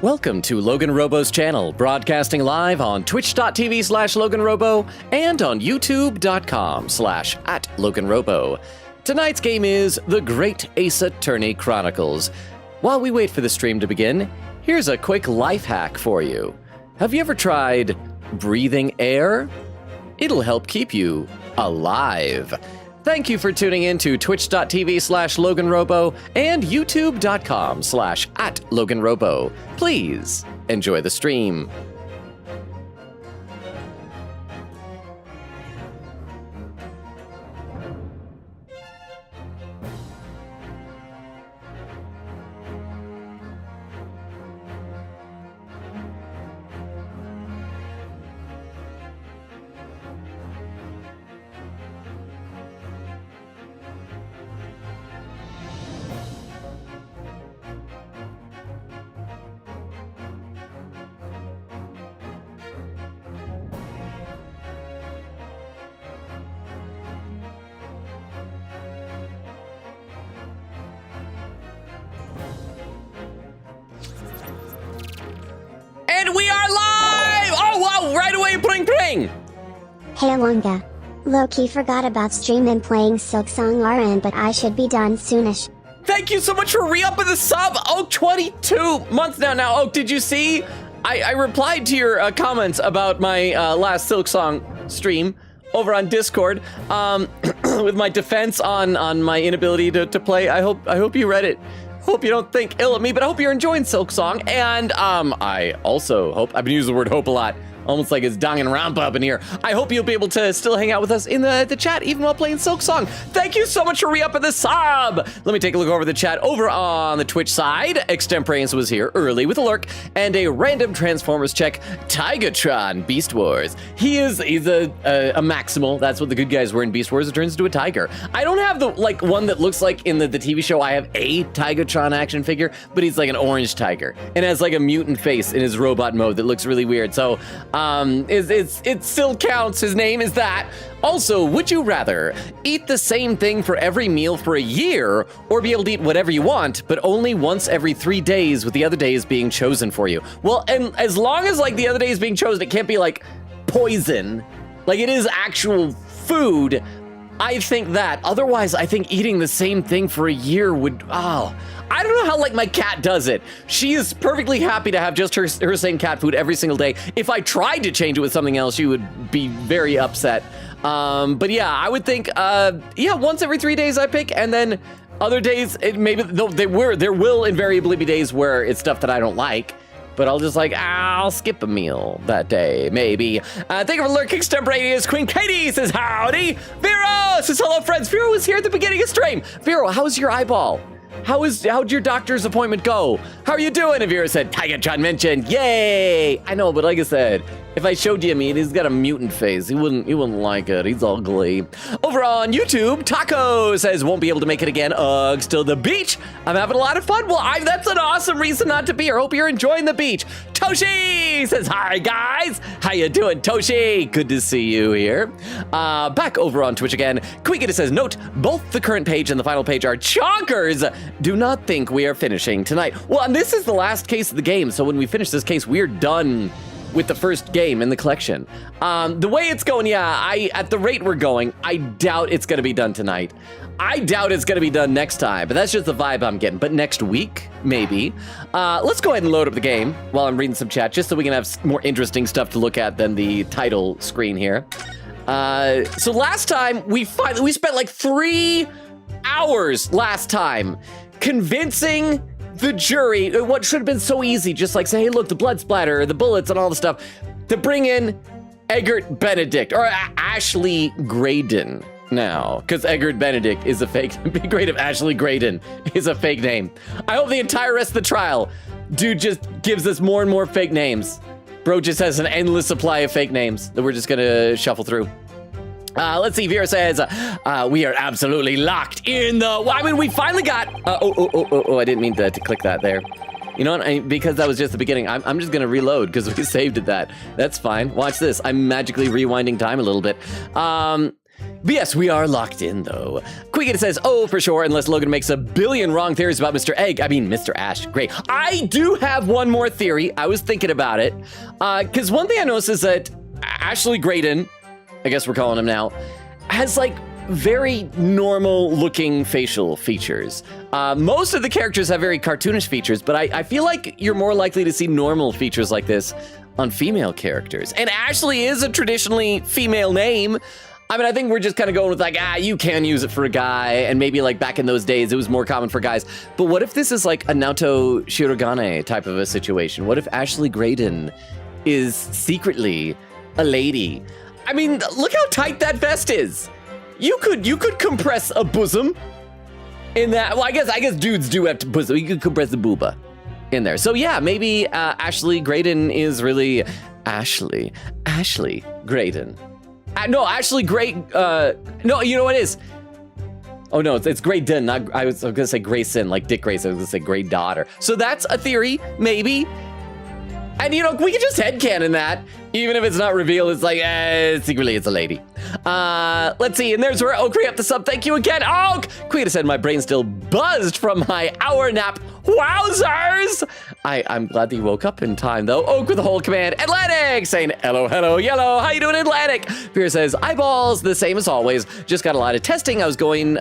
Welcome to LoganRobo's channel, broadcasting live on twitch.tv/LoganRobo and on youtube.com/@LoganRobo. Tonight's game is The Great Ace Attorney Chronicles. While we wait for the stream to begin, here's a quick life hack for you. Have you ever tried breathing air? It'll help keep you alive. Thank you for tuning in to twitch.tv/LoganRobo and youtube.com/@LoganRobo. Please enjoy the stream. And we are live! Oh, wow, right away, pring! Hey Alonga. Low-key forgot about stream and playing Silksong RN, but I should be done soonish. Thank you so much for re-upping the sub! Oh, 22 months now. Oh, did you see? I replied to your comments about my last Silksong stream over on Discord with my defense on my inability to play. I hope you read it. Hope you don't think ill of me, but I hope you're enjoying Silksong. And I also hope, I've been using the word hope a lot, almost like it's Danganronpa up in here. I hope you'll be able to still hang out with us in the chat, even while playing Silksong. Thank you so much for re-upping the sub. Let me take a look over the chat. Over on the Twitch side, Extemporaneous was here early with a lurk and a random Transformers check. Tigatron Beast Wars. He's a Maximal. That's what the good guys were in Beast Wars. It turns into a tiger. I don't have the one that looks like in the TV show. I have a Tigatron action figure, but he's like an orange tiger and has like a mutant face in his robot mode that looks really weird. So it still counts. His name is that. Also, would you rather eat the same thing for every meal for a year, or be able to eat whatever you want, but only once every 3 days, with the other days being chosen for you? Well, and as long as like the other days being chosen, it can't be like poison. Like it is actual food. I think that. Otherwise, I think eating the same thing for a year would, I don't know how like my cat does it. She is perfectly happy to have just her same cat food every single day. If I tried to change it with something else, she would be very upset. But yeah, I would think, once every 3 days I pick, and then other days, there will invariably be days where it's stuff that I don't like. But I'll just I'll skip a meal that day, maybe. Thank you for lurking, Extemporaneous. Queen Katie says howdy. Vero says hello, friends. Vero was here at the beginning of stream. Vero, how's your eyeball? How'd your doctor's appointment go? How are you doing? And Vero said, Tigatron mentioned, yay! I know, but like I said, if I showed you me, he's got a mutant face. He wouldn't like it. He's ugly. Over on YouTube, Taco says, won't be able to make it again. Ugh, still the beach. I'm having a lot of fun. Well, that's an awesome reason not to be here. Hope you're enjoying the beach. Toshi says, hi, guys. How you doing, Toshi? Good to see you here. Back over on Twitch again. Quickita says, note, both the current page and the final page are chonkers. Do not think we are finishing tonight. Well, and this is the last case of the game, so when we finish this case, we're done with the first game in the collection. The way it's going, at the rate we're going, I doubt it's gonna be done tonight. I doubt it's gonna be done next time, but that's just the vibe I'm getting. But next week, maybe. Let's go ahead and load up the game while I'm reading some chat, just so we can have more interesting stuff to look at than the title screen here. So last time, we spent like 3 hours last time convincing the jury, what should have been so easy, just like say, hey, look, the blood splatter, the bullets, and all the stuff, to bring in Eggert Benedict, or Ashley Graydon now, because Eggert Benedict is a fake. It'd be great if Ashley Graydon is a fake name. I hope the entire rest of the trial, dude just gives us more and more fake names. Bro just has an endless supply of fake names that we're just gonna shuffle through. Let's see, Vera says, we are absolutely locked in the, we finally got, I didn't mean to click that there. You know what, because that was just the beginning, I'm just gonna reload, because we saved it that. That's fine, watch this, I'm magically rewinding time a little bit. But yes, we are locked in, though. Quiggin says, oh, for sure, unless Logan makes a billion wrong theories about Mr. Ash. Great. I do have one more theory. I was thinking about it. Because one thing I noticed is that Ashley Graydon, I guess we're calling him now, has like very normal looking facial features. Most of the characters have very cartoonish features, but I feel like you're more likely to see normal features like this on female characters. And Ashley is a traditionally female name. I mean, I think we're just kind of going with like, you can use it for a guy, and maybe like back in those days, it was more common for guys. But what if this is like a Naoto Shirogane type of a situation? What if Ashley Graydon is secretly a lady? I mean, look how tight that vest is. You could compress a bosom in that. Well, I guess dudes do have to bosom. You could compress the booba in there. So yeah, maybe Ashley Graydon is really Ashley Graydon. No, Ashley Gray. No, you know what it is? Oh no, it's Graydon. I was gonna say Grayson, like Dick Grayson. I was gonna say Grey daughter. So that's a theory, maybe. And you know, we can just headcanon that, even if it's not revealed. It's like, secretly it's a lady. Let's see, and there's where Oak re-up the sub. Thank you again, Oak. Queen said my brain still buzzed from my hour nap. Wowzers! I'm glad that you woke up in time, though. Oak with the whole command. Atlantic saying, hello, yellow. How you doing, Atlantic? Fear says, eyeballs, the same as always. Just got a lot of testing. I was gone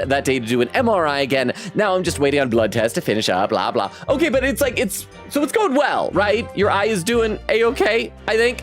that day to do an MRI again. Now I'm just waiting on blood tests to finish up, blah, blah. Okay, but it's going well, right? Your eye is doing A-okay, I think.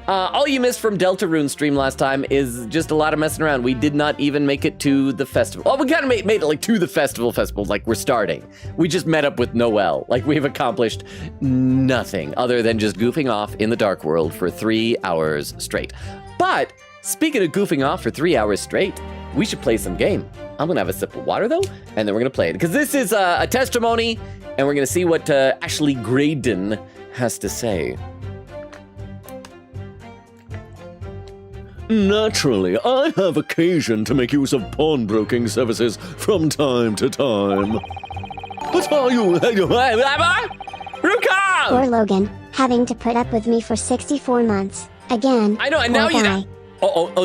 All you missed from Deltarune's stream last time is just a lot of messing around. We did not even make it to the festival. Well, we kind of made it like to the festival, like we're starting. We just met up with Noelle. Like we've accomplished nothing other than just goofing off in the dark world for 3 hours straight. But speaking of goofing off for 3 hours straight, we should play some game. I'm gonna have a sip of water though, and then we're gonna play it. Because this is a testimony, and we're gonna see what Ashley Graydon has to say. Naturally, I have occasion to make use of pawnbroking services from time to time. But are you... Ruka! Poor Logan, having to put up with me for 64 months. Again. I know, and now you...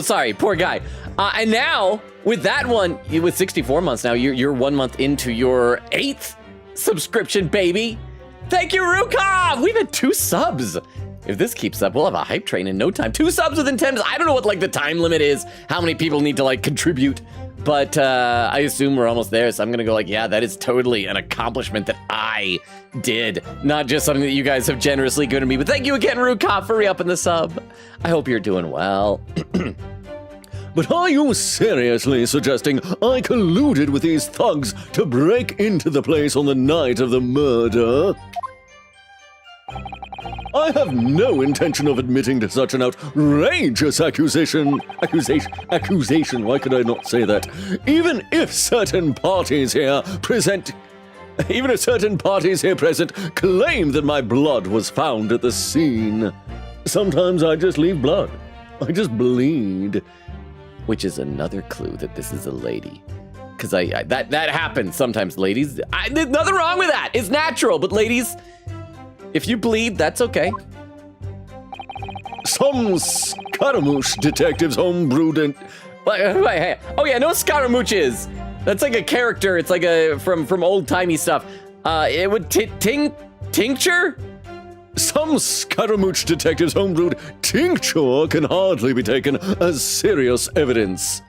sorry, poor guy. And now, with that one, with 64 months now, you're 1 month into your 8th subscription, baby. Thank you, Ruka! We've had 2 subs. If this keeps up, we'll have a hype train in no time. 2 subs within 10 minutes. I don't know what like the time limit is, how many people need to like contribute, but I assume we're almost there. So I'm gonna go like, yeah, that is totally an accomplishment that I did, not just something that you guys have generously given me. But thank you again, Ruka, for re-upping the sub. I hope you're doing well. But are you seriously suggesting I colluded with these thugs to break into the place on the night of the murder? I have no intention of admitting to such an outrageous accusation, why could I not say that? Even if certain parties here present claim that my blood was found at the scene. Sometimes I just leave blood. I just bleed. Which is another clue that this is a lady. Because that happens sometimes, ladies. There's nothing wrong with that. It's natural, but ladies... if you bleed, that's okay. Some Scaramouche detectives homebrewed and... Wait, oh yeah, no Scaramouches. That's like a character. It's like from old-timey stuff. It would tincture? Some Scaramouche detectives homebrewed tincture can hardly be taken as serious evidence.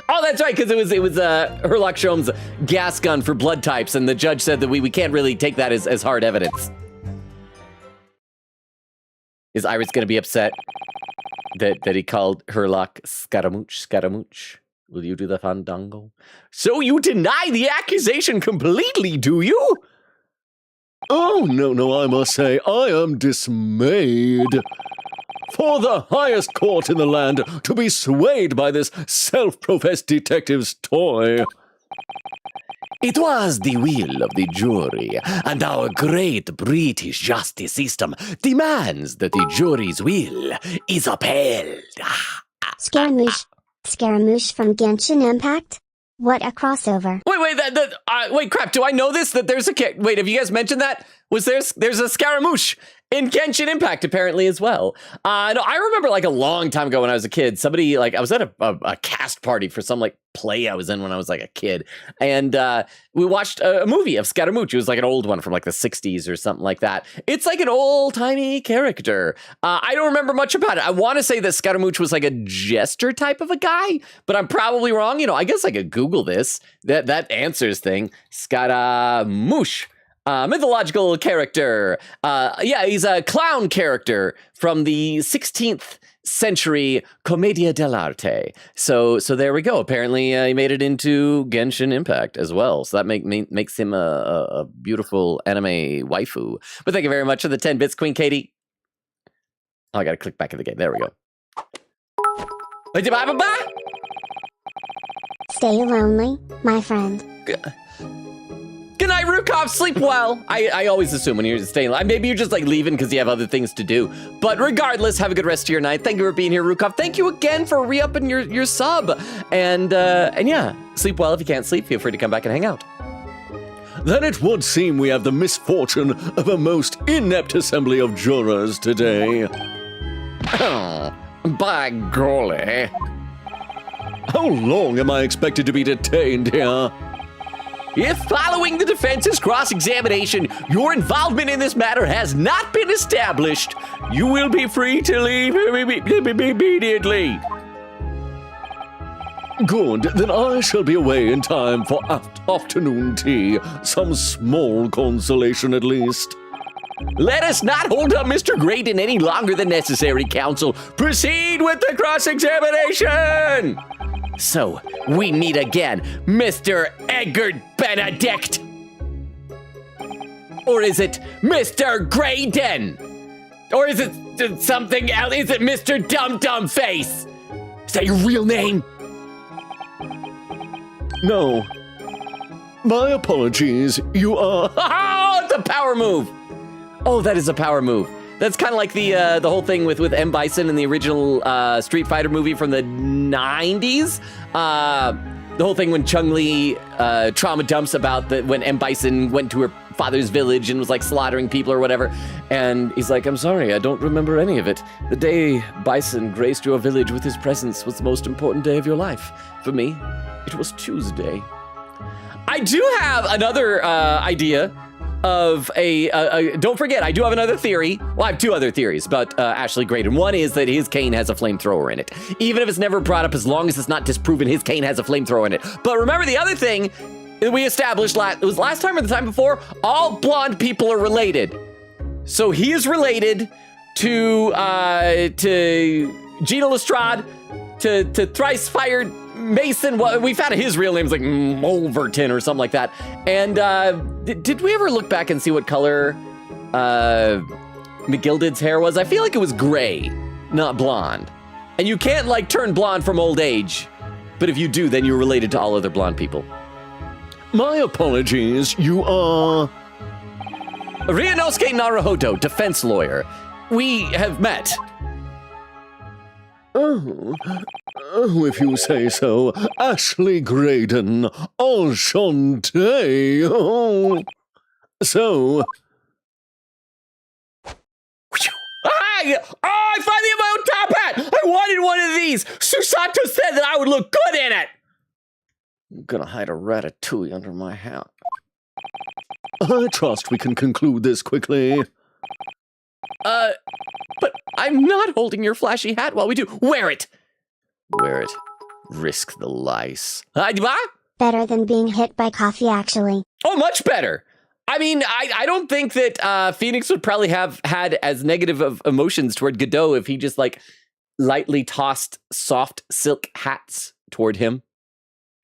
Oh, that's right, because it was Herlock Sholmes' gas gun for blood types, and the judge said that we can't really take that as hard evidence. Is Iris going to be upset that he called Herlock Scaramouche? Will you do the fandango? So you deny the accusation completely, do you? Oh, no, I must say, I am dismayed. For the highest court in the land to be swayed by this self-professed detective's toy. It was the will of the jury, and our great British justice system demands that the jury's will is upheld. Scaramouche from Genshin Impact? What a crossover. Wait, crap, do I know this? That there's wait, have you guys mentioned that? There's a Scaramouche in Genshin Impact, apparently, as well. No, I remember like a long time ago when I was a kid, somebody like I was at a cast party for some like play I was in when I was like a kid. And we watched a movie of Scaramouche. It was like an old one from like the 60s or something like that. It's like an old timey character. I don't remember much about it. I want to say that Scaramouche was like a jester type of a guy, but I'm probably wrong. You know, I guess I could Google this. That answers thing. Scaramouche. Mythological character. Yeah, he's a clown character from the 16th century Commedia dell'arte. So there we go. Apparently, he made it into Genshin Impact as well. So that makes him a beautiful anime waifu. But thank you very much for the 10 bits, Queen Katie. Oh, I gotta click back in the game. There we go. Bye-bye. Stay lonely, my friend. Good night, Rukov. Sleep well. I always assume when you're staying, maybe you're just like leaving because you have other things to do. But regardless, have a good rest of your night. Thank you for being here, Rukov. Thank you again for re-upping your sub. And yeah, sleep well. If you can't sleep, feel free to come back and hang out. Then it would seem we have the misfortune of a most inept assembly of jurors today. Oh, by golly. How long am I expected to be detained here? If following the defense's cross-examination, your involvement in this matter has not been established, you will be free to leave immediately. Good, then I shall be away in time for afternoon tea. Some small consolation at least. Let us not hold up Mr. Graydon any longer than necessary, counsel. Proceed with the cross-examination! So, we meet again, Mr. Edgar Benedict. Or is it Mr. Graydon? Or is it something else? Is it Mr. Dum Dum Face? Is that your real name? No. My apologies, you are... Oh, it's a power move! Oh, that is a power move. That's kind of like the whole thing with M. Bison in the original Street Fighter movie from the 90s. The whole thing when Chun-Li trauma dumps about when M. Bison went to her father's village and was like slaughtering people or whatever. And he's like, I'm sorry, I don't remember any of it. The day Bison graced your village with his presence was the most important day of your life. For me, it was Tuesday. I do have another idea of don't forget, I do have another theory. Well, I have two other theories about Ashley Graydon. One is that his cane has a flamethrower in it. Even if it's never brought up, as long as it's not disproven, his cane has a flamethrower in it. But remember the other thing that we established it was last time or the time before, all blonde people are related. So he is related to Gina Lestrade, to Thrice Fired Mason. Well, we found his real name's like Mulverton or something like that. And did we ever look back and see what color McGilded's hair was? I feel like it was gray, not blonde. And you can't like turn blonde from old age. But if you do, then you're related to all other blonde people. My apologies, you are... Ryunosuke Naruhodo, defense lawyer. We have met. Oh, if you say so. Ashley Graydon. Enchanté. Oh. So... I finally have my own top hat! I wanted one of these! Susato said that I would look good in it! I'm gonna hide a ratatouille under my hat. I trust we can conclude this quickly. But I'm not holding your flashy hat while we do. Wear it! Wear it. Risk the lice. Better than being hit by coffee, actually. Oh, much better! I mean, I don't think that Phoenix would probably have had as negative of emotions toward Godot if he just, like, lightly tossed soft silk hats toward him.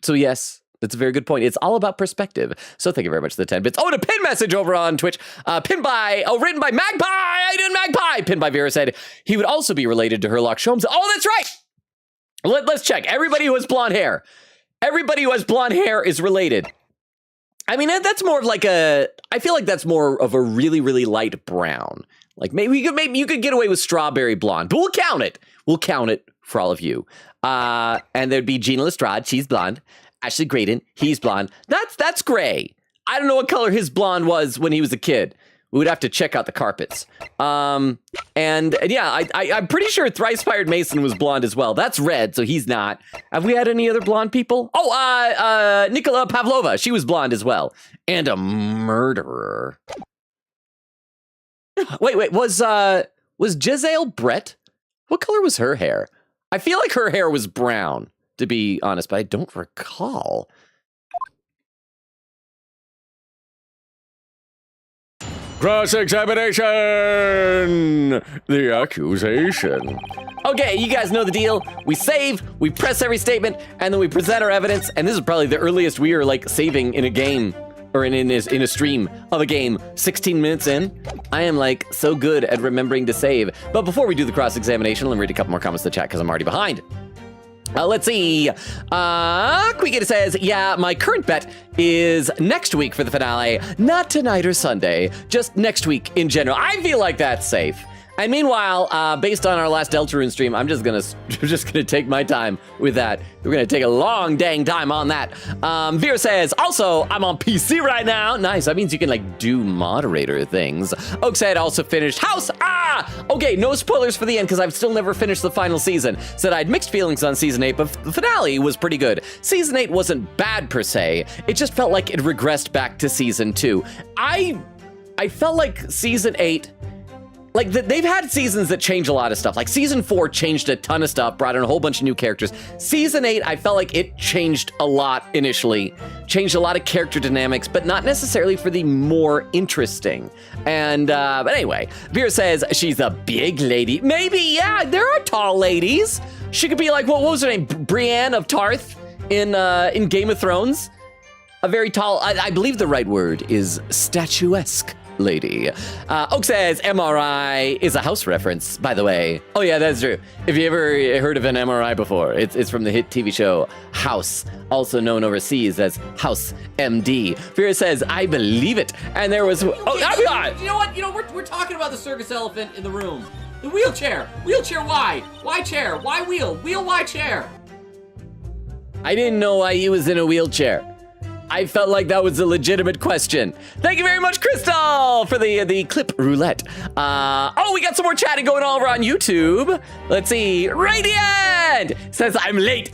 So, yes, that's a very good point. It's all about perspective. So thank you very much for the 10 bits. Oh, and a pin message over on Twitch. Written by Magpie! I did Magpie! Pinned by Vera said he would also be related to Herlock Sholmes. Oh, that's right! Let's check. Everybody who has blonde hair. Everybody who has blonde hair is related. I mean, that's more of like I feel like that's more of a really, really light brown. Like maybe you could get away with strawberry blonde, but we'll count it. We'll count it for all of you. And there'd be Gina Lestrade, she's blonde. Ashley Graydon, he's blonde. That's gray. I don't know what color his blonde was when he was a kid. we would have to check out the carpets. And yeah, I'm pretty sure Thrice-Fired Mason was blonde as well. That's red, so he's not. Have we had any other blonde people? Oh, Nicola Pavlova. She was blonde as well. And a murderer. Wait, was Giselle Brett? What color was her hair? I feel like her hair was brown, to be honest, but I don't recall. Cross-examination! The accusation. Okay, you guys know the deal. We save, we press every statement, and then we present our evidence. And this is probably the earliest we are like saving in a game or in a stream of a game. 16 minutes in. I am like so good at remembering to save. But before we do the cross-examination, let me read a couple more comments in the chat because I'm already behind. Let's see. Quickett says, yeah, my current bet is next week for the finale. Not tonight or Sunday, just next week in general. I feel like that's safe. And meanwhile, based on our last Deltarune stream, I'm just gonna take my time with that. We're gonna take a long dang time on that. Vera says, also, I'm on PC right now. Nice, that means you can like do moderator things. Oak said, also finished House. Okay, no spoilers for the end because I've still never finished the final season. Said I had mixed feelings on season 8, but the finale was pretty good. Season 8 wasn't bad per se. It just felt like it regressed back to season 2. I felt like season 8, like they've had seasons that change a lot of stuff. Like season 4 changed a ton of stuff, brought in a whole bunch of new characters. Season 8, I felt like it changed a lot initially, changed a lot of character dynamics, but not necessarily for the more interesting. And but anyway, Vera says she's a big lady. Maybe, yeah, there are tall ladies. She could be like, what was her name? Brienne of Tarth in Game of Thrones. A very tall, I believe the right word is statuesque lady. Oak says MRI is a House reference, by the way. Oh yeah, that's true. If you ever heard of an MRI before, it's from the hit TV show House, also known overseas as House MD. Vera says, I believe it. And there was, you know what? We're talking about the circus elephant in the room. The wheelchair. Wheelchair, why? Why chair? Why wheel? Wheel, why chair? I didn't know why he was in a wheelchair. I felt like that was a legitimate question. Thank you very much, Crystal, for the clip roulette. We got some more chatting going on over on YouTube. Let's see. Radiant says, I'm late.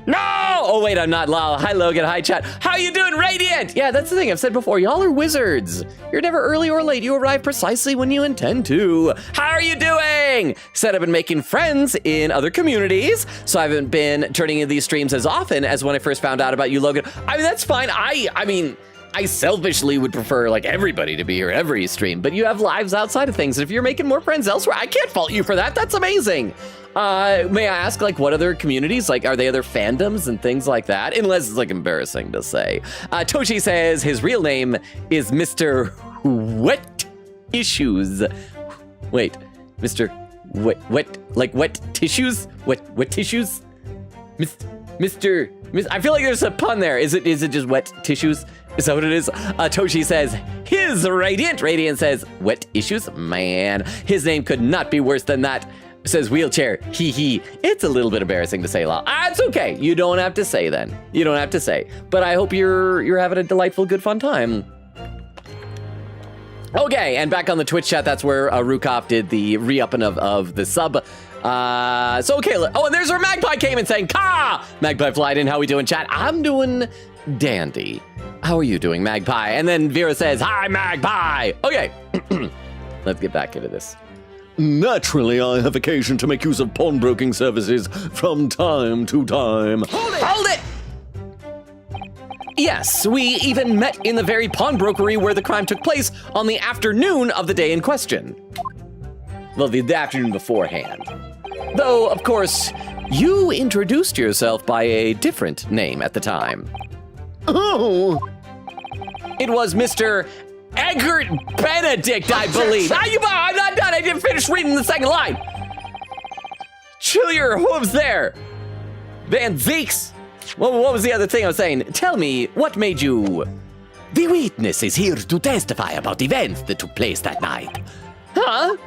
No! Oh, wait, I'm not. Lol. Hi, Logan. Hi, chat. How you doing, Radiant? Yeah, that's the thing I've said before. Y'all are wizards. You're never early or late. You arrive precisely when you intend to. How are you doing? Said I've been making friends in other communities, so I haven't been turning in these streams as often as when I first found out about you, Logan. I mean, that's fine. I mean, I selfishly would prefer like everybody to be here every stream, but you have lives outside of things. And if you're making more friends elsewhere, I can't fault you for that. That's amazing. May I ask, like, what other communities? Like, are they other fandoms and things like that? Unless it's like embarrassing to say. Toshi says his real name is Mr. Wet Issues. Wait, Mr. Wet Tissues? Wet Tissues? Mr. I feel like there's a pun there. Is it just wet tissues? Is that what it is? Toshi says, his Radiant. Radiant says, wet issues? Man, his name could not be worse than that. Says wheelchair. Hee hee. It's a little bit embarrassing to say, Lol. It's okay. You don't have to say then. You don't have to say. But I hope you're having a delightful, good, fun time. Okay, and back on the Twitch chat, that's where Rukov did the re-upping of the sub. So okay, and there's our Magpie came in saying, Ka! Magpie flied in, how we doing, chat? I'm doing dandy. How are you doing, Magpie? And then Vera says, hi, Magpie! Okay, let's get back into this. Naturally, I have occasion to make use of pawnbroking services from time to time. Hold it! Yes, we even met in the very pawnbrokery where the crime took place on the afternoon of the day in question. Well, the afternoon beforehand. Though, of course, you introduced yourself by a different name at the time. Oh! It was Mr. Egbert Benedict, I believe. I'm not done. I didn't finish reading the second line. Chill your hooves there. Van Zeeks. What was the other thing I was saying? Tell me, what made you... The witness is here to testify about events that took place that night. Huh?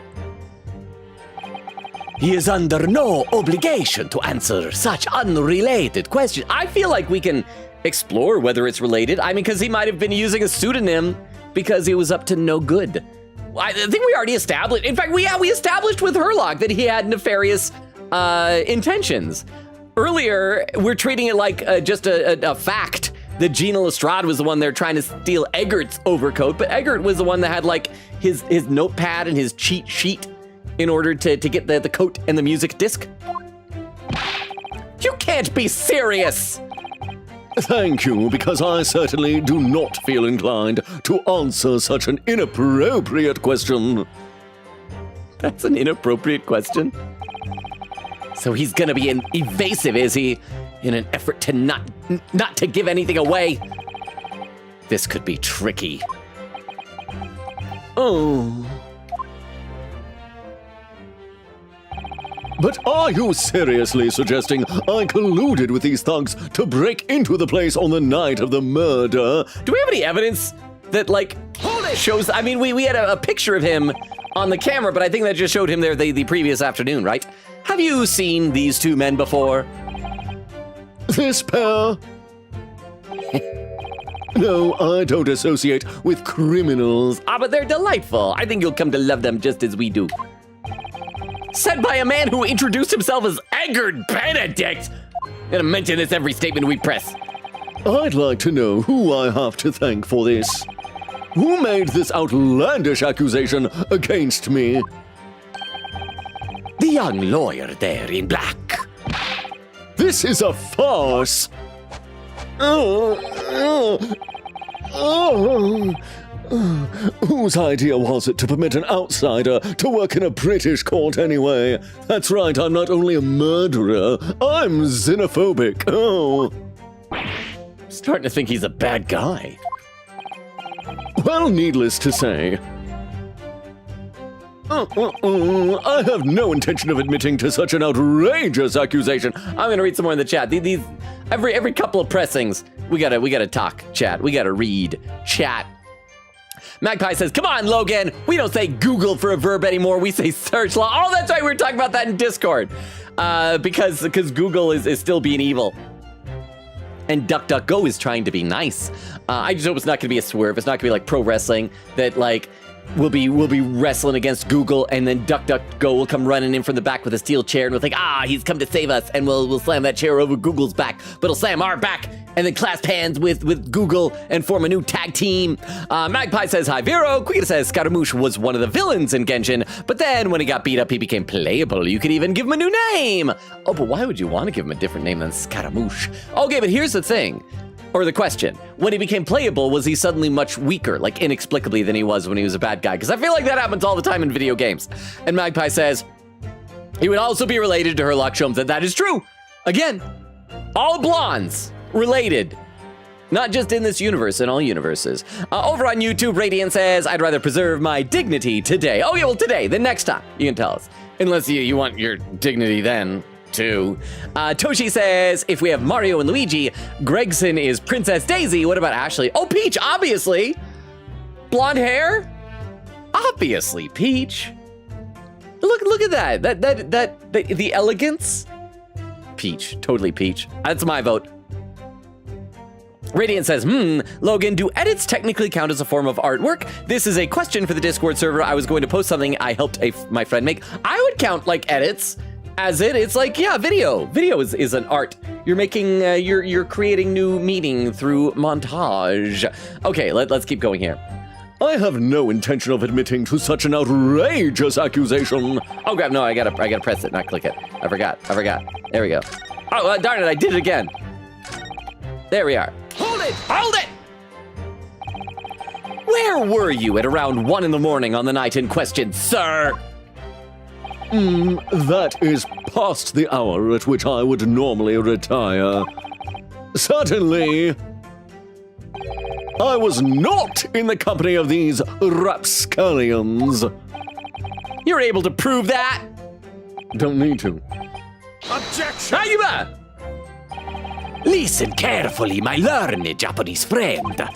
He is under no obligation to answer such unrelated questions. I feel like we can explore whether it's related. I mean, because he might have been using a pseudonym because he was up to no good. I think we already established. In fact, we established with Herlock that he had nefarious intentions. Earlier, we're treating it like just a fact that Gina Lestrade was the one there trying to steal Eggert's overcoat, but Eggert was the one that had like his notepad and his cheat sheet in order to get the coat and the music disc. You can't be serious! Thank you, because I certainly do not feel inclined to answer such an inappropriate question. That's an inappropriate question. So he's gonna be evasive, is he? In an effort to not to give anything away. This could be tricky. Oh. But are you seriously suggesting I colluded with these thugs to break into the place on the night of the murder? Do we have any evidence that, like, shows... I mean, we had a picture of him on the camera, but I think that just showed him there the previous afternoon, right? Have you seen these two men before? This pair? No, I don't associate with criminals. Ah, but they're delightful. I think you'll come to love them just as we do. Said by a man who introduced himself as Eggert Benedict. I'm gonna mention this every statement we press. I'd like to know who I have to thank for this. Who made this outlandish accusation against me? The young lawyer there in black. This is a farce. Whose idea was it to permit an outsider to work in a British court anyway? That's right, I'm not only a murderer, I'm xenophobic. Oh. Starting to think he's a bad guy. Well, needless to say, I have no intention of admitting to such an outrageous accusation. I'm gonna read some more in the chat. These every couple of pressings, we gotta talk, chat. We gotta read, chat. Magpie says, come on, Logan. We don't say Google for a verb anymore. We say search law. Oh, that's right. We were talking about that in Discord. Because Google is still being evil. And DuckDuckGo is trying to be nice. I just hope it's not going to be a swerve. It's not going to be like pro wrestling that, like, we'll be wrestling against Google, and then DuckDuckGo will come running in from the back with a steel chair, and we'll think, he's come to save us, and we'll slam that chair over Google's back, but it'll slam our back, and then clasp hands with Google and form a new tag team. Magpie says, hi, Vero. Quickita says, Scaramouche was one of the villains in Genshin, but then when he got beat up, he became playable. You could even give him a new name. Oh, but why would you want to give him a different name than Scaramouche? Okay, but here's the thing. Or the question, when he became playable, was he suddenly much weaker, like inexplicably, than he was when he was a bad guy? Because I feel like that happens all the time in video games. And Magpie says, he would also be related to Herlock Sholmes, and that is true. Again, all blondes related. Not just in this universe, in all universes. Over on YouTube, Radiant says, I'd rather preserve my dignity today. Oh yeah, well today, then next time, you can tell us. Unless you want your dignity then. Too. Toshi says, if we have Mario and Luigi, Gregson is Princess Daisy. What about Ashley? Oh, Peach, obviously. Blonde hair? Obviously, Peach. Look at that. The elegance? Peach, totally Peach. That's my vote. Radiant says, Logan, do edits technically count as a form of artwork? This is a question for the Discord server. I was going to post something I helped my friend make. I would count like edits as it's like, yeah, video. Video is an art. You're making, you're creating new meaning through montage. Okay, let's keep going here. I have no intention of admitting to such an outrageous accusation. Oh, God, no, I gotta press it, not click it. I forgot. There we go. Oh, darn it, I did it again. There we are. Hold it! Where were you at around 1 in the morning on the night in question, sir? That is past the hour at which I would normally retire. Certainly, I was not in the company of these rapscallions. You're able to prove that? Don't need to. Objection! Ayuba! Listen carefully, my learned Japanese friend.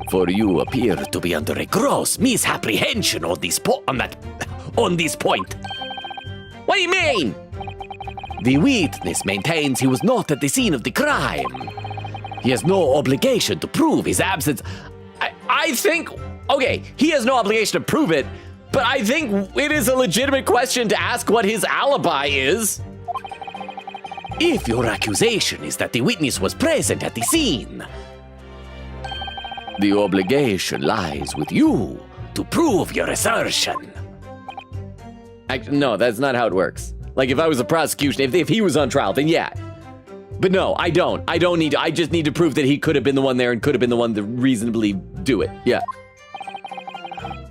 For you appear to be under a gross misapprehension on this point. What do you mean? The witness maintains he was not at the scene of the crime. He has no obligation to prove his absence. I think Okay, he has no obligation to prove it, but I think it is a legitimate question to ask what his alibi is. If your accusation is that the witness was present at the scene, the obligation lies with you to prove your assertion. No, that's not how it works. Like, if I was a prosecution, if he was on trial, then yeah. But no, I don't. I don't need to. I just need to prove that he could have been the one there and could have been the one to reasonably do it. Yeah.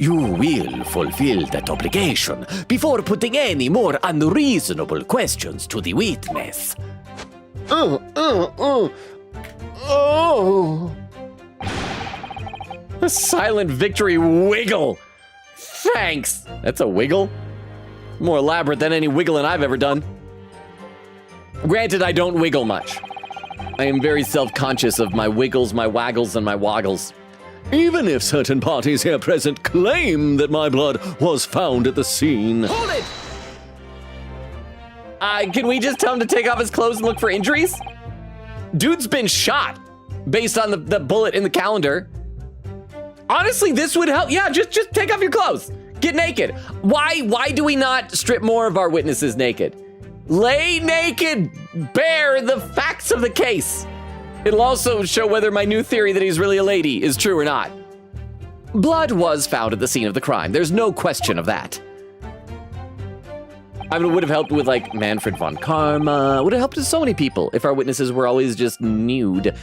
You will fulfill that obligation before putting any more unreasonable questions to the witness. A silent victory wiggle. Thanks. That's a wiggle? More elaborate than any wiggling I've ever done. Granted, I don't wiggle much. I am very self-conscious of my wiggles, my waggles, and my woggles. Even if certain parties here present claim that my blood was found at the scene. Hold it! Can we just tell him to take off his clothes and look for injuries? Dude's been shot based on the bullet in the calendar. Honestly, this would help. Yeah, just take off your clothes. Get naked. Why do we not strip more of our witnesses naked? Lay naked, bare the facts of the case. It'll also show whether my new theory that he's really a lady is true or not. Blood was found at the scene of the crime. There's no question of that. I mean, it would have helped with, like, Manfred von Karma. Would have helped with so many people if our witnesses were always just nude.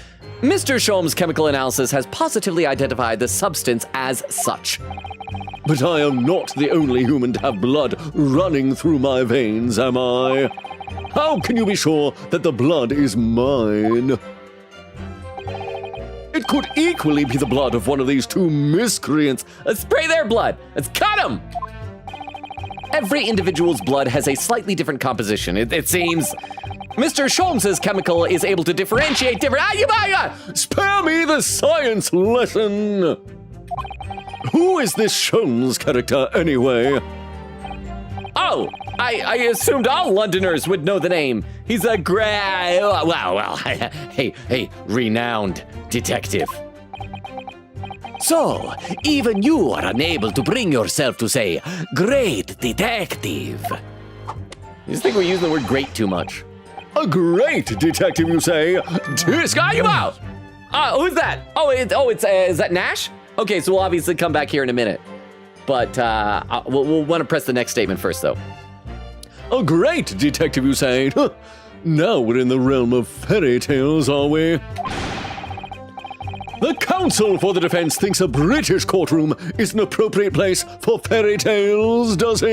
Mr. Shulm's chemical analysis has positively identified the substance as such. But I am not the only human to have blood running through my veins, am I? How can you be sure that the blood is mine? It could equally be the blood of one of these two miscreants. Let's spray their blood. Let's cut them. Every individual's blood has a slightly different composition, it seems. Mr. Sholmes's chemical is able to differentiate different... Spare me the science lesson! Who is this Sholmes character, anyway? Oh, I assumed all Londoners would know the name. He's a renowned detective. So, even you are unable to bring yourself to say, great detective. I just think we're using the word great too much. A great detective, you say? Disguise! Who's that? Is that Nash? Okay, so we'll obviously come back here in a minute. But we'll want to press the next statement first, though. A great detective, you say? Now we're in the realm of fairy tales, are we? The counsel for the defense thinks a British courtroom is an appropriate place for fairy tales, does he?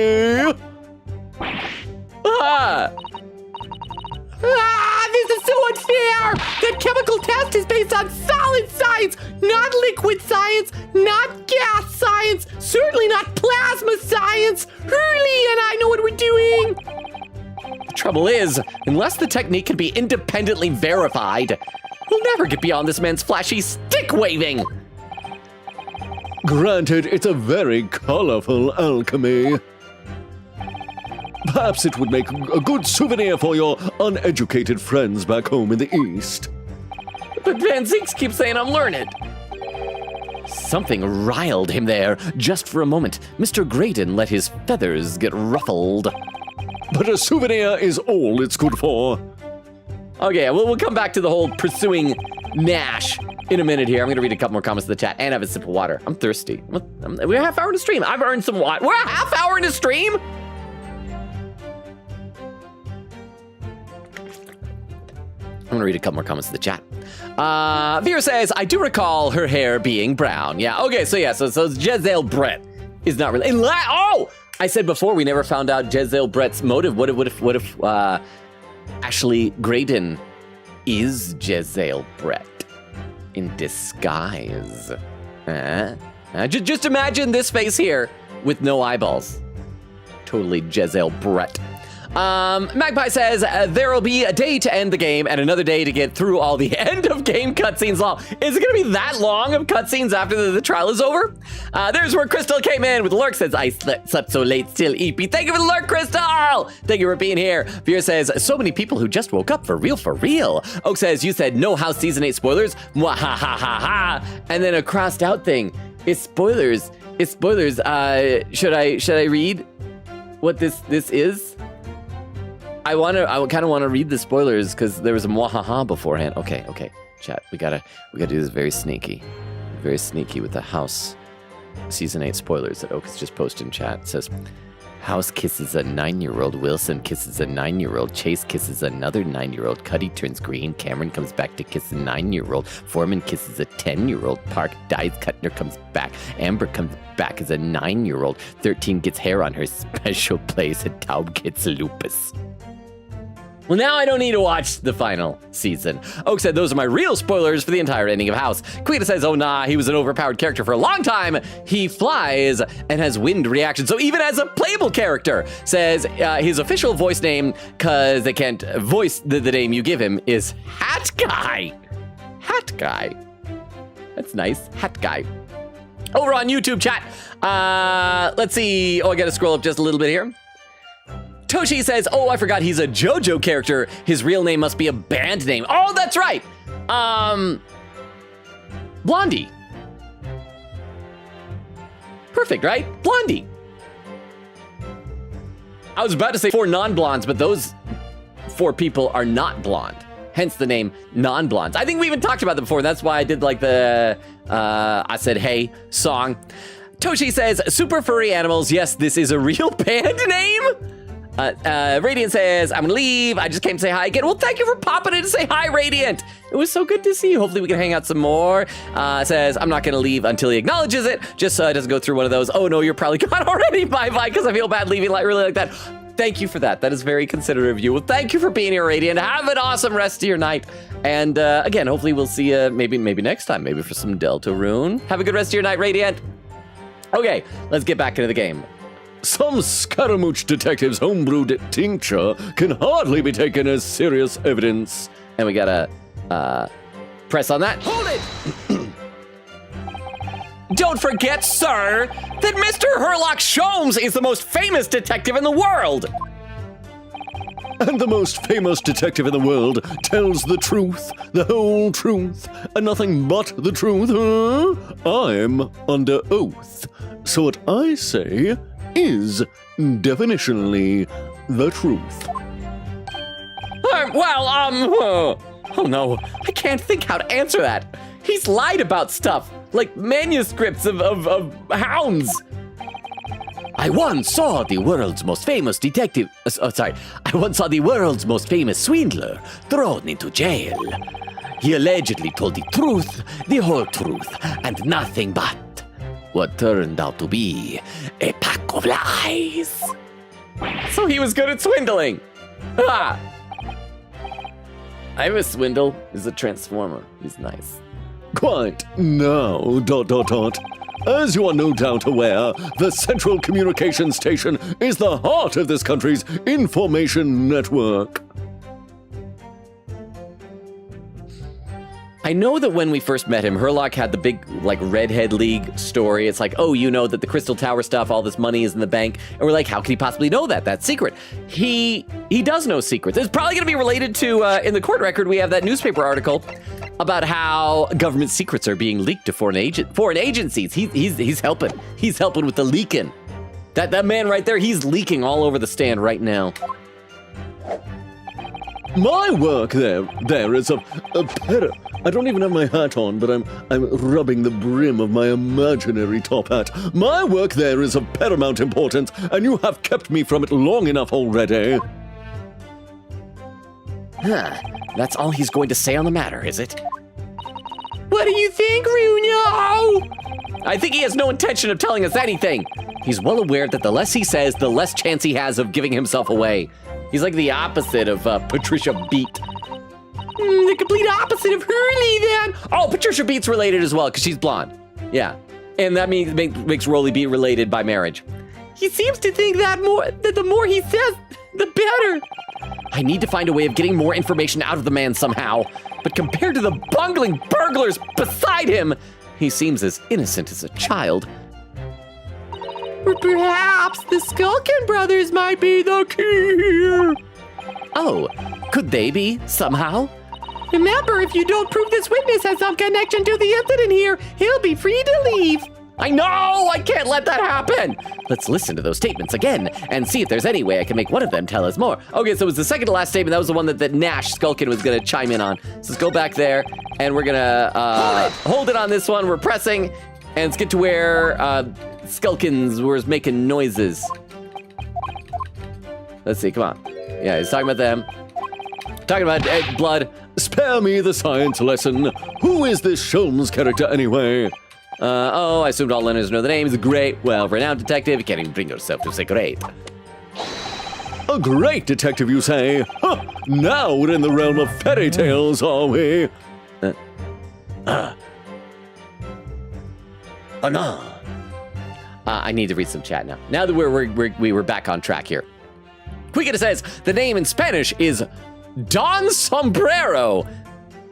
This is so unfair! That chemical test is based on solid science, not liquid science, not gas science, certainly not plasma science. Hurley and I know what we're doing. The trouble is, unless the technique can be independently verified, we'll never get beyond this man's flashy stick waving. Granted, it's a very colorful alchemy. Perhaps it would make a good souvenir for your uneducated friends back home in the East. But Van Zinks keeps saying I'm learned. Something riled him there. Just for a moment, Mr. Graydon let his feathers get ruffled. But a souvenir is all it's good for. Okay, well, we'll come back to the whole pursuing Nash in a minute here. I'm going to read a couple more comments in the chat and have a sip of water. I'm thirsty. We're a half hour into stream. I've earned some water. We're a half hour into stream? I'm gonna read a couple more comments in the chat. Vera says, I do recall her hair being brown. Yeah, okay, so Jezebel Brett is not really, I said before we never found out Jezebel Brett's motive. What if Ashley Graydon is Jezebel Brett in disguise? Just imagine this face here with no eyeballs. Totally Jezebel Brett. Magpie says, there'll be a day to end the game and another day to get through all the end of game cutscenes long. Is it gonna be that long of cutscenes after the trial is over? There's where Crystal came in with the lurk, says, I slept so late, still EP. Thank you for the lurk, Crystal! Thank you for being here. Veer says, so many people who just woke up for real, for real. Oak says, you said no House Season 8 spoilers. Mwahahaha. And then a crossed out thing. It's spoilers. It's spoilers. Should I read what this is? I kind of want to read the spoilers because there was a mwahaha beforehand. Okay, chat. We gotta do this very sneaky with the House season 8 spoilers that Oak has just posted in chat. It says, House kisses a 9-year-old, Wilson kisses a 9-year-old, Chase kisses another 9-year-old, Cuddy turns green, Cameron comes back to kiss a 9-year-old, Foreman kisses a 10-year-old, Park dies, Kuttner comes back, Amber comes back as a 9-year-old, 13 gets hair on her special place, and Taub gets lupus. Well, now I don't need to watch the final season. Oak said those are my real spoilers for the entire ending of House. Quita says, oh nah, he was an overpowered character for a long time. He flies and has wind reactions. So even as a playable character, says his official voice name, because they can't voice the name you give him, is Hat Guy. Hat Guy. That's nice. Hat Guy. Over on YouTube chat, let's see. Oh, I gotta scroll up just a little bit here. Toshi says, oh, I forgot he's a JoJo character. His real name must be a band name. Oh, that's right. Blondie. Perfect, right? Blondie. I was about to say 4 non-blondes, but those 4 people are not blonde. Hence the name non-blondes. I think we even talked about them before. That's why I did like the I Said Hey song. Toshi says, super furry animals. Yes, this is a real band name. Radiant says, I'm gonna leave. I just came to say hi again. Well, thank you for popping in to say hi, Radiant. It was so good to see you. Hopefully we can hang out some more. Says, I'm not gonna leave until he acknowledges it, just so it doesn't go through one of those, oh no, you're probably gone already, bye-bye, because I feel bad leaving really like that. Thank you for that. That is very considerate of you. Well, thank you for being here, Radiant. Have an awesome rest of your night. And again, hopefully we'll see you maybe next time, maybe for some Deltarune. Have a good rest of your night, Radiant. Okay, let's get back into the game. Some Scaramouche detective's homebrewed tincture can hardly be taken as serious evidence. And we gotta press on that. Hold it! Don't forget, sir, that Mr. Herlock Sholmes is the most famous detective in the world. And the most famous detective in the world tells the truth, the whole truth, and nothing but the truth, huh? I'm under oath. So what I say is definitionally the truth. Oh no, I can't think how to answer that. He's lied about stuff, like manuscripts of hounds. I once saw the world's most famous detective, I once saw the world's most famous swindler thrown into jail. He allegedly told the truth, the whole truth, and nothing but what turned out to be a pack of lies. So he was good at swindling. Ah! I have a swindle. He's a transformer. He's nice. Quite. Now, ... As you are no doubt aware, the Central Communication Station is the heart of this country's information network. I know that when we first met him, Herlock had the big, like, Redhead League story. It's like, oh, you know that the Crystal Tower stuff, all this money is in the bank. And we're like, how could he possibly know that? That's secret. He does know secrets. It's probably going to be related to, in the court record, we have that newspaper article about how government secrets are being leaked to foreign agencies. He's helping. He's helping with the leaking. That man right there, he's leaking all over the stand right now. My work there is of I don't even have my hat on, but I'm rubbing the brim of my imaginary top hat. My work there is of paramount importance, and you have kept me from it long enough already. Huh. That's all he's going to say on the matter, is it? What do you think, Runo? I think he has no intention of telling us anything. He's well aware that the less he says, the less chance he has of giving himself away. He's like the opposite of Patricia Beat. The complete opposite of Hurley, then. Oh, Patricia Beat's related as well, because she's blonde. Yeah. And that means makes Rolly Beat related by marriage. He seems to think that the more he says, the better. I need to find a way of getting more information out of the man somehow. But compared to the bungling burglars beside him, he seems as innocent as a child. Or perhaps the Skulkin brothers might be the key here. Oh, could they be, somehow? Remember, if you don't prove this witness has some connection to the incident here, he'll be free to leave. I know! I can't let that happen! Let's listen to those statements again and see if there's any way I can make one of them tell us more. Okay, so it was the second to last statement. That was the one that Nash Skulkin was gonna chime in on. So let's go back there, and we're gonna hold it on this one. We're pressing, and let's get to where Skulkins was making noises. Let's see, come on. Yeah, he's talking about them. Talking about blood. Spare me the science lesson. Who is this Sholmes character anyway? I assumed all learners know the names. Great, well, renowned detective. You can't even bring yourself to say great. A great detective, you say? Huh, now we're in the realm of fairy tales, are we? No. I need to read some chat now. Now that we're back on track here. Quiquita says, the name in Spanish is Don Sombrero.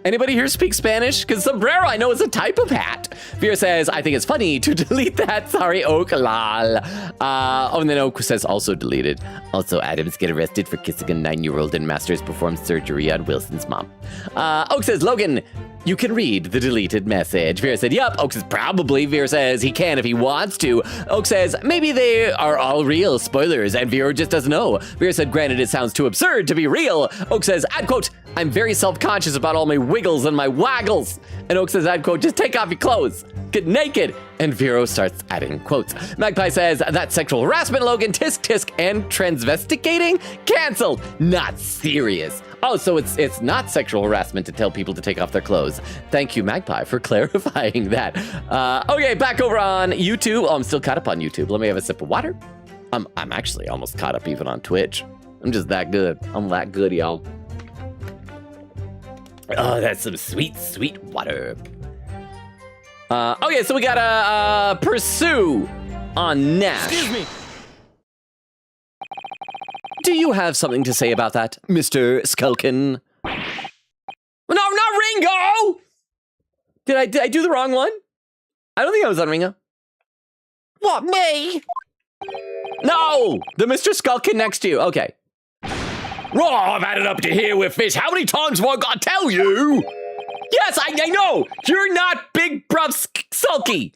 Anybody here speak Spanish? Because sombrero, I know, is a type of hat. Vera says, I think it's funny to delete that. Sorry, Oak, lol. And then Oak says, also deleted. Also, Adams get arrested for kissing a 9-year-old and Masters performed surgery on Wilson's mom. Oak says, Logan, you can read the deleted message. Vera said, yup. Oak says, probably. Vera says, he can if he wants to. Oak says, maybe they are all real spoilers and Vera just doesn't know. Vera said, granted, it sounds too absurd to be real. Oak says, ad quote, I'm very self-conscious about all my wiggles and my waggles. And Oak says, ad quote, just take off your clothes, get naked. And Vero starts adding quotes. Magpie says, that's sexual harassment, Logan, tisk tisk, and transvestigating? Canceled, not serious. Oh, so it's not sexual harassment to tell people to take off their clothes. Thank you, Magpie, for clarifying that. Okay, back over on YouTube. Oh, I'm still caught up on YouTube. Let me have a sip of water. I'm actually almost caught up even on Twitch. I'm just that good. I'm that good, y'all. Oh, that's some sweet, sweet water. Okay, so we got a Pursue on Nash. Excuse me. Do you have something to say about that, Mr. Skulkin? No, not Ringo! Did I do the wrong one? I don't think I was on Ringo. What, me? No, the Mr. Skulkin next to you. Okay. Oh, I've had it up to here with fish. How many times have I got to tell you? Yes, I know. You're not Big Bruv Sulky.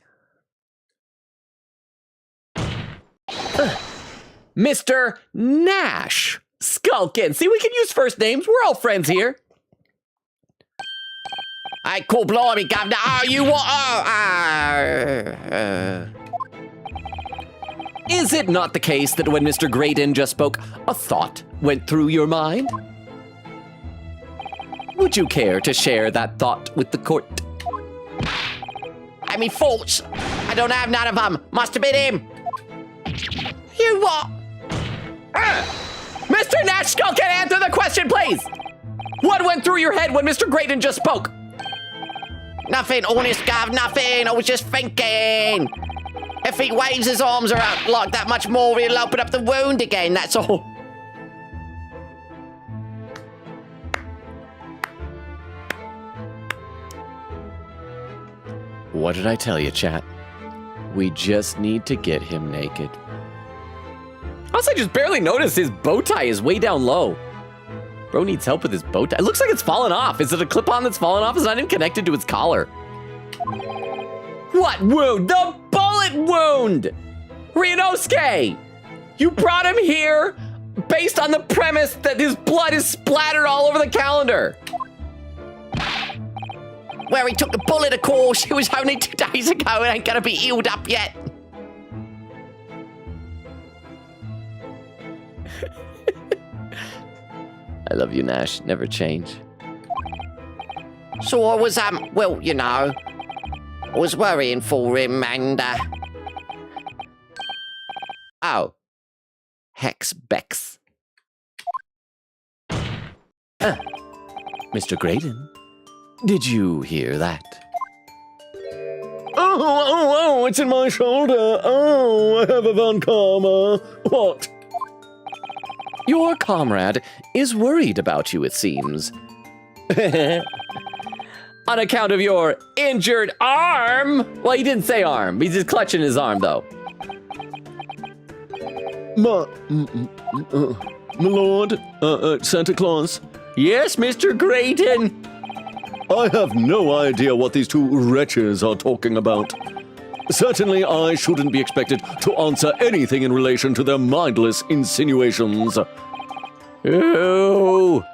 Mr. Nash Skulkin. See, we can use first names. We're all friends here. I call blimey, governor. Oh, you what? Is it not the case that when Mr. Graydon just spoke, a thought went through your mind? Would you care to share that thought with the court? I mean, thoughts. I don't have none of them. Must have been him. You what? Mr. Nash Skulkin, answer the question, please. What went through your head when Mr. Graydon just spoke? Nothing, honest, Gav, nothing. I was just thinking. If he waves his arms around like that much more, he'll open up the wound again, that's all. What did I tell you, chat? We just need to get him naked. Also, I just barely noticed his bow tie is way down low. Bro needs help with his bow tie. It looks like it's fallen off. Is it a clip-on that's fallen off? It's not even connected to his collar. What wound? The bullet wound! Ryunosuke! You brought him here based on the premise that his blood is splattered all over the calendar. Where he took the bullet, of course. It was only 2 days ago. It ain't gonna be healed up yet. I love you, Nash. Never change. So I was, well, you know, I was worrying for him and, oh. Hex Bex. Mr. Graydon, did you hear that? Oh, it's in my shoulder. Oh, I have a Von Karma. What? Your comrade is worried about you, it seems. On account of your injured arm. Well, he didn't say arm. He's just clutching his arm, though. My lord, Santa Claus. Yes, Mr. Graydon. I have no idea what these two wretches are talking about. Certainly, I shouldn't be expected to answer anything in relation to their mindless insinuations. Ew.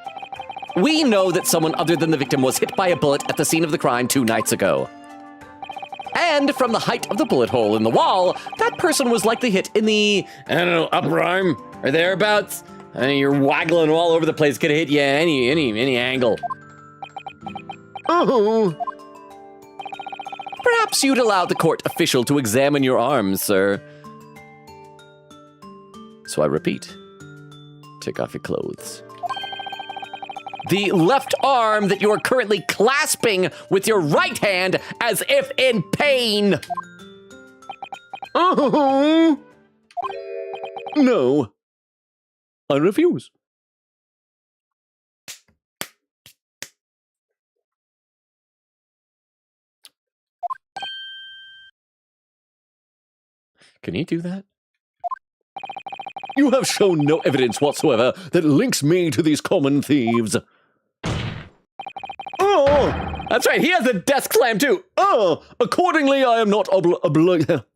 We know that someone other than the victim was hit by a bullet at the scene of the crime 2 nights ago. And from the height of the bullet hole in the wall, that person was likely hit in the, I don't know, upper arm or thereabouts. I mean, you're waggling all over the place. Could have hit you any angle. Oh. Perhaps you'd allow the court official to examine your arms, sir. So I repeat, take off your clothes. The left arm that you are currently clasping with your right hand as if in pain. Oh. No. I refuse. Can you do that? You have shown no evidence whatsoever that links me to these common thieves. Oh! That's right, he has a desk clam too. Accordingly, I am not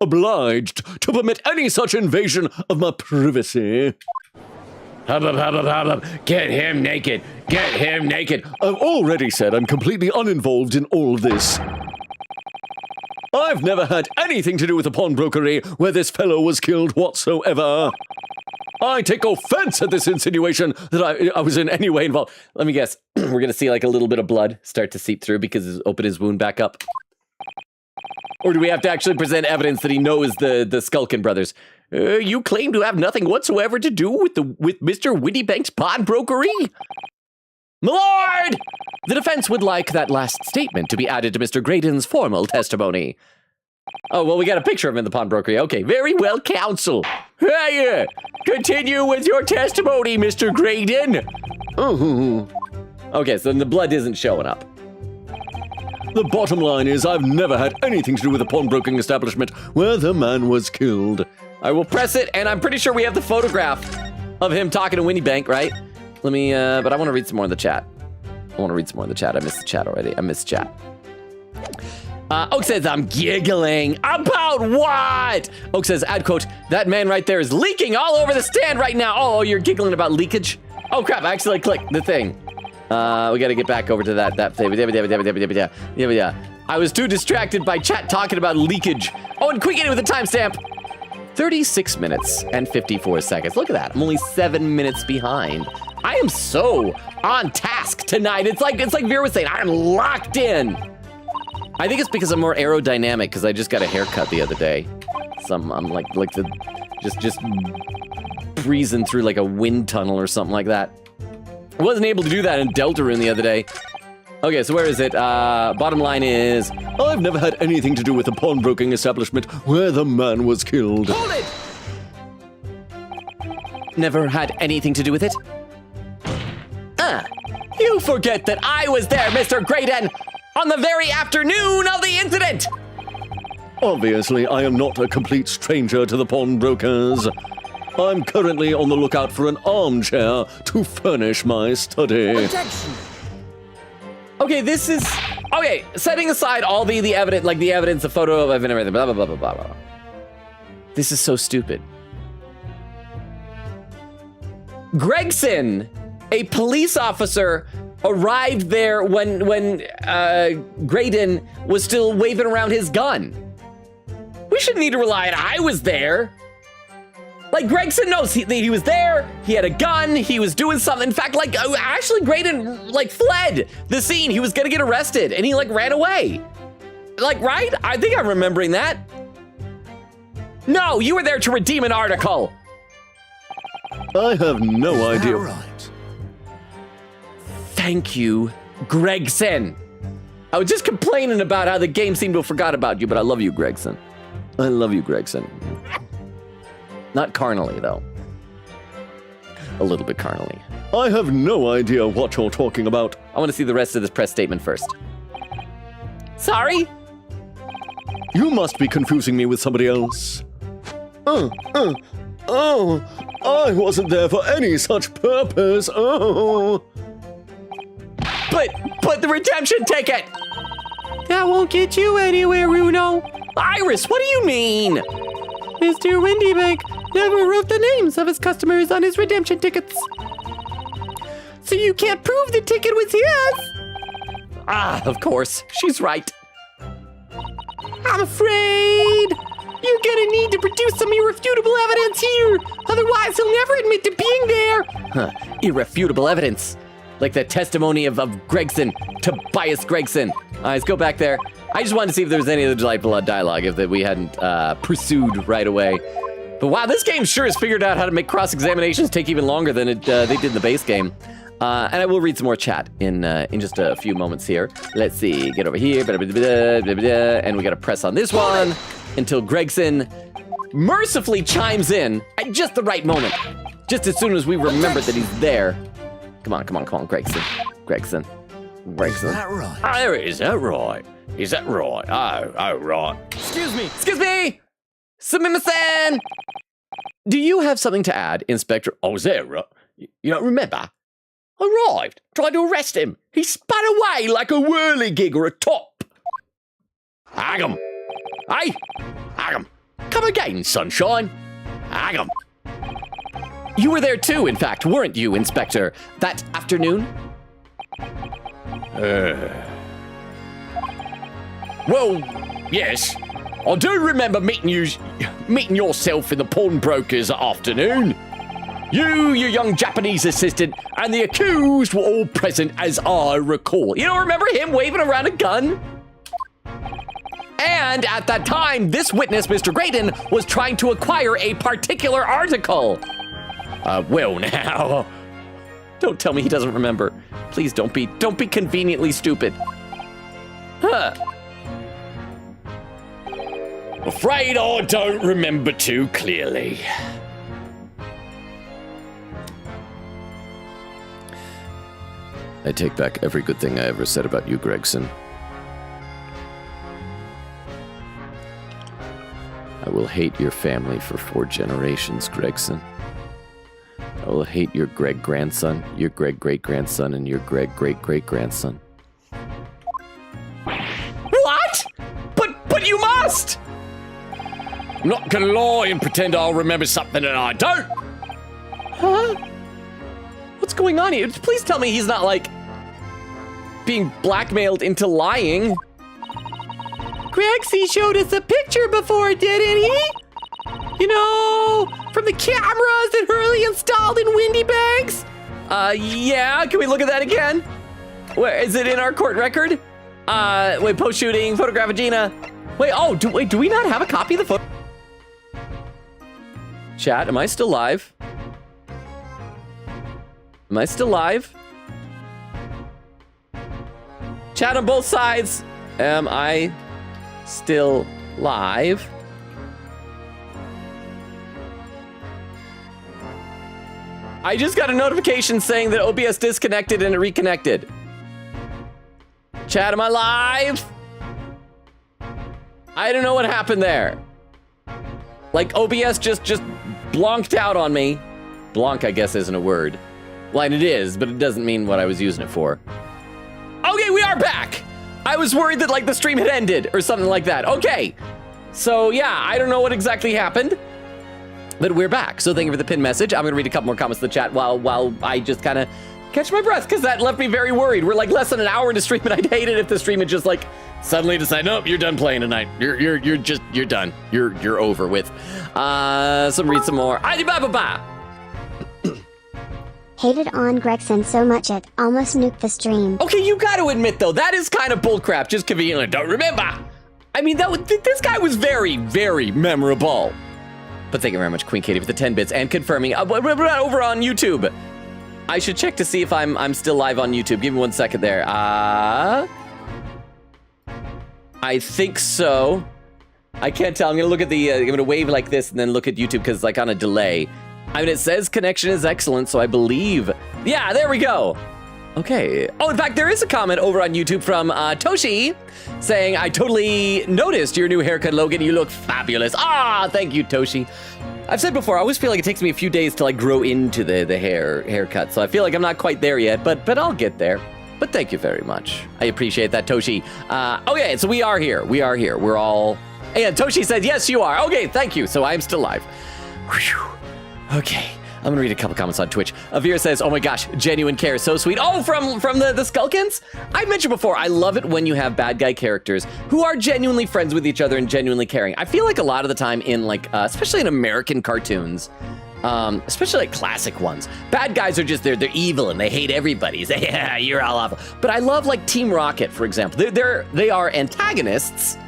obliged to permit any such invasion of my privacy. Hubbub. Get him naked. Get him naked. I've already said I'm completely uninvolved in all of this. I've never had anything to do with the pawnbrokery where this fellow was killed whatsoever. I take offense at this insinuation that I was in any way involved. Let me guess. We're going to see like a little bit of blood start to seep through because he's opened his wound back up. Or do we have to actually present evidence that he knows the Skulkin brothers? You claim to have nothing whatsoever to do with Mr. Winniebank's pawnbrokery? My lord! The defense would like that last statement to be added to Mr. Graydon's formal testimony. Oh, well, we got a picture of him in the pawnbrokery. Okay, very well, counsel. Hey, continue with your testimony, Mr. Graydon. Okay, so the blood isn't showing up. The bottom line is I've never had anything to do with the pawnbroking establishment where the man was killed. I will press it, and I'm pretty sure we have the photograph of him talking to Winniebank, right? Let me, but I want to read some more in the chat. I missed the chat already. I missed chat. Oak says, I'm giggling. About what? Oak says, add quote, that man right there is leaking all over the stand right now. Oh, you're giggling about leakage? Oh, crap. I actually clicked the thing. We got to get back over to that thing. Yeah. I was too distracted by chat talking about leakage. Oh, and quick get it with a timestamp. 36 minutes and 54 seconds. Look at that. I'm only 7 minutes behind. I am so on task tonight. It's like Vera was saying, I'm locked in. I think it's because I'm more aerodynamic because I just got a haircut the other day. I'm like just breezing through like a wind tunnel or something like that. I wasn't able to do that in Deltarune the other day. Okay, so where is it? Bottom line is, I've never had anything to do with the pawnbroking establishment where the man was killed. Hold it! Never had anything to do with it? You forget that I was there, Mr. Graydon, on the very afternoon of the incident! Obviously, I am not a complete stranger to the pawnbrokers. I'm currently on the lookout for an armchair to furnish my study. Objection. Okay, this is... Okay, setting aside all the evidence, like the evidence, the photo of and everything, blah, blah, blah, blah, blah, blah. This is so stupid. Gregson, a police officer, arrived there when Graydon was still waving around his gun. We shouldn't need to rely on I was there. Like, Gregson knows he was there, he had a gun, he was doing something. In fact, like, actually, Graydon, like, fled the scene. He was gonna get arrested, and he, like, ran away. Like, right? I think I'm remembering that. No, you were there to redeem an article. I have no idea. Right. Thank you, Gregson. I was just complaining about how the game seemed to have forgot about you, but I love you, Gregson. I love you, Gregson. Not carnally, though. A little bit carnally. I have no idea what you're talking about. I want to see the rest of this press statement first. Sorry? You must be confusing me with somebody else. Oh, I wasn't there for any such purpose. Oh. But the redemption ticket! That won't get you anywhere, Runo. Iris, what do you mean? Mr. Windybank never wrote the names of his customers on his redemption tickets. So you can't prove the ticket was his. Ah, of course. She's right. I'm afraid you're gonna need to produce some irrefutable evidence here. Otherwise, he'll never admit to being there. Huh, irrefutable evidence. Like the testimony of Gregson, Tobias Gregson. All right, let's go back there. I just wanted to see if there was any other delightful dialogue if that we hadn't pursued right away. But wow, this game sure has figured out how to make cross-examinations take even longer than they did in the base game. And I will read some more chat in just a few moments here. Let's see, get over here, and we gotta press on this one until Gregson mercifully chimes in at just the right moment. Just as soon as we remember that he's there. Come on, Gregson. Gregson. Is that right? Oh, is that right? Is that right? Oh, right. Excuse me! Sumima-san! Do you have something to add, Inspector? Oh, is that right? You don't remember? Arrived, tried to arrest him. He spun away like a whirligig or a top. Hang 'em. Hey, hang 'em. Come again, sunshine. Hang 'em. You were there too, in fact, weren't you, Inspector, that afternoon? Well, yes. I do remember meeting yourself in the pawnbroker's afternoon. You, your young Japanese assistant, and the accused were all present as I recall. You don't remember him waving around a gun? And at that time, this witness, Mr. Graydon, was trying to acquire a particular article. Well now. Don't tell me he doesn't remember. Please don't be conveniently stupid. Huh. Afraid I don't remember too clearly. I take back every good thing I ever said about you, Gregson. I will hate your family for 4 generations, Gregson. I will hate your Greg grandson, your Greg great-grandson, and your Greg great-great-grandson. What? But you must! I'm not gonna lie and pretend I'll remember something that I don't. Huh? What's going on here? Please tell me he's not, like, being blackmailed into lying. Gregsy showed us a picture before, didn't he? You know, from the cameras that Hurley installed in Windybanks? Yeah, can we look at that again? Where, is it in our court record? Wait, post-shooting, photograph of Gina. Wait, do we not have a copy of the photo? Chat, am I still live? Am I still live? Chat on both sides. Am I still live? I just got a notification saying that OBS disconnected and it reconnected. Chat, am I live? I don't know what happened there. Like, OBS just blonked out on me. Blonk, I guess, isn't a word. Well, and it is, but it doesn't mean what I was using it for. Okay, we are back! I was worried that, like, the stream had ended or something like that. Okay. So, yeah, I don't know what exactly happened, but we're back. So thank you for the pinned message. I'm going to read a couple more comments in the chat while I just kind of catch my breath, because that left me very worried. We're, like, less than an hour into stream, and I'd hate it if the stream had just, like, suddenly decided, nope, you're done playing tonight. You're done. You're over with. So read some more. Ba-ba-ba. Hated on Gregson so much it almost nuked the stream. Okay, you got to admit, though, that is kind of bullcrap, just conveniently. Don't remember. I mean, this guy was very, very memorable. But thank you very much, Queen Katie, for the 10 bits and confirming. Over on YouTube. I should check to see if I'm still live on YouTube. Give me 1 second there. I think so. I can't tell. I'm going to look at the, I'm going to wave like this and then look at YouTube because it's like on a delay. I mean, it says connection is excellent, so I believe. Yeah, there we go. Okay. Oh, in fact, there is a comment over on YouTube from Toshi saying, I totally noticed your new haircut, Logan. You look fabulous. Ah, thank you, Toshi. I've said before, I always feel like it takes me a few days to like grow into the haircut, so I feel like I'm not quite there yet, but I'll get there. But thank you very much. I appreciate that, Toshi. Okay, so we are here. We're all And Toshi said, yes, you are. Okay, thank you. So I'm still alive. Whew. Okay. I'm gonna read a couple comments on Twitch. Avir says, oh my gosh, genuine care, so sweet. Oh, from the Skulkins? I mentioned before, I love it when you have bad guy characters who are genuinely friends with each other and genuinely caring. I feel like a lot of the time in like, especially in American cartoons, especially like classic ones, bad guys are just, they're evil and they hate everybody. Say, yeah, you're all awful. But I love like Team Rocket, for example. They are antagonists,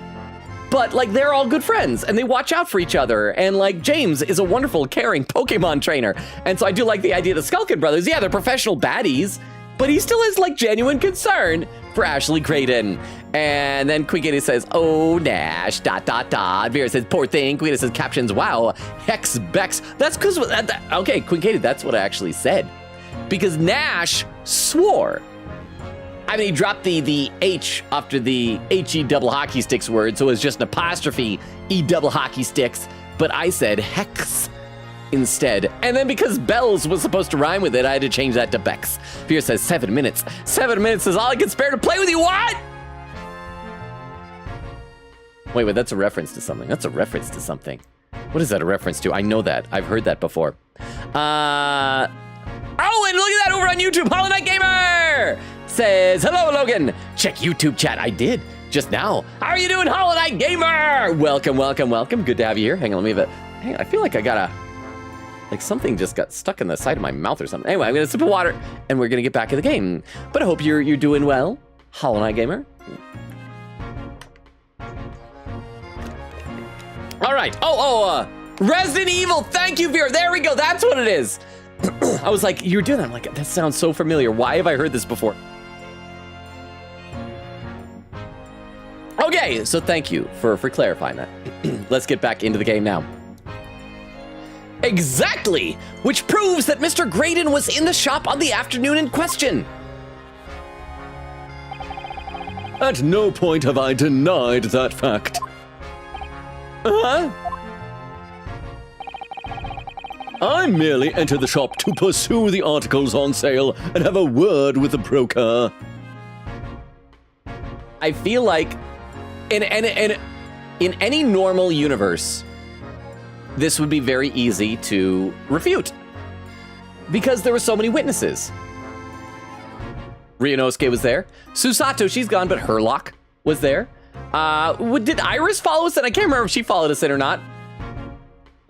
but like they're all good friends and they watch out for each other. And like James is a wonderful, caring Pokemon trainer. And so I do like the idea of the Skulkin brothers. Yeah, they're professional baddies, but he still has like genuine concern for Ashley Creighton. And then Quinkity says, oh, Nash, ... Vera says, poor thing. Quinkity says, captions, wow, Hex Bex. That's because, okay, Quinkity, that's what I actually said. Because Nash swore. I mean, he dropped the H after the H-E double hockey sticks word, so it was just an apostrophe E double hockey sticks, but I said hex instead. And then because Bells was supposed to rhyme with it, I had to change that to Bex. Fear says 7 minutes. 7 minutes is all I can spare to play with you, what? Wait, that's a reference to something. That's a reference to something. What is that a reference to? I know that. I've heard that before. Oh, and look at that over on YouTube. Hollow Knight Gamer says, hello, Logan. Check YouTube chat. I did just now. How are you doing, Hollow Knight Gamer? Welcome, welcome, welcome. Good to have you here. Hang on, let me have a... Hang on, I feel like I got like something just got stuck in the side of my mouth or something. Anyway, I'm gonna sip of water and we're gonna get back in the game. But I hope you're doing well, Hollow Knight Gamer. All right. Resident Evil. Thank you, Vera. There we go. That's what it is. I was like, you're doing that. I'm like, that sounds so familiar. Why have I heard this before? Okay, so thank you for clarifying that. Let's get back into the game now. Exactly, which proves that Mr. Graydon was in the shop on the afternoon in question. At no point have I denied that fact. Huh? I merely entered the shop to pursue the articles on sale and have a word with the broker. I feel like in any normal universe, this would be very easy to refute because there were so many witnesses. Ryunosuke was there. Susato, she's gone, but Herlock was there. Did Iris follow us in? I can't remember if she followed us in or not.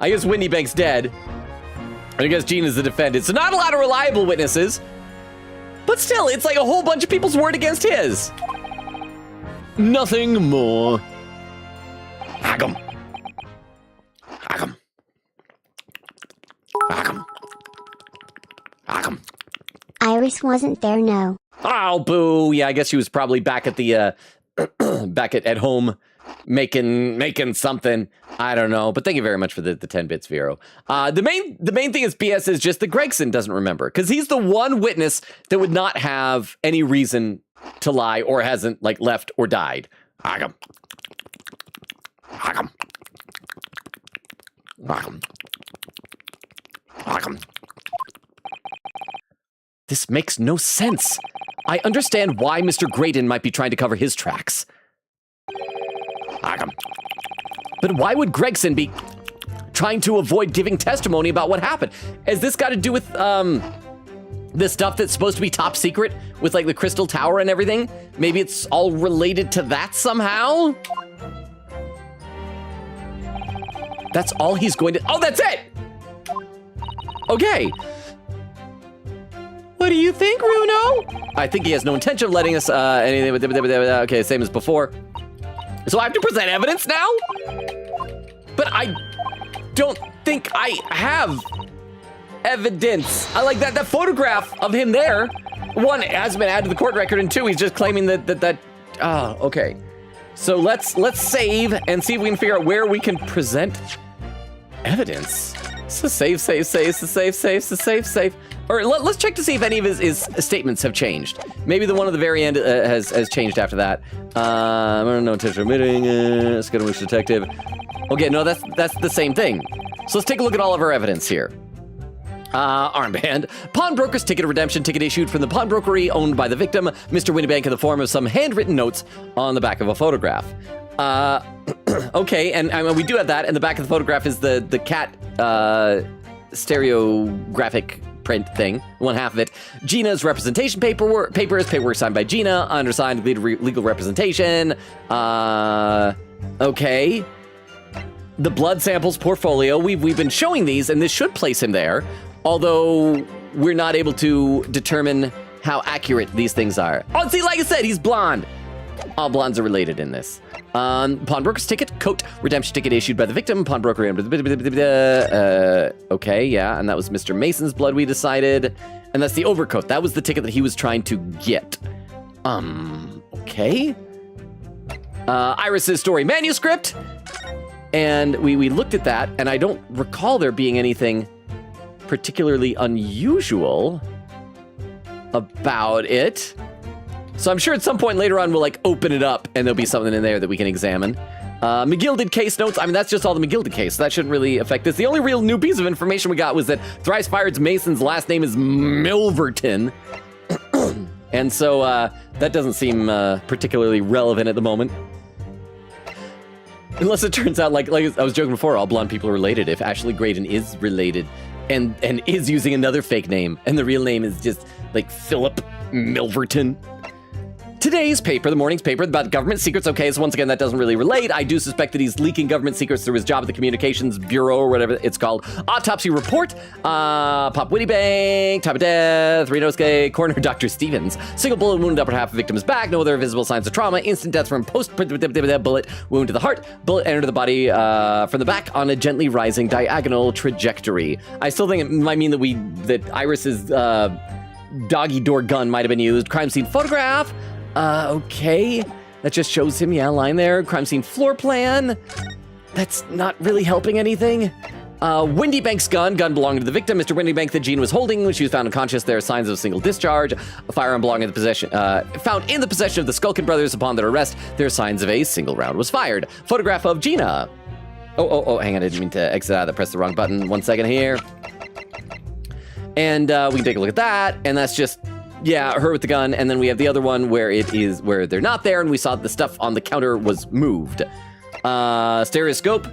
I guess Windy Bank's dead. I guess Gene is the defendant. So not a lot of reliable witnesses. But still, it's like a whole bunch of people's word against his. Nothing more. Hagam. Hagam. Hagam. Hagam. Iris wasn't there, no. Oh, boo. Yeah, I guess she was probably back at the, back at home making something. I don't know. But thank you very much for the 10 bits, Vero. The main thing is BS is just that Gregson doesn't remember because he's the one witness that would not have any reason to lie or hasn't like left or died. Hagam. Hagam. Hagam. Hagam. This makes no sense. I understand why Mr. Graydon might be trying to cover his tracks. But why would Gregson be trying to avoid giving testimony about what happened? Has this got to do with the stuff that's supposed to be top secret with like the Crystal Tower and everything? Maybe it's all related to that somehow? That's all he's going to... Oh, that's it! Okay. What do you think, Runo? I think he has no intention of letting us anything. Okay, same as before. So I have to present evidence now? But I don't think I have evidence. I like that photograph of him there. One, it hasn't been added to the court record, and two, he's just claiming that okay. So let's save and see if we can figure out where we can present evidence. So save. Or let's check to see if any of his statements have changed. Maybe the one at the very end has changed after that. I don't know, intention admitting, Skidderwish detective. Okay, no, that's the same thing. So let's take a look at all of our evidence here. Armband, pawnbroker's ticket of redemption, ticket issued from the pawnbrokery owned by the victim, Mr. Winniebank, in the form of some handwritten notes on the back of a photograph. Okay, and we do have that, and the back of the photograph is the cat stereographic print thing, one half of it. Gina's representation papers signed by Gina, undersigned legal representation. Okay. The blood samples portfolio, we've been showing these, and this should place him there, although we're not able to determine how accurate these things are. Oh, see, like I said, he's blonde. All blondes are related in this. Pawnbroker's ticket, coat, redemption ticket issued by the victim, pawnbroker. Okay, yeah, and that was Mr. Mason's blood, we decided. And that's the overcoat. That was the ticket that he was trying to get. Okay. Iris's story manuscript. And we looked at that, and I don't recall there being anything particularly unusual about it. So I'm sure at some point later on we'll like open it up and there'll be something in there that we can examine. McGilded case notes. I mean, that's just all the McGilded case. So that shouldn't really affect this. The only real new piece of information we got was that Thrice Fired Mason's last name is Milverton. And so that doesn't seem particularly relevant at the moment. Unless it turns out, like I was joking before, all blonde people are related. If Ashley Graydon is related and is using another fake name, and the real name is just like Philip Milverton. Today's paper, the morning's paper, about government secrets. Okay, so once again, that doesn't really relate. I do suspect that he's leaking government secrets through his job at the Communications Bureau or whatever it's called. Autopsy report. Pop Witty Bank. Type of death. Renosuke. Coroner Dr. Stevens. Single bullet wound upper half of victim's back. No other visible signs of trauma. Instant death from post bullet wound to the heart. Bullet entered the body from the back on a gently rising diagonal trajectory. I still think it might mean that Iris's doggy door gun might have been used. Crime scene photograph. Okay. That just shows him, lying there. Crime scene floor plan. That's not really helping anything. Windy Bank's gun belonging to the victim, Mr. Windy Bank, that Jean was holding when she was found unconscious. There are signs of a single discharge. A firearm belonging in the possession, found in the possession of the Skulkin brothers upon their arrest. There are signs of a single round was fired. Photograph of Gina. Oh, hang on, I didn't mean to exit out of that. Press the wrong button. 1 second here. And we can take a look at that, and that's just, her with the gun, and then we have the other one where they're not there, and we saw the stuff on the counter was moved. Stereoscope,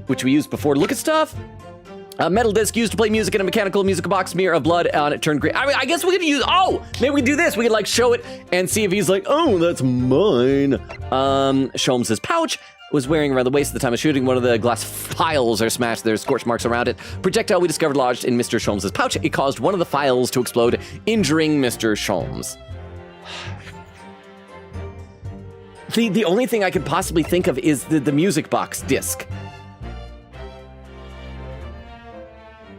which we used before to look at stuff. A metal disc used to play music in a mechanical musical box, smear of blood on it turned green. I mean, I guess we could use, maybe we could do this. We could like show it and see if he's like, oh, that's mine. Sholmes' pouch was wearing around the waist at the time of shooting. One of the glass files are smashed. There's scorch marks around it. Projectile we discovered lodged in Mr. Sholmes' pouch. It caused one of the files to explode, injuring Mr. Sholmes. The only thing I could possibly think of is the music box disc.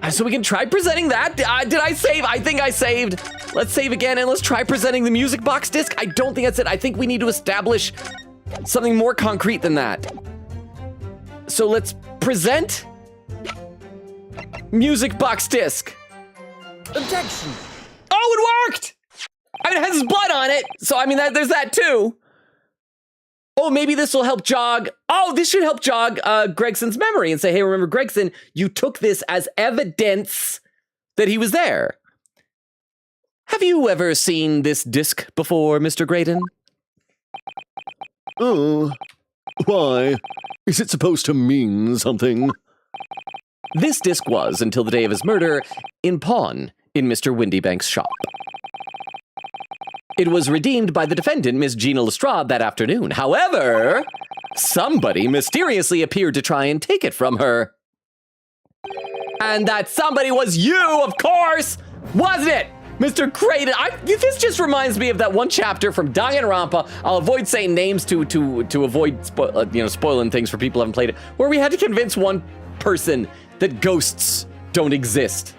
So we can try presenting that. Did I save? I think I saved. Let's save again and let's try presenting the music box disc. I don't think that's it. I think we need to establish something more concrete than that. So let's present music box disc. Objection. Oh, it worked! I mean, it has his blood on it, so I mean, there's that too. Oh, maybe this will help jog. Oh, this should help jog Gregson's memory and say, hey, remember, Gregson, you took this as evidence that he was there. Have you ever seen this disc before, Mr. Graydon? Oh, why? Is it supposed to mean something? This disc was, until the day of his murder, in pawn in Mr. Windybank's shop. It was redeemed by the defendant, Miss Gina Lestrade, that afternoon. However, somebody mysteriously appeared to try and take it from her. And that somebody was you, of course, wasn't it? Mr. Graydon, this just reminds me of that one chapter from Danganronpa. I'll avoid saying names to avoid spoiling things for people who haven't played it, where we had to convince one person that ghosts don't exist.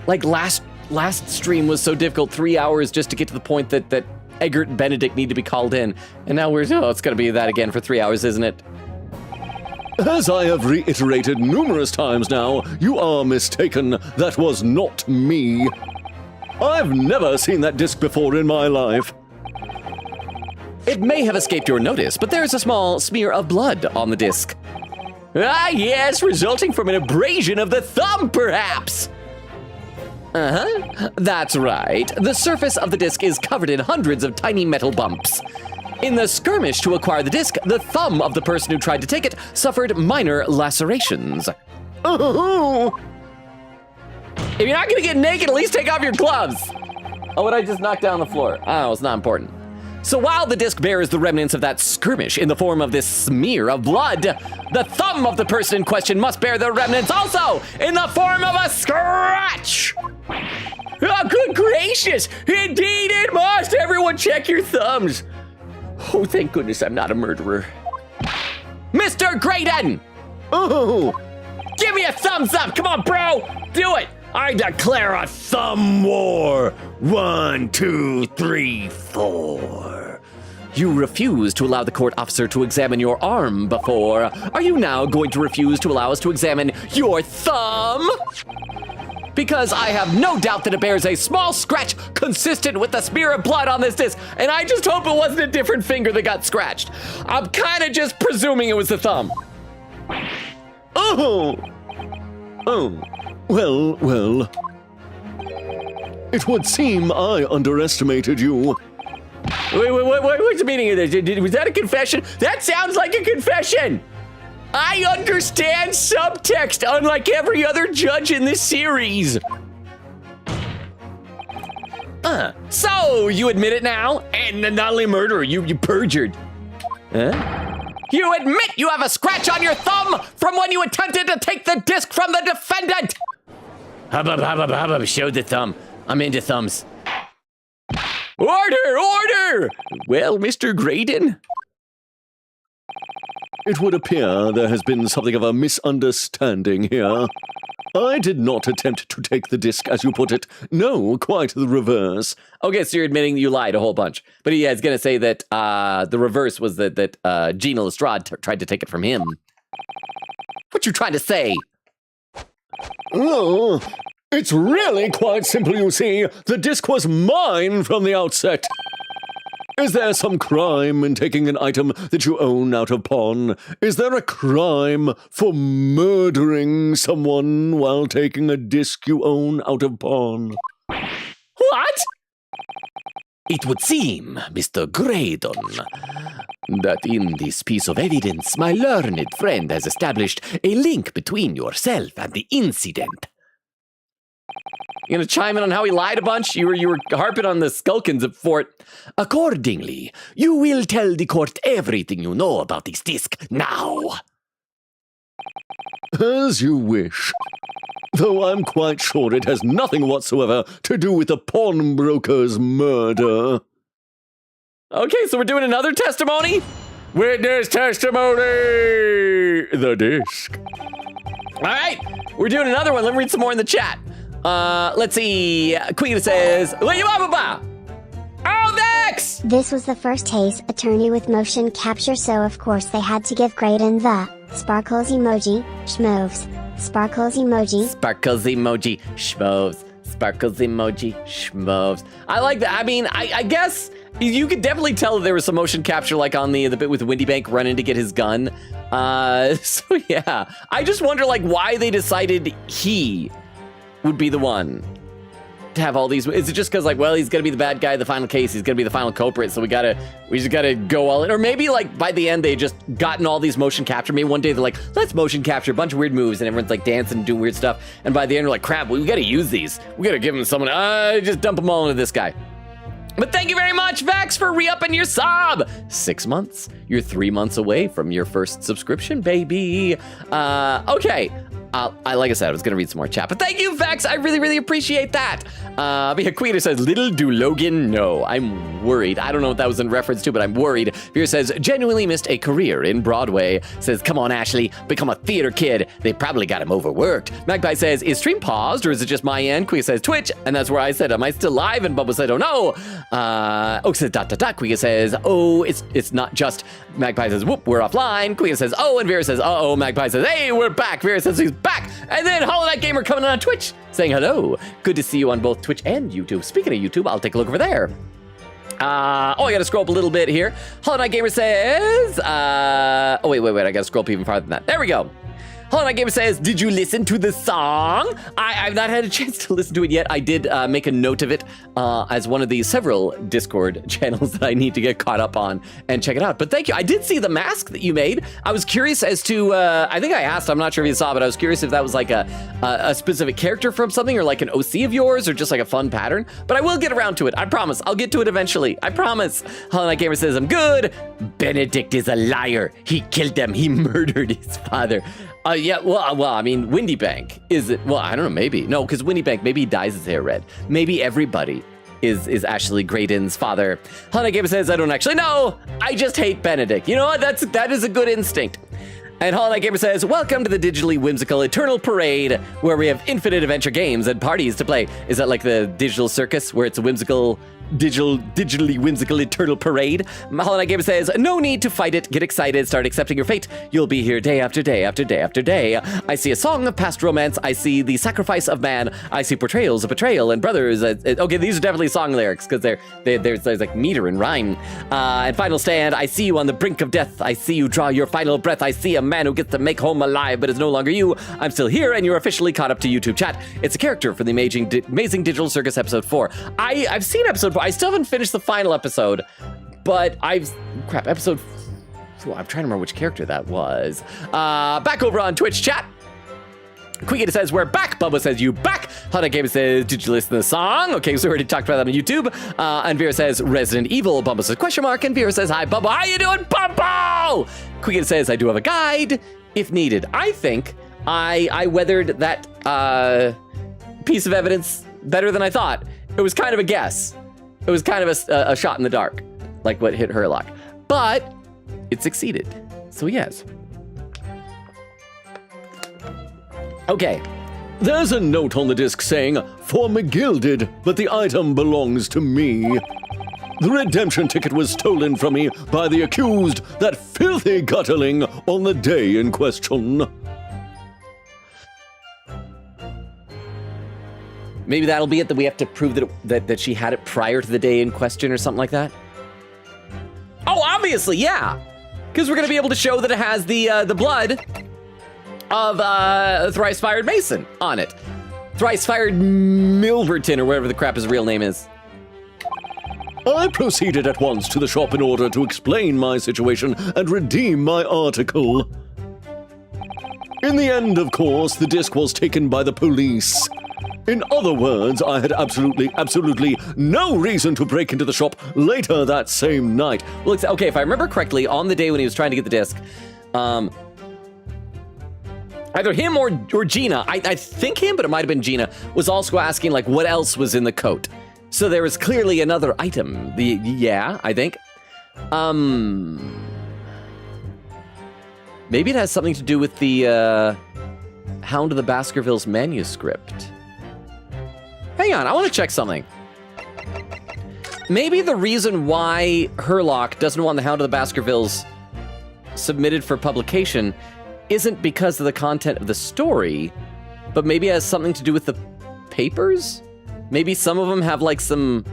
Like last stream was so difficult, 3 hours just to get to the point that Eggert and Benedict need to be called in. And now it's going to be that again for 3 hours, isn't it? As I have reiterated numerous times now, you are mistaken. That was not me. I've never seen that disc before in my life. It may have escaped your notice, but there's a small smear of blood on the disc. Ah, yes, resulting from an abrasion of the thumb, perhaps. Uh-huh, that's right. The surface of the disc is covered in hundreds of tiny metal bumps. In the skirmish to acquire the disc, the thumb of the person who tried to take it suffered minor lacerations. Oh, If you're not gonna get naked, at least take off your gloves. Oh, what I just knocked down the floor? Oh, it's not important. So while the disc bears the remnants of that skirmish in the form of this smear of blood, the thumb of the person in question must bear the remnants also in the form of a scratch. Oh, good gracious! Indeed it must! Everyone check your thumbs. Oh, thank goodness I'm not a murderer. Mr. Graydon! oh, Give me a thumbs up! Come on, bro! Do it! I declare a thumb war! 1, 2, 3, 4. You refuse to allow the court officer to examine your arm before. Are you now going to refuse to allow us to examine your thumb? Because I have no doubt that it bears a small scratch consistent with the smear of blood on this disc, and I just hope it wasn't a different finger that got scratched. I'm kind of just presuming it was the thumb. oh, oh. Well. It would seem I underestimated you. Wait, what's the meaning of this? Was that a confession? That sounds like a confession! I understand subtext, unlike every other judge in this series. So, you admit it now? And not only murder, you perjured. Huh? You admit you have a scratch on your thumb from when you attempted to take the disc from the defendant! Hubbub, show the thumb. I'm into thumbs. Order! Well, Mr. Graydon? It would appear there has been something of a misunderstanding here. I did not attempt to take the disc, as you put it. No, quite the reverse. Okay, so you're admitting you lied a whole bunch. But yeah, it's going to say that the reverse was that Gina Lestrade tried to take it from him. What you trying to say? Oh, it's really quite simple, you see. The disc was mine from the outset. Is there some crime in taking an item that you own out of pawn? Is there a crime for murdering someone while taking a disc you own out of pawn? What? It would seem, Mr. Graydon, that in this piece of evidence, my learned friend has established a link between yourself and the incident. You gonna chime in on how he lied a bunch? You were harping on the Skulkins at Fort. Accordingly, you will tell the court everything you know about this disc now. As you wish. Though I'm quite sure it has nothing whatsoever to do with the pawnbroker's murder. Okay, so we're doing another testimony? Witness testimony! The disc. All right, we're doing another one. Let me read some more in the chat. Let's see. Queen says, oh, Vex! This was the first case attorney with motion capture, so of course they had to give Graydon the sparkles emoji, schmoves. Sparkles emoji. Sparkles emoji, schmoves. Sparkles emoji, schmoves. I like that. I mean, I guess you could definitely tell that there was some motion capture, like on the bit with Windy Bank running to get his gun. So yeah, I just wonder like why they decided he would be the one to have all these. Is it just because like, well, he's gonna be the bad guy in the final case, he's gonna be the final culprit, so we just gotta go all in? Or maybe like by the end they just gotten all these motion capture. Maybe one day they're like, let's motion capture a bunch of weird moves, and everyone's like dancing and doing weird stuff, and by the end we're like, crap, we gotta use these, we gotta give them someone, just dump them all into this guy. But thank you very much, Vex, for re-upping your sub. 6 months. You're 3 months away from your first subscription, baby. Okay. Like I said, I was going to read some more chat, but thank you, Vex. I really, really appreciate that. Queen says, little do Logan know. I'm worried. I don't know what that was in reference to, but I'm worried. Veer says, genuinely missed a career in Broadway. Says, come on, Ashley, become a theater kid. They probably got him overworked. Magpie says, is stream paused or is it just my end? Queen says, Twitch. And that's where I said, am I still live? And Bubba said, oh no. Oak says, ... Queen says, oh, it's not just. Magpie says, whoop, we're offline. Queen says, oh, and Vera says, uh-oh. Magpie says, hey, we're back. Vera says, he's back. And then Hollow Knight Gamer coming on Twitch saying hello. Good to see you on both Twitch and YouTube. Speaking of YouTube, I'll take a look over there. I gotta scroll up a little bit here. Hollow Knight Gamer says, wait, I gotta scroll up even farther than that. There we go. Hollow Knight Gamer says, did you listen to the song? I've not had a chance to listen to it yet. I did make a note of it as one of the several Discord channels that I need to get caught up on and check it out. But thank you. I did see the mask that you made. I was curious as to, I think I asked, I'm not sure if you saw, but I was curious if that was like a specific character from something or like an OC of yours or just like a fun pattern. But I will get around to it. I promise. I'll get to it eventually. I promise. Hollow Knight Gamer says, I'm good. Benedict is a liar. He killed them. He murdered his father. Yeah, well, I mean, Windy Bank, is it? Well, I don't know, maybe. No, because Windy Bank, maybe he dyes his hair red. Maybe everybody is Ashley Graydon's father. Hollow Knight Gamer says, I don't actually know. I just hate Benedict. You know what? That is a good instinct. And Hollow Knight Gamer says, welcome to the digitally whimsical Eternal Parade, where we have infinite adventure games and parties to play. Is that like the digital circus, where it's a whimsical, digitally whimsical Eternal Parade? Hollow Knight Gamer says, no need to fight it. Get excited. Start accepting your fate. You'll be here day after day after day after day. I see a song of past romance. I see the sacrifice of man. I see portrayals of betrayal and brothers. Okay, these are definitely song lyrics because there's like meter and rhyme. And final stand. I see you on the brink of death. I see you draw your final breath. I see a man who gets to make home alive, but is no longer you. I'm still here, and you're officially caught up to YouTube chat. It's a character from the amazing Digital Circus episode 4. I've seen episode 4. I still haven't finished the final episode, but episode 4. I'm trying to remember which character that was. Back over on Twitch chat. Quiggity says, we're back. Bubba says, you back. Hollow Knight Gamer says, did you listen to the song? Okay, so we already talked about that on YouTube. And Vera says, Resident Evil. Bubba says, question mark. And Vera says, hi, Bubba. How you doing, Bubba? Quiggity says, I do have a guide if needed. I think I weathered that piece of evidence better than I thought. It was kind of a guess. It was kind of a shot in the dark, like what hit Herlock. But it succeeded. So yes. Okay. There's a note on the disc saying, for McGilded, but the item belongs to me. The redemption ticket was stolen from me by the accused, that filthy gutterling, on the day in question. Maybe that'll be it, that we have to prove that she had it prior to the day in question or something like that? Oh, obviously, yeah! Because we're going to be able to show that it has the blood of Thrice-Fired Mason on it. Thrice-Fired Milverton, or whatever the crap his real name is. I proceeded at once to the shop in order to explain my situation and redeem my article. In the end, of course, the disc was taken by the police. In other words, I had absolutely no reason to break into the shop later that same night. Well, okay, if I remember correctly, on the day when he was trying to get the disc, either him or Gina, I think him, but it might have been Gina, was also asking, like, what else was in the coat. So there was clearly another item. Yeah, I think. Maybe it has something to do with the Hound of the Baskervilles manuscript. Hang on, I want to check something. Maybe the reason why Herlock doesn't want the Hound of the Baskervilles submitted for publication isn't because of the content of the story, but maybe it has something to do with the papers? Maybe some of them have like some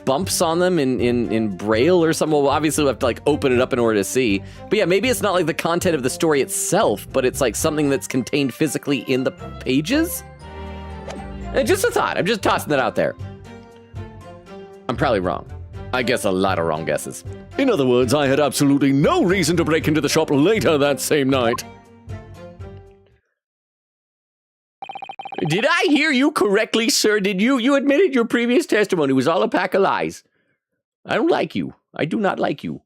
bumps on them in Braille or something. Well, obviously we'll have to like open it up in order to see. But yeah, maybe it's not like the content of the story itself, but it's like something that's contained physically in the pages? Just a thought. I'm just tossing that out there. I'm probably wrong. I guess a lot of wrong guesses. In other words, I had absolutely no reason to break into the shop later that same night. Did I hear you correctly, sir? Did you admitted your previous testimony was all a pack of lies? I don't like you. I do not like you.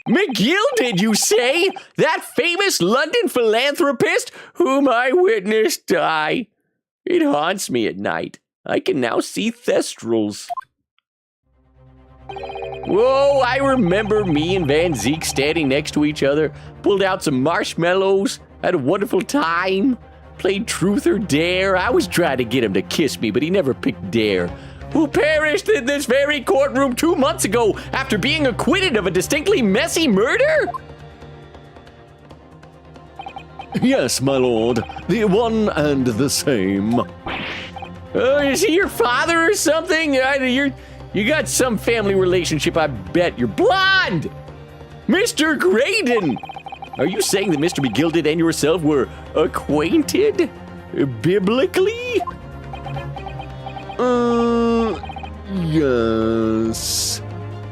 McGilded, you say? That famous London philanthropist whom I witnessed die. It haunts me at night. I can now see thestrals. Whoa, I remember me and Van Zeke standing next to each other, pulled out some marshmallows, had a wonderful time, played truth or dare. I was trying to get him to kiss me, but he never picked dare. Who perished in this very courtroom 2 months ago after being acquitted of a distinctly messy murder? Yes, my lord, the one and the same. Is he your father or something? You got some family relationship, I bet. You're blonde! Mr. Graydon! Are you saying that Mr. McGilded and yourself were acquainted? Biblically? Yes.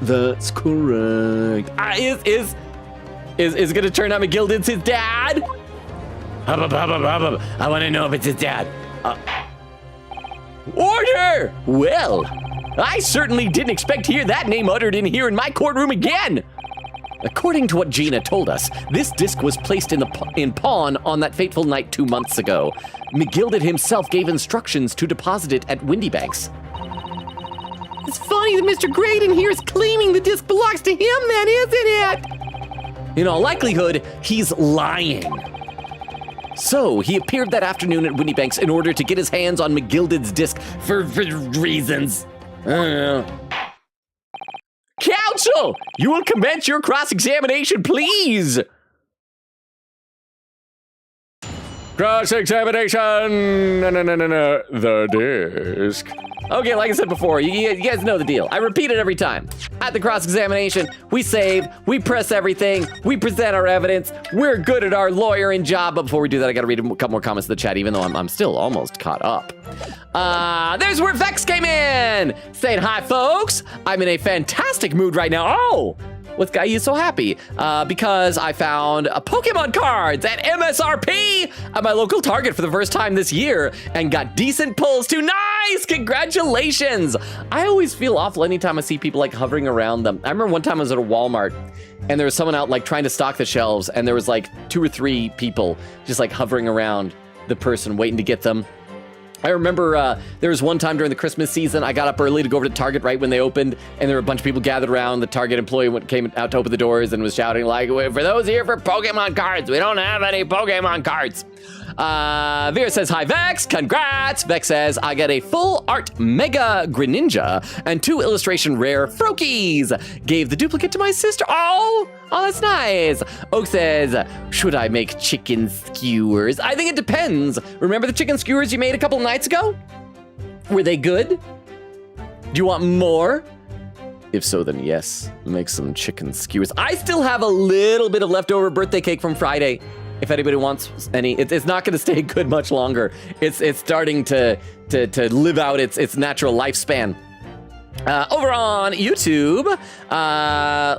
That's correct. Is it gonna turn out McGilded's his dad? I want to know if it's his dad. Order! Well, I certainly didn't expect to hear that name uttered in here in my courtroom again. According to what Gina told us, this disc was placed in pawn on that fateful night 2 months ago. McGilded himself gave instructions to deposit it at Windy Banks. It's funny that Mr. Graydon here is claiming the disc belongs to him then, isn't it? In all likelihood, he's lying. So, he appeared that afternoon at Windy Banks in order to get his hands on McGilded's disc for reasons. I don't know. Counsel, you will commence your cross-examination, please. Cross-examination! No, the disc. Okay, like I said before, you guys know the deal. I repeat it every time. At the cross-examination, we save, we press everything, we present our evidence, we're good at our lawyering job. But before we do that, I gotta read a couple more comments in the chat, even though I'm still almost caught up. There's where Vex came in! Saying hi, folks! I'm in a fantastic mood right now. Oh! What's got you so happy? Because I found Pokemon cards at MSRP at my local Target for the first time this year and got decent pulls too. Nice! Congratulations! I always feel awful anytime I see people like hovering around them. I remember one time I was at a Walmart and there was someone out like trying to stock the shelves and there was like 2 or 3 people just like hovering around the person waiting to get them. I remember there was one time during the Christmas season, I got up early to go over to Target right when they opened, and there were a bunch of people gathered around. The Target employee came out to open the doors and was shouting like, for those here for Pokemon cards, we don't have any Pokemon cards. Vera says, hi, Vex, congrats. Vex says, I got a full art Mega Greninja and 2 illustration rare Froakies. Gave the duplicate to my sister. Oh, that's nice. Oak says, should I make chicken skewers? I think it depends. Remember the chicken skewers you made a couple nights ago? Were they good? Do you want more? If so, then yes, make some chicken skewers. I still have a little bit of leftover birthday cake from Friday. If anybody wants any, it's not going to stay good much longer. It's starting to live out its natural lifespan. Over on YouTube,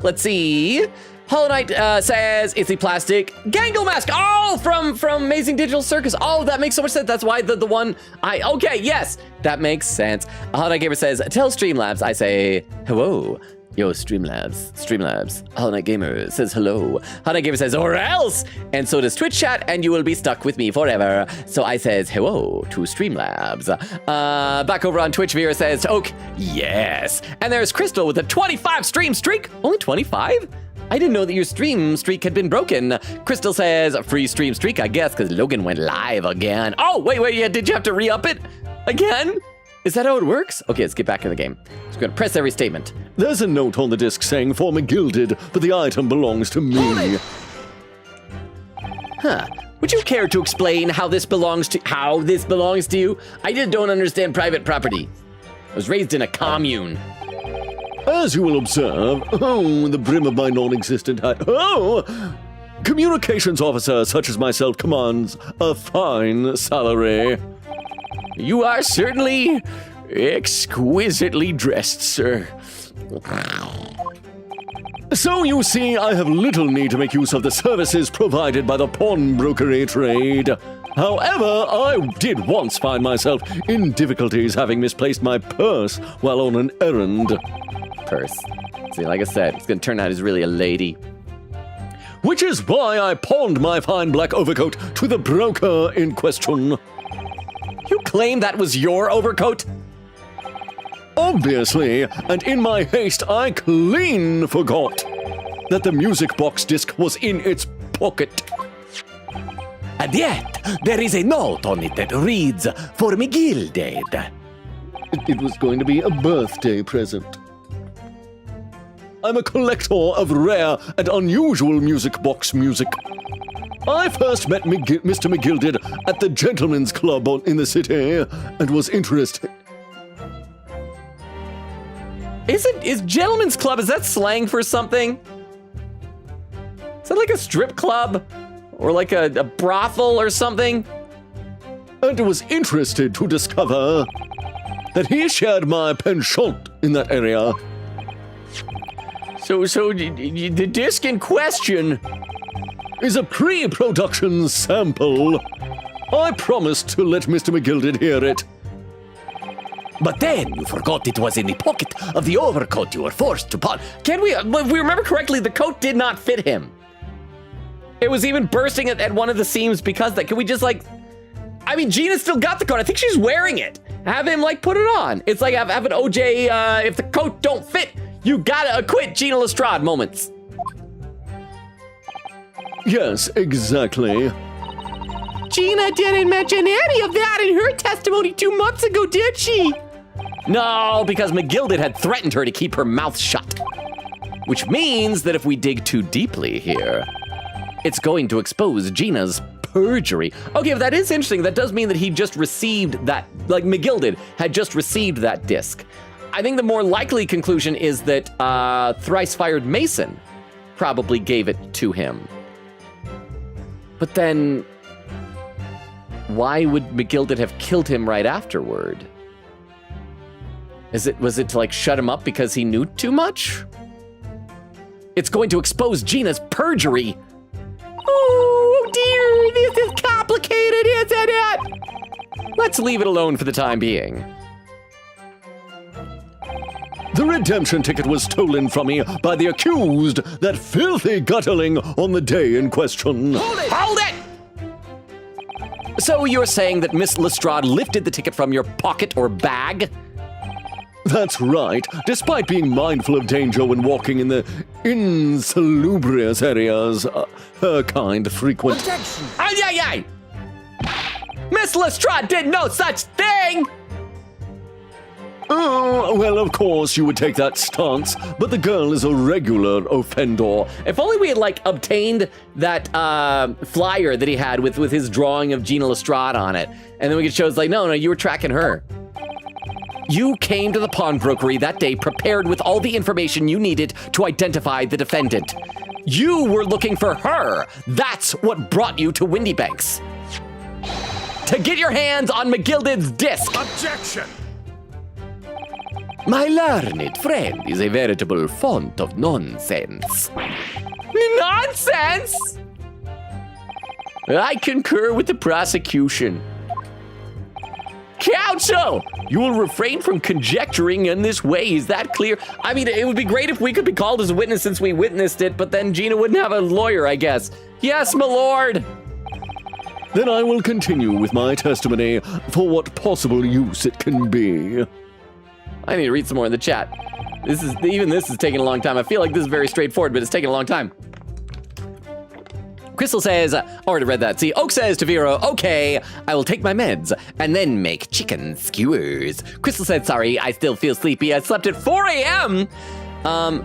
let's see. Hollow Knight says it's a plastic Gangle mask. Oh, from Amazing Digital Circus. Oh, that makes so much sense. That's why the one okay, yes, that makes sense. Hollow Knight Gamer says, tell Streamlabs I say hello. Yo, Streamlabs. Hollow Knight Gamer says hello. Hollow Knight Gamer says, or else. And so does Twitch chat, and you will be stuck with me forever. So I says hello to Streamlabs. Back over on Twitch, Vera says to Oak, yes. And there's Crystal with a 25 stream streak. Only 25? I didn't know that your stream streak had been broken. Crystal says, a free stream streak, I guess, because Logan went live again. Oh, wait, yeah, did you have to re-up it again? Is that how it works? Okay, let's get back in the game. So we're gonna press every statement. There's a note on the disc saying for McGilded, but the item belongs to me. Huh. Would you care to explain how this belongs to you? I just don't understand private property. I was raised in a commune. As you will observe, the brim of my non-existent hat. Communications officer such as myself commands a fine salary. You are certainly exquisitely dressed, sir. So you see, I have little need to make use of the services provided by the pawnbrokery trade. However, I did once find myself in difficulties having misplaced my purse while on an errand. Purse. See, like I said, it's gonna turn out he's really a lady. Which is why I pawned my fine black overcoat to the broker in question. You claim that was your overcoat? Obviously, and in my haste, I clean forgot that the music box disc was in its pocket. And yet, there is a note on it that reads, for McGilded. It was going to be a birthday present. I'm a collector of rare and unusual music box music. I first met Mr. McGilded at the Gentleman's Club in the city and was interested. Is Gentleman's Club, is that slang for something? Is that like a strip club? Or like a brothel or something? And was interested to discover that he shared my penchant in that area. So the disc in question Is a pre-production sample. I promised to let Mr. McGilded hear it. But then you forgot it was in the pocket of the overcoat you were forced to put. Can we, if we remember correctly, the coat did not fit him. It was even bursting at one of the seams because of that. Can we just like, I mean, Gina's still got the coat. I think she's wearing it. Have him like put it on. It's like have an OJ, if the coat don't fit, you gotta acquit Gina Lestrade moments. Yes, exactly. Gina didn't mention any of that in her testimony 2 months ago, did she? No, because McGilded had threatened her to keep her mouth shut. Which means that if we dig too deeply here, it's going to expose Gina's perjury. Okay, if that is interesting, that does mean that he just received that, like McGilded had just received that disc. I think the more likely conclusion is that thrice-fired Mason probably gave it to him. But then, why would McGilded have killed him right afterward? Was it to like shut him up because he knew too much? It's going to expose Gina's perjury. Oh dear, this is complicated, isn't it? Let's leave it alone for the time being. The redemption ticket was stolen from me by the accused, that filthy gutterling, on the day in question. Hold it! So you're saying that Miss Lestrade lifted the ticket from your pocket or bag? That's right, despite being mindful of danger when walking in the insalubrious areas her kind frequent. Objection! Ay, ay, ay! Miss Lestrade did no such thing! Oh, well, of course you would take that stance, but the girl is a regular offender. If only we had like obtained that flyer that he had with his drawing of Gina Lestrade on it, and then we could show it's like, no, you were tracking her. You came to the pawnbrokery that day prepared with all the information you needed to identify the defendant. You were looking for her. That's what brought you to Windy Banks. To get your hands on McGilded's disc. Objection! My learned friend is a veritable font of nonsense. Nonsense! I concur with the prosecution. Counsel, you will refrain from conjecturing in this way. Is that clear? I mean, it would be great if we could be called as a witness since we witnessed it, but then Gina wouldn't have a lawyer, I guess. Yes, my lord. Then I will continue with my testimony for what possible use it can be. I need to read some more in the chat. This is taking a long time. I feel like this is very straightforward, but it's taking a long time. Crystal says, already read that. See, Oak says to Vero, okay, I will take my meds and then make chicken skewers. Crystal said, sorry, I still feel sleepy. I slept at 4 a.m. I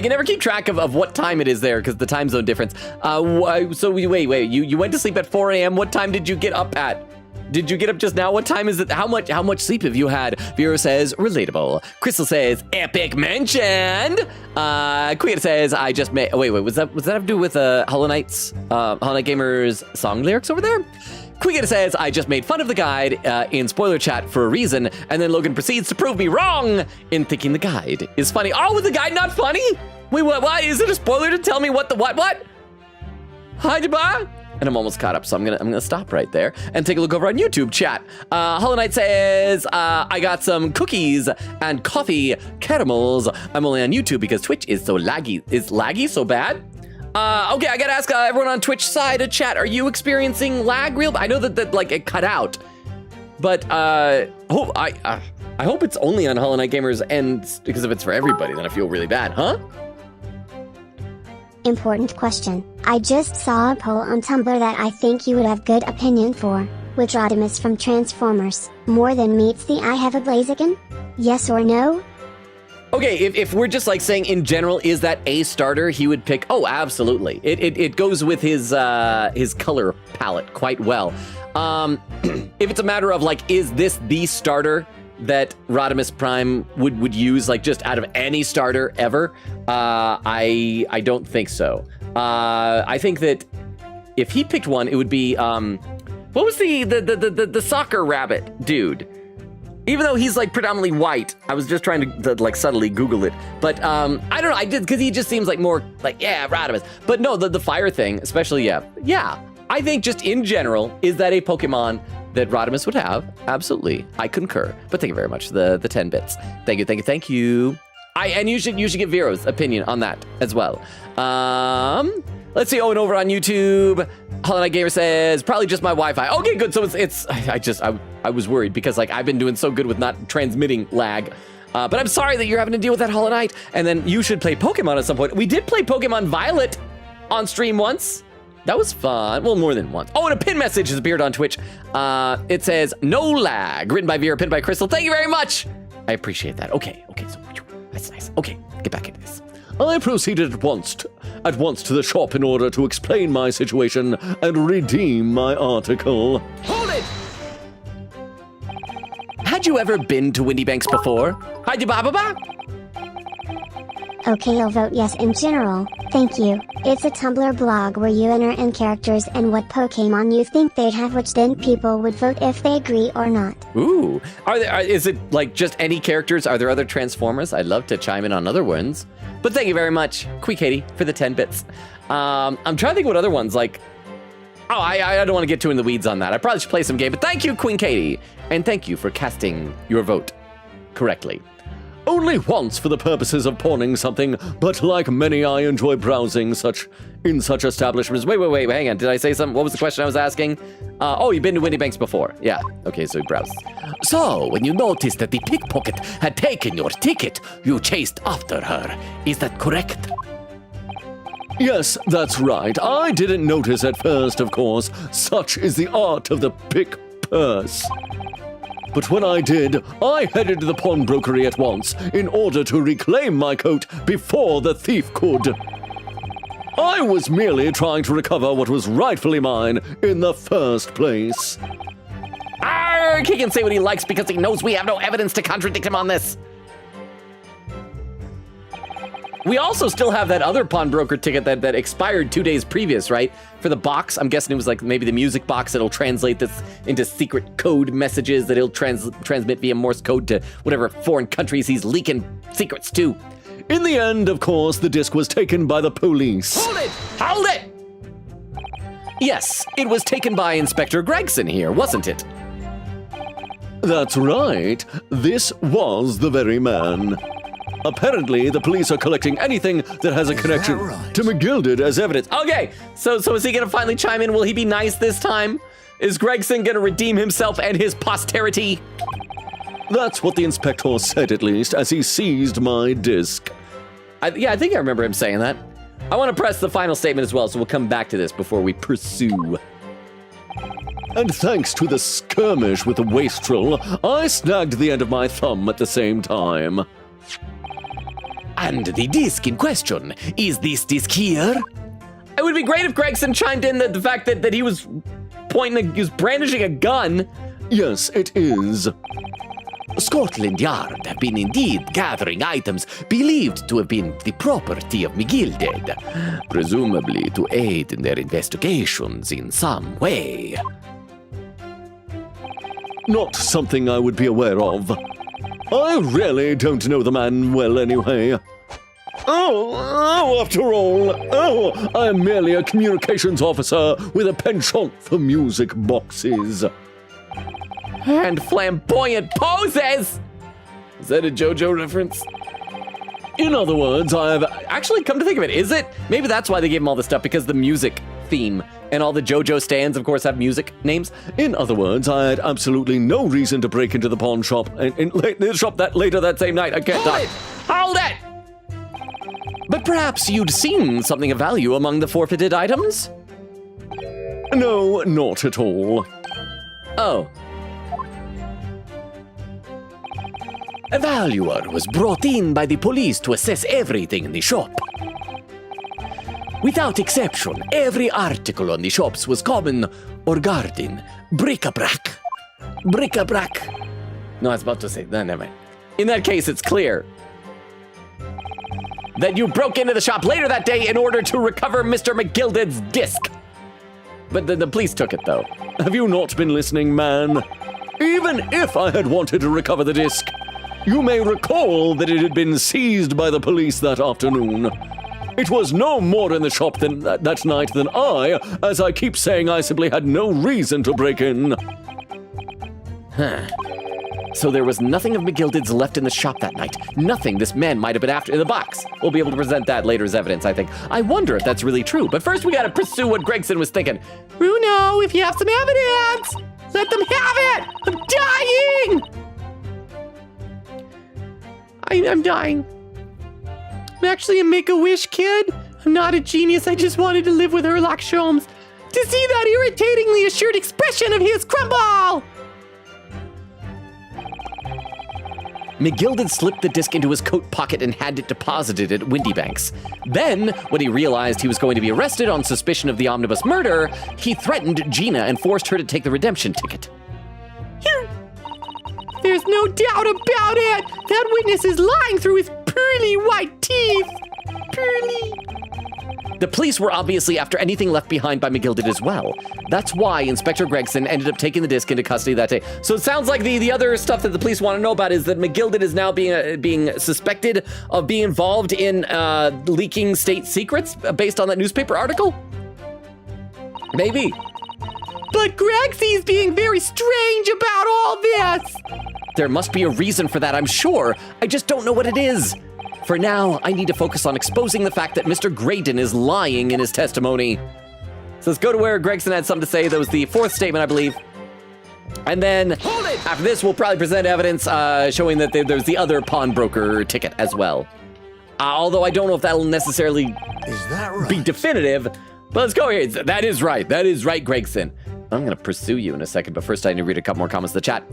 can never keep track of what time it is there because the time zone difference. So wait, you went to sleep at 4 a.m. What time did you get up at? Did you get up just now? What time is it? How much sleep have you had? Vero says, relatable. Crystal says, epic mentioned. Queen says, I just made, wait, was that have to do with Hollow Knight's, Hollow Knight Gamer's song lyrics over there? Queen says, I just made fun of the guide in spoiler chat for a reason, and then Logan proceeds to prove me wrong in thinking the guide is funny. Oh, was the guide not funny? Wait, what? Is it a spoiler to tell me what the what? Hi, and I'm almost caught up, so I'm gonna stop right there and take a look over on YouTube chat. Hollow Knight says, I got some cookies and coffee caramels. I'm only on YouTube because Twitch is so laggy. Is laggy so bad? Okay, I gotta ask everyone on Twitch side of chat, are you experiencing lag real? I know that like it cut out, but I hope it's only on Hollow Knight Gamers, and because if it's for everybody, then I feel really bad, huh? Important question. I just saw a poll on Tumblr that I think you would have good opinion for. Which Rodimus from Transformers more than meets the eye have a Blaziken? Yes or no? Okay, if we're just like saying in general, is that a starter he would pick? Oh, absolutely. It goes with his color palette quite well. If it's a matter of like, is this the starter that Rodimus Prime would use, like, just out of any starter ever. I don't think so. I think that if he picked one, it would be, what was the soccer rabbit dude? Even though he's, like, predominantly white, I was just trying to like, subtly Google it. But, I don't know, I did, because he just seems like more, like, yeah, Rodimus. But no, the fire thing, especially, yeah. I think just in general, is that a Pokemon that Rodimus would have? Absolutely, I concur. But thank you very much, the 10 bits. Thank you. And you should give Vero's opinion on that as well. Let's see. Oh, and over on YouTube, Hollow Knight Gamer says probably just my Wi-Fi. Okay, good. So it's I was worried because, like, I've been doing so good with not transmitting lag. But I'm sorry that you're having to deal with that, Hollow Knight. And then you should play Pokemon at some point. We did play Pokemon Violet on stream once. That was fun. Well, more than once. Oh, and a pin message has appeared on Twitch. It says no lag, written by Vera, pinned by Crystal. Thank you very much. I appreciate that. Okay. So that's nice. Okay, get back into this. I proceeded at once to the shop in order to explain my situation and redeem my article. Hold it! Had you ever been to Windy Banks before? Hi, ba. Okay, I'll vote yes in general, thank you. It's a Tumblr blog where you enter in characters and what Pokemon you think they'd have, which then people would vote if they agree or not. Ooh, is it like just any characters? Are there other Transformers? I'd love to chime in on other ones. But thank you very much, Queen Katie, for the 10 bits. I'm trying to think what other ones, like... Oh, I don't want to get too in the weeds on that. I probably should play some game, but thank you, Queen Katie. And thank you for casting your vote correctly. Only once for the purposes of pawning something, but like many, I enjoy browsing in such establishments. Wait, hang on. Did I say something? What was the question I was asking? You've been to Windy Banks before. Yeah. Okay, so you browsed. So, when you noticed that the pickpocket had taken your ticket, you chased after her. Is that correct? Yes, that's right. I didn't notice at first, of course. Such is the art of the pick purse. But when I did, I headed to the pawnbrokery at once in order to reclaim my coat before the thief could. I was merely trying to recover what was rightfully mine in the first place. He can say what he likes because he knows we have no evidence to contradict him on this. We also still have that other pawnbroker ticket that expired 2 days previous, right? For the box, I'm guessing it was like maybe the music box that'll translate this into secret code messages that he'll transmit via Morse code to whatever foreign countries he's leaking secrets to. In the end, of course, the disc was taken by the police. Hold it! Yes, it was taken by Inspector Gregson here, wasn't it? That's right. This was the very man. Apparently, the police are collecting anything that has a connection to McGilded as evidence. Okay, so is he gonna finally chime in? Will he be nice this time? Is Gregson gonna redeem himself and his posterity? That's what the inspector said, at least, as he seized my disc. I think I remember him saying that. I want to press the final statement as well, so we'll come back to this before we pursue. And thanks to the skirmish with the wastrel, I snagged the end of my thumb at the same time. And the disc in question, is this disc here? It would be great if Gregson chimed in the fact that he was brandishing a gun. Yes, it is. Scotland Yard have been indeed gathering items believed to have been the property of McGilded, presumably to aid in their investigations in some way. Not something I would be aware of. I really don't know the man well anyway. After all, I am merely a communications officer with a penchant for music boxes. And flamboyant poses! Is that a JoJo reference? In other words, I have... Actually, come to think of it, is it? Maybe that's why they gave him all this stuff, because the music theme. And all the JoJo stands, of course, have music names. In other words, I had absolutely no reason to break into the pawn shop later that same night. I can't die. Hold it! But perhaps you'd seen something of value among the forfeited items? No, not at all. Oh. A valuer was brought in by the police to assess everything in the shop. Without exception, every article on the shops was common or garden, bric-a-brac. Bric-a-brac. No, I was about to say, no, never mind. In that case, it's clear that you broke into the shop later that day in order to recover Mr. McGilded's disc. But the police took it, though. Have you not been listening, man? Even if I had wanted to recover the disc, you may recall that it had been seized by the police that afternoon. It was no more in the shop that night than I, as I keep saying, I simply had no reason to break in. Huh. So there was nothing of McGilded's left in the shop that night. Nothing this man might have been after in the box. We'll be able to present that later as evidence, I think. I wonder if that's really true. But first we gotta pursue what Gregson was thinking. Bruno, if you have some evidence, let them have it! I'm dying! I'm dying. I'm actually a Make-A-Wish kid. I'm not a genius. I just wanted to live with Sherlock Holmes. To see that irritatingly assured expression of his crumble! McGilded slipped the disc into his coat pocket and had it deposited at Windy Banks. Then, when he realized he was going to be arrested on suspicion of the omnibus murder, he threatened Gina and forced her to take the redemption ticket. There's no doubt about it! That witness is lying through his pearly white teeth! Pearly! The police were obviously after anything left behind by McGilded as well. That's why Inspector Gregson ended up taking the disc into custody that day. So it sounds like the other stuff that the police want to know about is that McGilded is now being suspected of being involved in leaking state secrets based on that newspaper article? Maybe. But Gregsy's being very strange about all this! There must be a reason for that, I'm sure. I just don't know what it is. For now, I need to focus on exposing the fact that Mr. Graydon is lying in his testimony. So let's go to where Gregson had something to say. That was the fourth statement, I believe. And then, after this, we'll probably present evidence showing that there's the other pawnbroker ticket as well. Although I don't know if that'll necessarily be definitive. But let's go here. That is right. That is right, Gregson. I'm going to pursue you in a second, but first I need to read a couple more comments in the chat.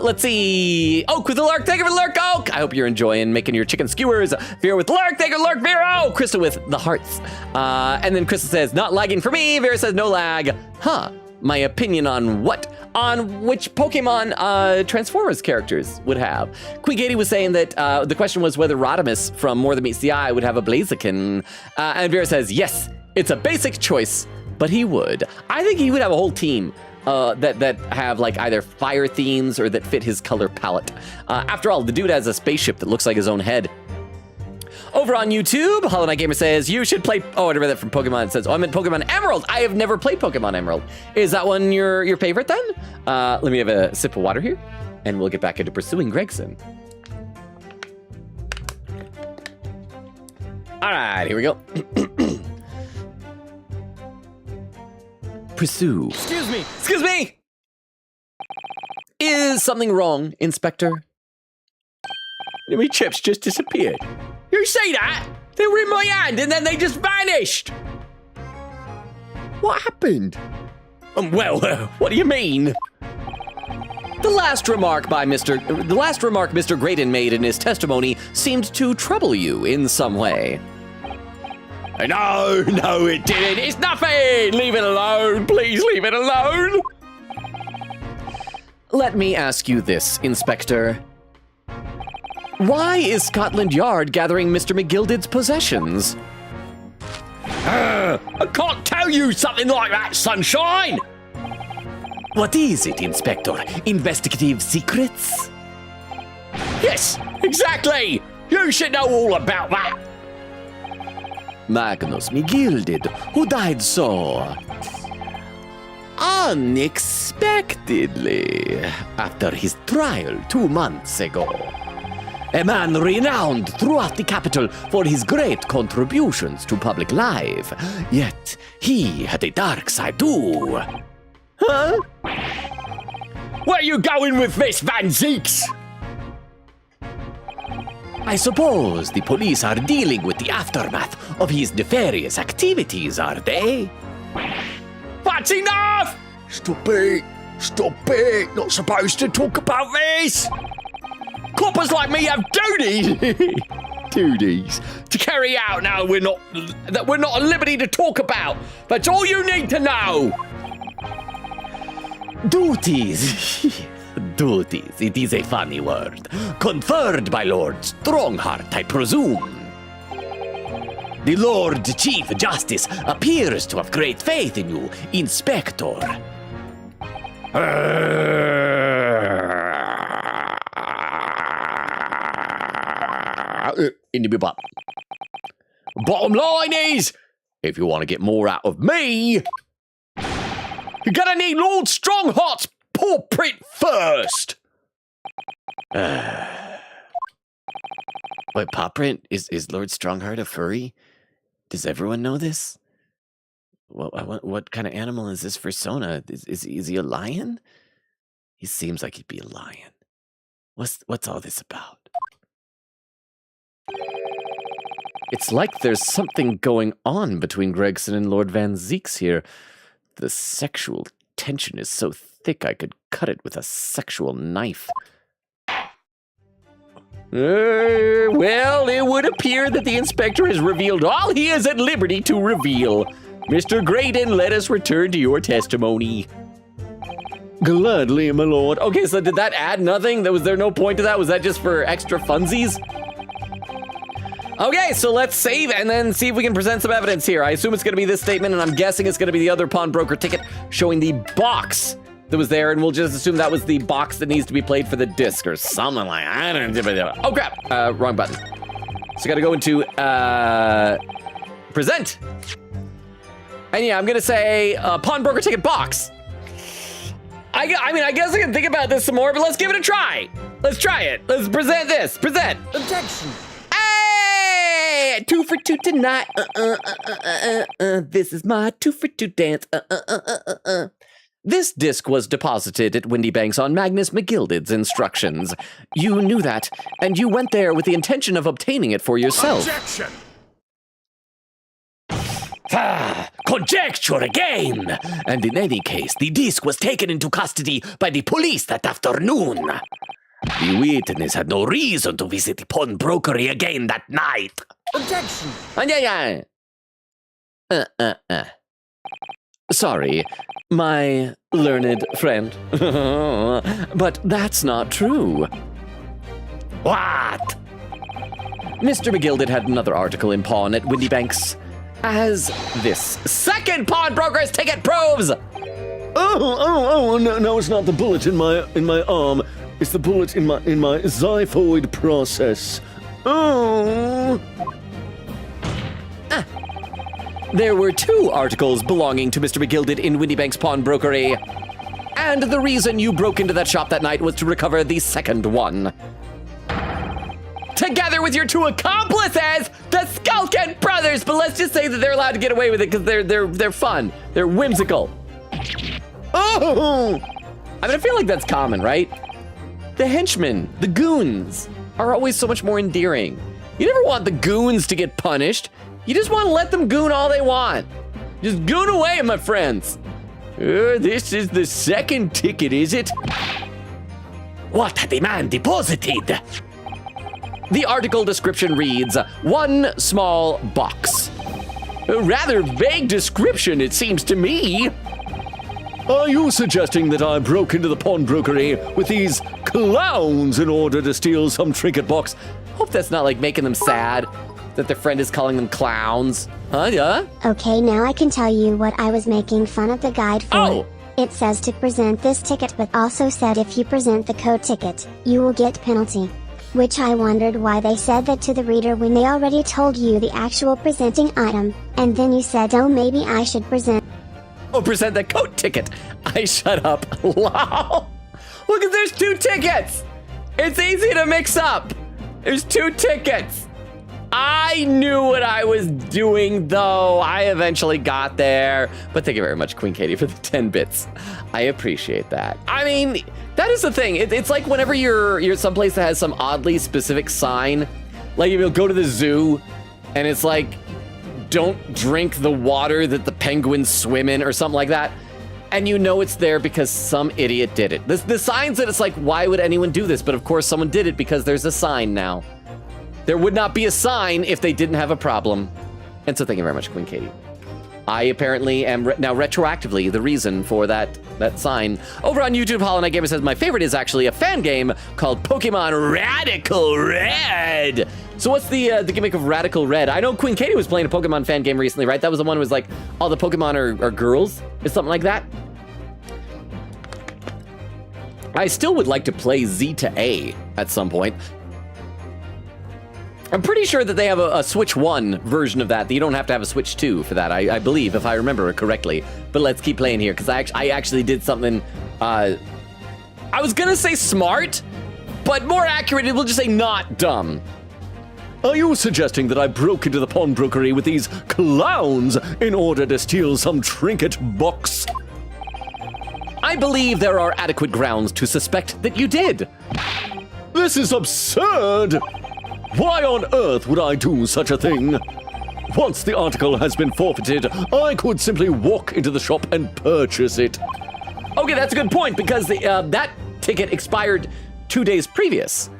Let's see. Oak with the lurk. Thank you for the lurk, Oak. I hope you're enjoying making your chicken skewers. Vera with the lurk. Thank you for the lurk, Vera. Oh, Krista with the hearts. And then Krista says, not lagging for me. Vera says, no lag. Huh. My opinion on what? On which Pokemon Transformers characters would have. Quigady was saying that the question was whether Rodimus from More Than Meets the Eye would have a Blaziken. And Vera says, yes, it's a basic choice. But he would. I think he would have a whole team that have like either fire themes or that fit his color palette. After all, the dude has a spaceship that looks like his own head. Over on YouTube, Hollow Knight Gamer says, you should play... Oh, I read that from Pokemon. It says, oh, I meant Pokemon Emerald. I have never played Pokemon Emerald. Is that one your favorite then? Let me have a sip of water here, and we'll get back into pursuing Gregson. All right, here we go. Pursue. Excuse me. Excuse me! Is something wrong, Inspector? My chips just disappeared. You see that? They were in my hand and then they just vanished. What happened? Well, what do you mean? The last remark Mr. Graydon made in his testimony seemed to trouble you in some way. No, it didn't. It's nothing. Leave it alone. Please leave it alone. Let me ask you this, Inspector. Why is Scotland Yard gathering Mr. McGilded's possessions? I can't tell you something like that, Sunshine. What is it, Inspector? Investigative secrets? Yes, exactly. You should know all about that. Magnus McGilded, who died so unexpectedly after his trial 2 months ago. A man renowned throughout the capital for his great contributions to public life. Yet he had a dark side too. Huh? Where are you going with this, Van Zeeks? I suppose the police are dealing with the aftermath of his nefarious activities, are they? That's enough! Stop it! Not supposed to talk about this! Coppers like me have duties to carry out now we're not at liberty to talk about. That's all you need to know. Duties? Duties, it is a funny word. Conferred by Lord Strongheart, I presume. The Lord Chief Justice appears to have great faith in you, Inspector. Bottom line is, if you want to get more out of me, you're gonna need Lord Strongheart's paw print first. Wait, paw print? Is Lord Strongheart a furry? Does everyone know this? What kind of animal is this persona? Is he a lion? He seems like he'd be a lion. What's all this about? It's like there's something going on between Gregson and Lord Van Zeeks here. The sexual tension is so thick I could cut it with a sexual knife. Well, it would appear that the inspector has revealed all he is at liberty to reveal. Mr. Graydon, let us return to your testimony. Gladly, my lord. Okay, so did that add nothing? Was there no point to that? Was that just for extra funsies? Okay, so let's save and then see if we can present some evidence here. I assume it's going to be this statement, and I'm guessing it's going to be the other pawnbroker ticket showing the box that was there, and we'll just assume that was the box that needs to be played for the disc or something like that. I don't know. Oh, crap. Wrong button. So got to go into present. And yeah, I'm going to say pawnbroker ticket box. I mean, I guess I can think about this some more, but let's give it a try. Let's try it. Let's present this. Present. Objection. Hey! 2 for 2 tonight. This is my 2 for 2 dance. This disc was deposited at Windy Banks on Magnus McGilded's instructions. You knew that, and you went there with the intention of obtaining it for yourself. Objection! Conjecture again! And in any case, the disc was taken into custody by the police that afternoon. The witness had no reason to visit the pawnbrokery again that night. Objection. Sorry, my learned friend. But that's not true. What? Mr. McGilded had another article in pawn at Windy Banks, as this second pawnbroker's ticket proves. Oh, no, it's not the bullet in my arm. It's the bullet in my xiphoid process. Oh. There were 2 articles belonging to Mr. McGilded in Windy Banks pawnbrokery, and the reason you broke into that shop that night was to recover the second one. Together with your 2 accomplices, the Skulkin brothers. But let's just say that they're allowed to get away with it because they're fun. They're whimsical. Oh! I mean, I feel like that's common, right? The henchmen, the goons, are always so much more endearing. You never want the goons to get punished. You just want to let them goon all they want. Just goon away, my friends. This is the second ticket, is it? What had the man deposited? The article description reads, 1 small box. A rather vague description, it seems to me. Are you suggesting that I broke into the pawnbrokery with these clowns in order to steal some trinket box? Hope that's not like making them sad that their friend is calling them clowns. Huh, yeah? Okay, now I can tell you what I was making fun of the guide for. Oh! It says to present this ticket, but also said if you present the code ticket, you will get penalty. Which I wondered why they said that to the reader when they already told you the actual presenting item, and then you said, oh, maybe I should present. Oh, present the coat ticket. I shut up. Wow. Look, there's 2 tickets. It's easy to mix up. There's 2 tickets. I knew what I was doing, though. I eventually got there. But thank you very much, Queen Katie, for the 10 bits. I appreciate that. I mean, that is the thing. It's like whenever you're someplace that has some oddly specific sign, like if you'll go to the zoo and it's like, don't drink the water that the penguins swim in or something like that. And you know it's there because some idiot did it. The signs that it's like, why would anyone do this? But of course someone did it because there's a sign now. There would not be a sign if they didn't have a problem. And so thank you very much, Queen Katie. I apparently am now retroactively the reason for that sign. Over on YouTube, Hollow Knight Gamer says, my favorite is actually a fan game called Pokemon Radical Red. So what's the gimmick of Radical Red? I know Queen Katie was playing a Pokemon fan game recently, right? That was the one who was like, all the Pokemon are girls or something like that. I still would like to play Z to A at some point. I'm pretty sure that they have a Switch 1 version of that you don't have to have a Switch 2 for that, I believe, if I remember it correctly. But let's keep playing here, because I actually did something, I was gonna say smart, but more accurate, we'll just say not dumb. Are you suggesting that I broke into the pawnbrokery with these clowns in order to steal some trinket box? I believe there are adequate grounds to suspect that you did. This is absurd! Why on earth would I do such a thing? Once the article has been forfeited, I could simply walk into the shop and purchase it. Okay, that's a good point, because that ticket expired 2 days previous.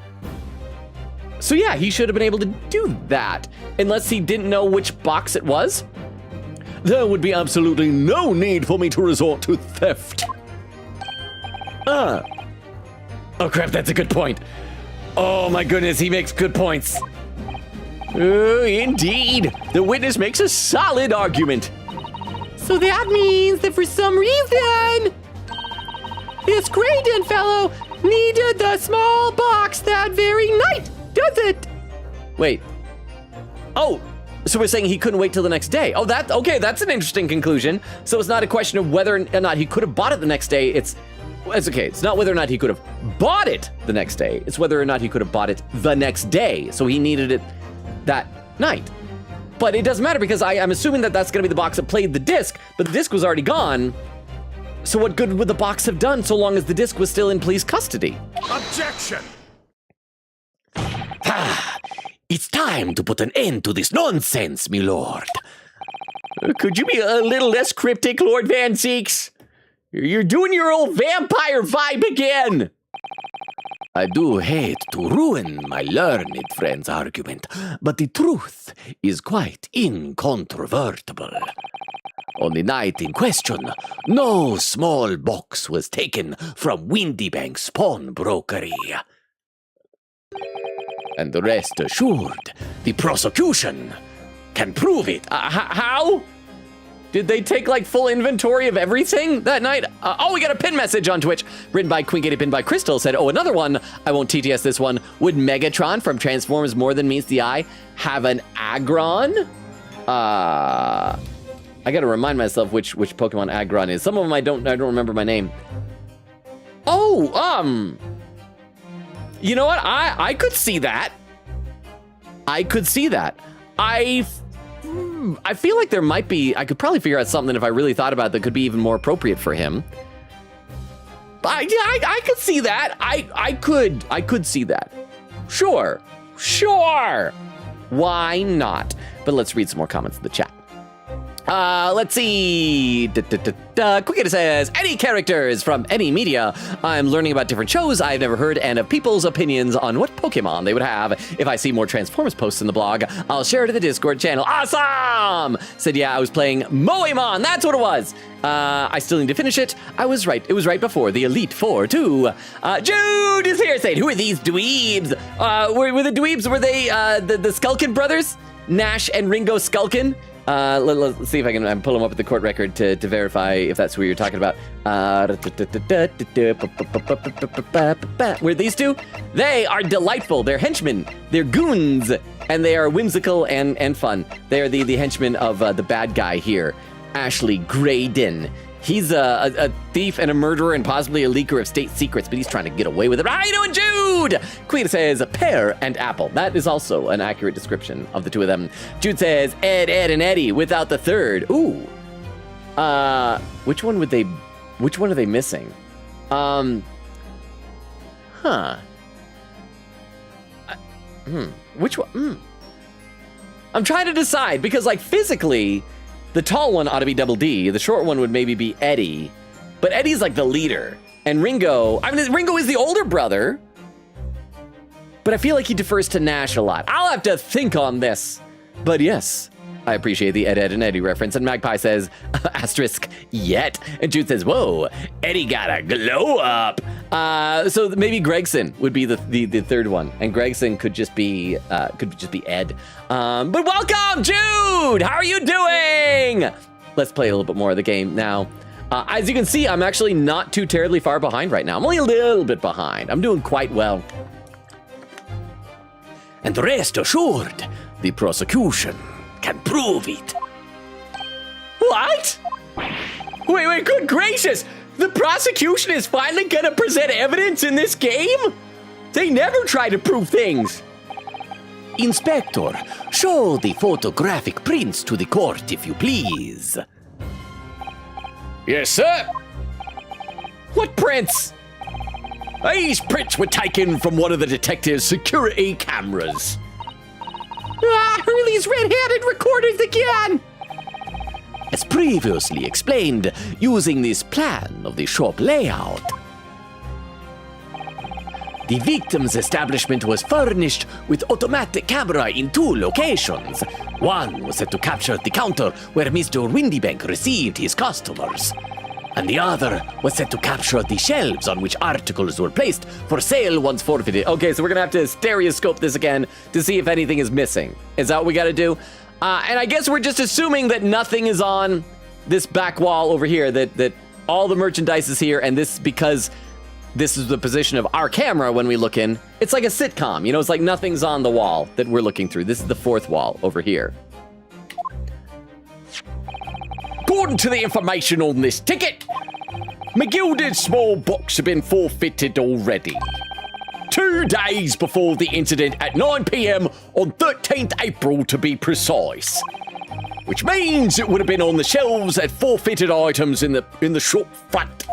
So yeah, he should have been able to do that, unless he didn't know which box it was. There would be absolutely no need for me to resort to theft. Oh crap, that's a good point. Oh my goodness, he makes good points. Indeed. The witness makes a solid argument. So that means that for some reason, this Graydon fellow needed the small box that very night, does it? Wait. Oh, so we're saying he couldn't wait till the next day. Oh, okay, that's an interesting conclusion. So it's not a question of whether or not he could have bought it the next day. It's okay. It's not whether or not he could have bought it the next day. It's whether or not he could have bought it the next day. So he needed it that night. But it doesn't matter, because I'm assuming that that's going to be the box that played the disc, but the disc was already gone. So what good would the box have done so long as the disc was still in police custody? Objection! It's time to put an end to this nonsense, my lord. Could you be a little less cryptic, Lord Van Zeeks? You're doing your old vampire vibe again. I do hate to ruin my learned friend's argument, but the truth is quite incontrovertible. On the night in question, no small box was taken from Windybank's pawnbrokery. And rest assured, the prosecution can prove it. How? Did they take like full inventory of everything that night? We got a pin message on Twitch, written by Queen Katie, pinned by Crystal, said, oh, another one. I won't TTS this one. Would Megatron from Transformers More Than Meets the Eye have an Aggron? I gotta remind myself which Pokemon Aggron is. Some of them I don't remember my name. Oh, you know what? I could see that. I could see that. I feel like there might be, I could probably figure out something if I really thought about it that could be even more appropriate for him. But yeah, I could see that. I could see that. Sure. Why not? But let's read some more comments in the chat. Let's see. Quickity says, any characters from any media. I'm learning about different shows I've never heard and of people's opinions on what Pokemon they would have. If I see more Transformers posts in the blog, I'll share it to the Discord channel. Awesome! Said, yeah, I was playing Moemon. That's what it was. I still need to finish it. I was right. It was right before the Elite Four, too. Jude is here saying, who are these dweebs? Were the dweebs, were they the Skulkin brothers? Nash and Ringo Skulkin? Let's see if I can pull them up at the court record to verify if that's who you're talking about. Were these two? They are delightful. They're henchmen. They're goons. And they are whimsical and fun. They are the henchmen of the bad guy here, Ashley Graydon. He's a thief and a murderer and possibly a leaker of state secrets, but he's trying to get away with it. How you doing, Jude? Queen says pear and apple. That is also an accurate description of the two of them. Jude says Ed, and Eddie without the third. Ooh. Which one are they missing? Which one? I'm trying to decide because like physically, the tall one ought to be Double D. The short one would maybe be Eddie. But Eddie's like the leader. And Ringo, Ringo is the older brother. But I feel like he defers to Nash a lot. I'll have to think on this. But yes, I appreciate the Ed, Ed, and Eddie reference. And Magpie says, asterisk, yet. And Jude says, whoa, Eddie got a glow up. So maybe Gregson would be the third one. And Gregson could just be Ed. But welcome, Jude! How are you doing? Let's play a little bit more of the game now. As you can see, I'm actually not too terribly far behind right now. I'm only a little bit behind. I'm doing quite well. And rest assured, the prosecution can prove it. What? Wait, good gracious! The prosecution is finally gonna present evidence in this game? They never try to prove things. Inspector, show the photographic prints to the court, if you please. Yes, sir. What prints? These prints were taken from one of the detective's security cameras. Hurley's red-handed recorders again! As previously explained, using this plan of the shop layout, the victim's establishment was furnished with automatic camera in 2 locations. One was set to capture the counter where Mr. Windybank received his customers, and the other was set to capture the shelves on which articles were placed for sale once forfeited. Okay, so we're gonna have to stereoscope this again to see if anything is missing. Is that what we gotta do? And I guess we're just assuming that nothing is on this back wall over here, that all the merchandise is here, and this is because this is the position of our camera when we look in. It's like a sitcom, you know, it's like nothing's on the wall that we're looking through. This is the 4th wall over here. According to the information on this ticket, McGilded's small box had been forfeited already. 2 days before the incident at 9 p.m. on 13th April to be precise. Which means it would have been on the shelves at forfeited items in the shop front.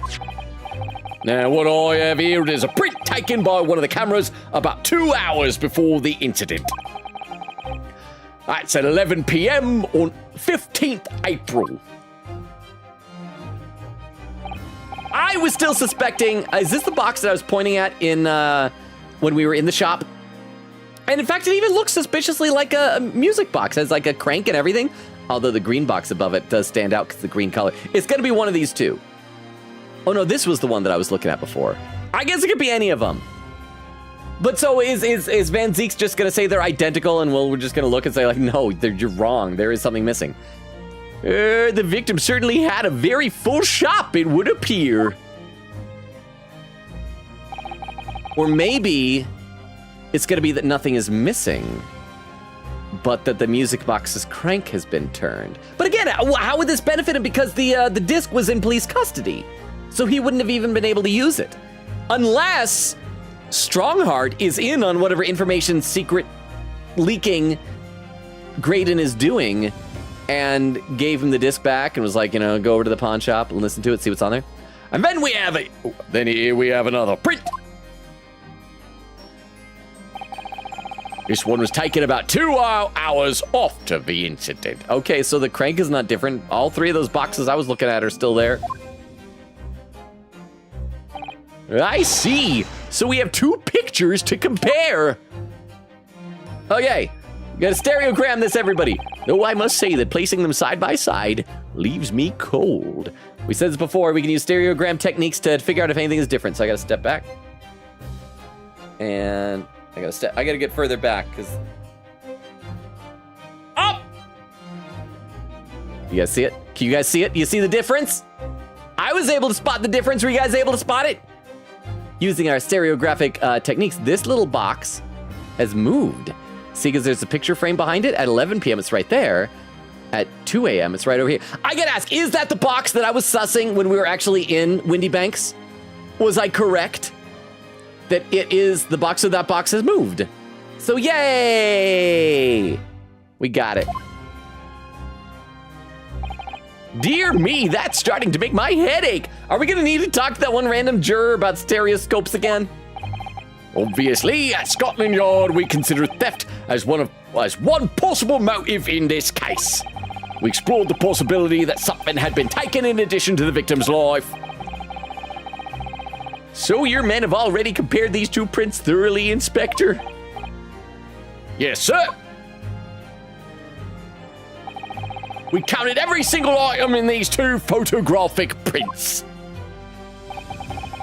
Now, what I have here is a print taken by one of the cameras about 2 hours before the incident. That's at 11 p.m. on 15th April. I was still suspecting, is this the box that I was pointing at in when we were in the shop? And in fact, it even looks suspiciously like a music box. It has like a crank and everything. Although the green box above it does stand out because the green color. It's gonna be one of these two. Oh no, this was the one that I was looking at before. I guess it could be any of them. But so is Van Zeek's just gonna say they're identical and we're just gonna look and say like, no, you're wrong. There is something missing. The victim certainly had a very full shop, it would appear. Or maybe it's gonna be that nothing is missing, but that the music box's crank has been turned. But again, how would this benefit him? Because the disc was in police custody, so he wouldn't have even been able to use it. Unless Strongheart is in on whatever information secret leaking Graydon is doing and gave him the disc back and was like, you know, go over to the pawn shop and listen to it, see what's on there. And then here we have another print. This one was taken about 2 hours after the incident. Okay, so the crank is not different. All 3 of those boxes I was looking at are still there. I see. So we have 2 pictures to compare. Okay, we gotta stereogram this, everybody. Though I must say that placing them side by side leaves me cold. We said this before, we can use stereogram techniques to figure out if anything is different. So I gotta step back. And I gotta get further back, because... Up! You guys see it? Can you guys see it? You see the difference? I was able to spot the difference. Were you guys able to spot it? Using our stereographic techniques, this little box has moved. See, because there's a picture frame behind it. At 11 p.m., it's right there. At 2 a.m., it's right over here. I gotta ask, is that the box that I was sussing when we were actually in Windy Banks? Was I correct? That it is the box of that box has moved. So yay! We got it. Dear me, that's starting to make my head ache. Are we gonna need to talk to that one random juror about stereoscopes again? Obviously, at Scotland Yard, we consider theft as one possible motive in this case. We explored the possibility that something had been taken in addition to the victim's life. So your men have already compared these 2 prints thoroughly, Inspector? Yes, sir. We counted every single item in these two photographic prints.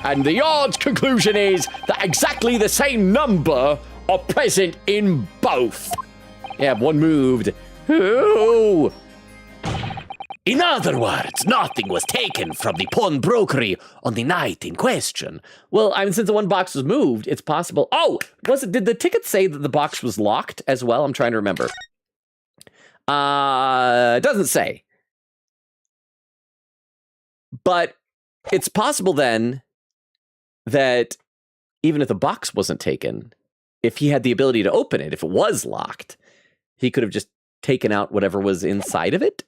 And the odd conclusion is that exactly the same number are present in both. Yeah, one moved. Ooh. In other words, nothing was taken from the pawnbrokery on the night in question. Well, I mean, since the one box was moved, it's possible. Oh, did the ticket say that the box was locked as well? I'm trying to remember. It doesn't say. But it's possible then that even if the box wasn't taken, if he had the ability to open it, if it was locked, he could have just taken out whatever was inside of it.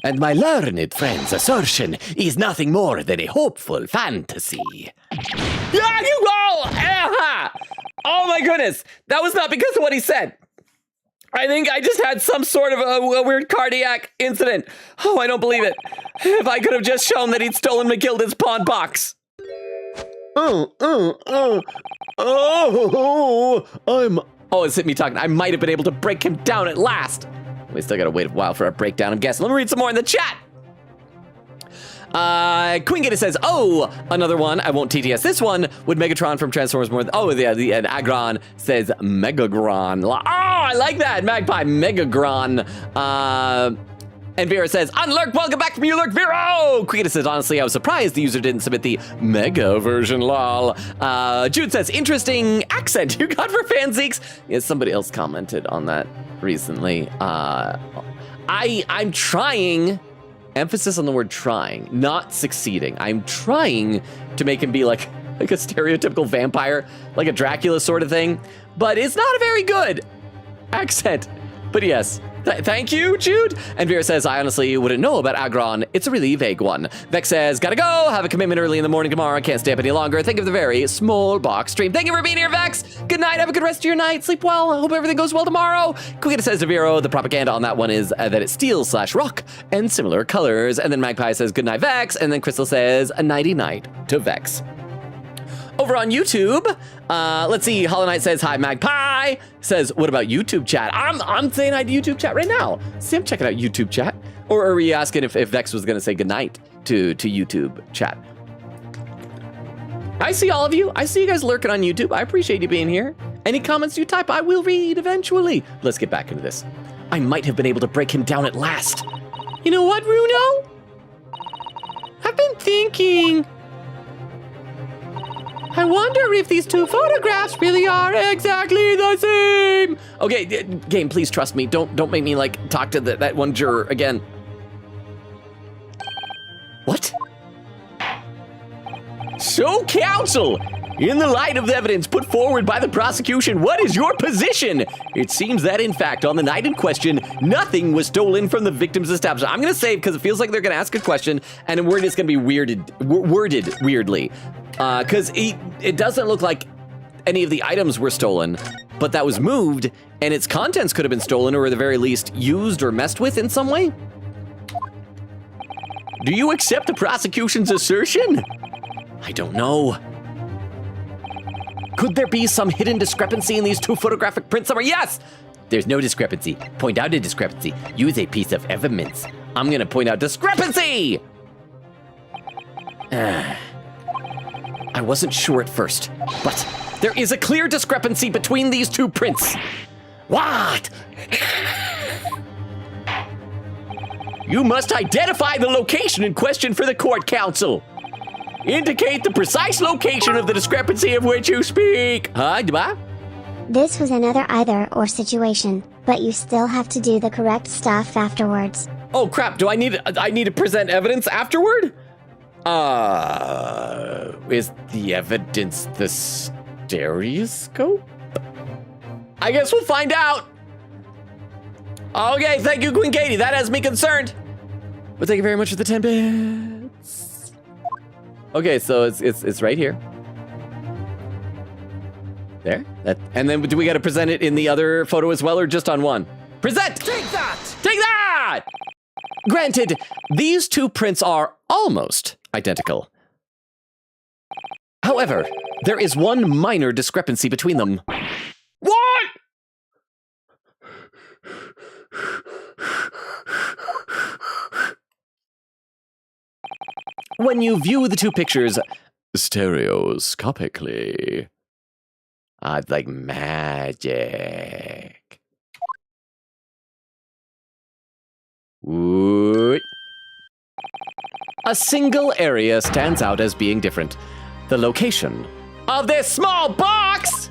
And my learned friend's assertion is nothing more than a hopeful fantasy. Yeah, you go! Oh my goodness! That was not because of what he said. I think I just had some sort of a weird cardiac incident. Oh, I don't believe it. If I could have just shown that he'd stolen McGilda's pawn box. It's hit me talking. I might have been able to break him down at last. We still gotta wait a while for our breakdown, I'm guessing. Let me read some more in the chat. Queen Gator says, oh, another one. I won't TTS this one. Would Megatron from Transformers more? And Agron says Megagron. Oh, I like that. Magpie Megagron. And Vera says, Unlurk, welcome back from you, Lurk Vero! Queen Gator says, honestly, I was surprised the user didn't submit the Mega version, lol. Jude says, interesting accent you got for fanzeeks. Yeah, somebody else commented on that recently. I'm trying. Emphasis on the word trying, not succeeding. I'm trying to make him be like a stereotypical vampire, like a Dracula sort of thing, but it's not a very good accent. But yes, thank you, Jude. And Vera says, I honestly wouldn't know about Agron. It's a really vague one. Vex says, gotta go. Have a commitment early in the morning tomorrow. Can't stay up any longer. Think of the very small box stream. Thank you for being here, Vex. Good night. Have a good rest of your night. Sleep well. I hope everything goes well tomorrow. Quigita says to Vero, the propaganda on that one is that it's steel/rock and similar colors. And then Magpie says, good night, Vex. And then Crystal says, a nighty night to Vex. Over on YouTube, let's see. Hollow Knight says, hi, Magpie. Says, what about YouTube chat? I'm saying hi to YouTube chat right now. See, I'm checking out YouTube chat. Or are we asking if Vex was going to say goodnight to YouTube chat? I see all of you. I see you guys lurking on YouTube. I appreciate you being here. Any comments you type, I will read eventually. Let's get back into this. I might have been able to break him down at last. You know what, Runo? I've been thinking. I wonder if these two photographs really are exactly the same. Okay, game, please trust me. Don't make me like talk to that one juror again. What? So, counsel, in the light of the evidence put forward by the prosecution, what is your position? It seems that, in fact, on the night in question, nothing was stolen from the victim's establishment. I'm going to say, because it feels like they're going to ask a question, and a word is going to be worded weirdly. Because it doesn't look like any of the items were stolen, but that was moved, and its contents could have been stolen, or at the very least, used or messed with in some way. Do you accept the prosecution's assertion? I don't know. Could there be some hidden discrepancy in these two photographic prints somewhere? Yes! There's no discrepancy. Point out a discrepancy. Use a piece of evidence. I'm gonna point out discrepancy! I wasn't sure at first, but there is a clear discrepancy between these two prints. What? You must identify the location in question for the court, counsel. Indicate the precise location of the discrepancy of which you speak. This was another either-or situation, but you still have to do the correct stuff afterwards. Oh crap, do I need to present evidence afterward? Is the evidence the stereoscope? I guess we'll find out. Okay, thank you, Queen Katie. That has me concerned. But thank you very much for the 10 bits. Okay, so it's right here. There. And then do we got to present it in the other photo as well, or just on one? Present! Take that! Take that! Granted, these two prints are almost identical. However, there is one minor discrepancy between them. What? when you view the two pictures stereoscopically. It's like magic. Woot. A single area stands out as being different. The location of this small box!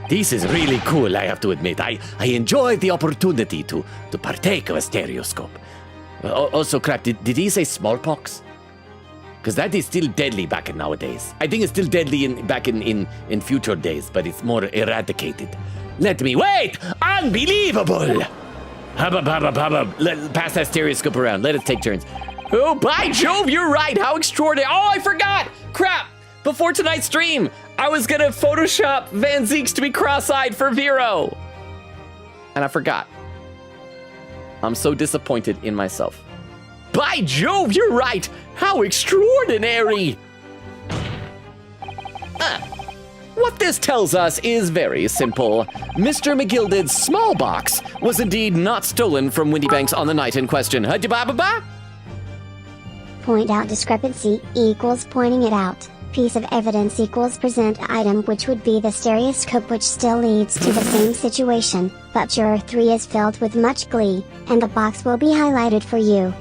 This is really cool, I have to admit. I enjoyed the opportunity to partake of a stereoscope. Also, crap, did he say smallpox? Because that is still deadly back in nowadays. I think it's still deadly back in future days, but it's more eradicated. Let me wait! Unbelievable! Hubbub, hubbub, hubbub. Pass that stereoscope around. Let us take turns. Oh, by Jove, you're right. How extraordinary. Oh, I forgot. Crap. Before tonight's stream, I was going to Photoshop Van Zeeks to be cross-eyed for Vero. And I forgot. I'm so disappointed in myself. By Jove, you're right. How extraordinary. What this tells us is very simple. Mr. McGilded's small box was indeed not stolen from Windy Banks on the night in question. Ba-ba-ba? Point out discrepancy equals pointing it out. Piece of evidence equals present item, which would be the stereoscope, which still leads to the same situation, but juror 3 is filled with much glee, and the box will be highlighted for you.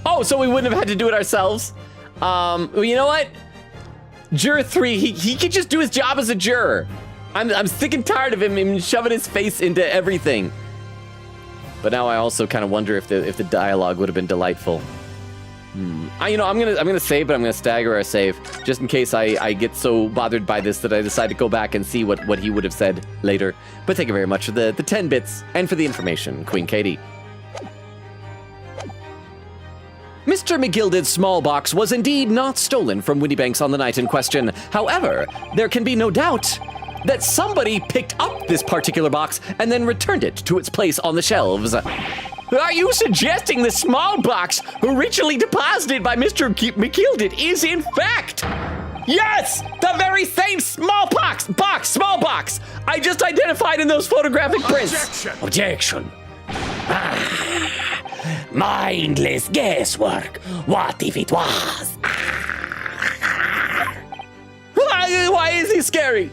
Oh, so we wouldn't have had to do it ourselves? Well, you know what? Juror 3, he could just do his job as a juror. I'm sick and tired of him shoving his face into everything. But now I also kind of wonder if the dialogue would have been delightful. I'm gonna save, but I'm gonna stagger our save just in case I get so bothered by this that I decide to go back and see what he would have said later. But thank you very much for the 10 bits and for the information, Queen Katie. Mr. McGilded's small box was indeed not stolen from Windy Banks on the night in question. However, there can be no doubt that somebody picked up this particular box and then returned it to its place on the shelves. Are you suggesting the small box originally deposited by Mr. McGilded is in fact... Yes! The very same small box I just identified in those photographic prints. Objection. Mindless guesswork. What if it was? Why is he scary?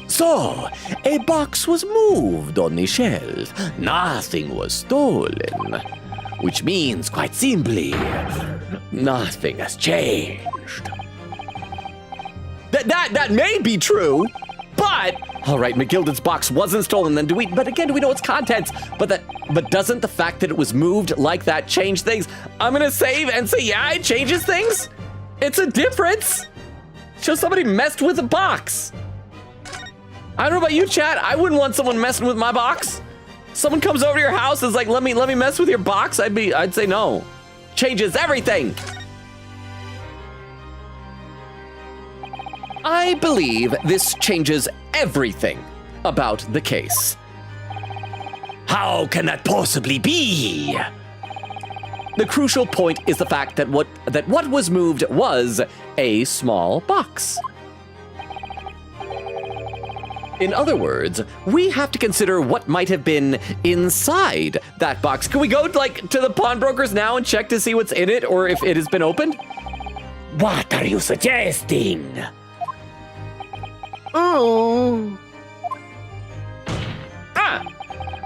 So, a box was moved on the shelf. Nothing was stolen. Which means, quite simply, nothing has changed. That may be true, but... All right, McGilded's box wasn't stolen, then do we know its contents? But doesn't the fact that it was moved like that change things? I'm gonna save and say, yeah, it changes things. It's a difference. Shows somebody messed with a box. I don't know about you, chat. I wouldn't want someone messing with my box. Someone comes over to your house and is like, let me mess with your box. I'd say no. Changes everything. I believe this changes everything about the case. How can that possibly be? The crucial point is the fact that what was moved was a small box. In other words, we have to consider what might have been inside that box. Can we go to the pawnbrokers now and check to see what's in it or if it has been opened? What are you suggesting? Oh.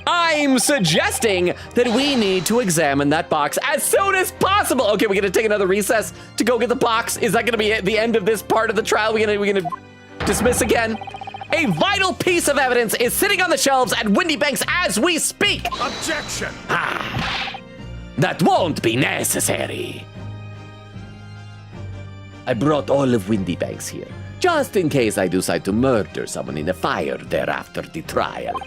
I'm suggesting that we need to examine that box as soon as possible. Okay, we're gonna take another recess to go get the box. Is that gonna be the end of this part of the trial? We're gonna dismiss again. A vital piece of evidence is sitting on the shelves at Windy Banks as we speak. Objection! That won't be necessary. I brought all of Windy Banks here, just in case I decide to murder someone in a fire there after the trial.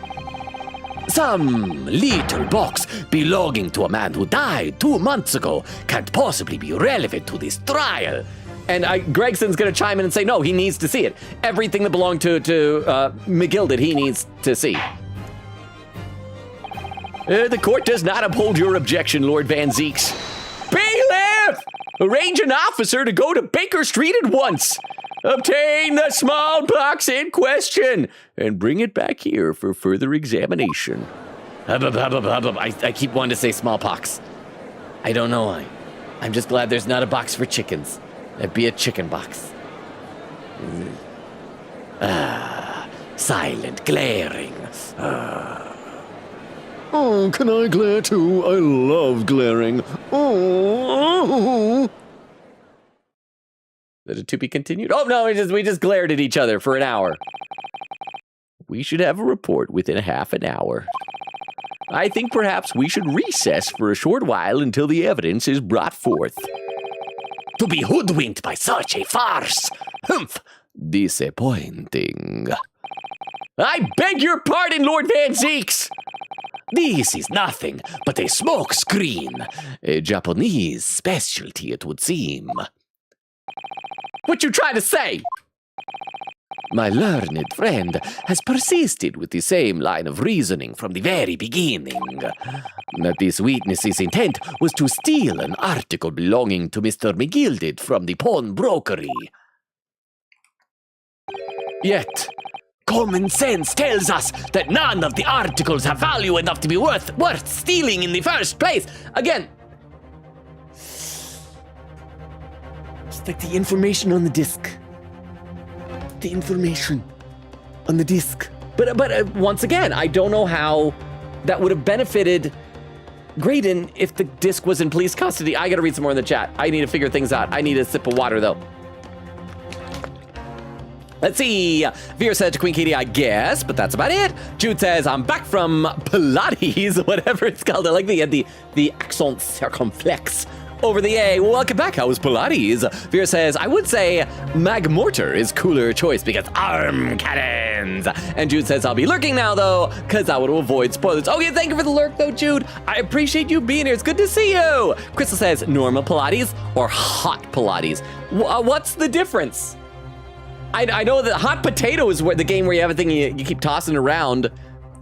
Some little box belonging to a man who died 2 months ago can't possibly be relevant to this trial. And Gregson's gonna chime in and say, no, he needs to see it. Everything that belonged to McGilded, he needs to see. The court does not uphold your objection, Lord Van Zeeks. Bailiff! Arrange an officer to go to Baker Street at once. Obtain the small box in question and bring it back here for further examination. I keep wanting to say smallpox. I don't know why. I'm just glad there's not a box for chickens. That'd be a chicken box. Silent, glaring. Oh, can I glare too? I love glaring. Oh. Is it to be continued? Oh no, we just glared at each other for an hour. We should have a report within half an hour. I think perhaps we should recess for a short while until the evidence is brought forth. To be hoodwinked by such a farce! Humph! Disappointing. I beg your pardon, Lord Van Zeeks! This is nothing but a smoke screen. A Japanese specialty, it would seem. What you trying to say? My learned friend has persisted with the same line of reasoning from the very beginning. That this witness's intent was to steal an article belonging to Mr. McGilded from the pawnbrokery. Yet, common sense tells us that none of the articles have value enough to be worth stealing in the first place. Again, it's like the information on the disc. The information on the disc. But once again, I don't know how that would have benefited Graydon if the disc was in police custody. I gotta read some more in the chat. I need to figure things out. I need a sip of water, though. Let's see. Veer said to Queen Katie, I guess, but that's about it. Jude says, I'm back from Pilates, whatever it's called. I like the accent circumflex over the A. Welcome back. How was Pilates? Veer says, I would say Mag Mortar is cooler choice because arm cannons. And Jude says, I'll be lurking now, though, because I want to avoid spoilers. Okay, thank you for the lurk, though, Jude. I appreciate you being here. It's good to see you. Crystal says, normal Pilates or hot Pilates? What's the difference? I know that hot potato is where the game where you have a thing you keep tossing around.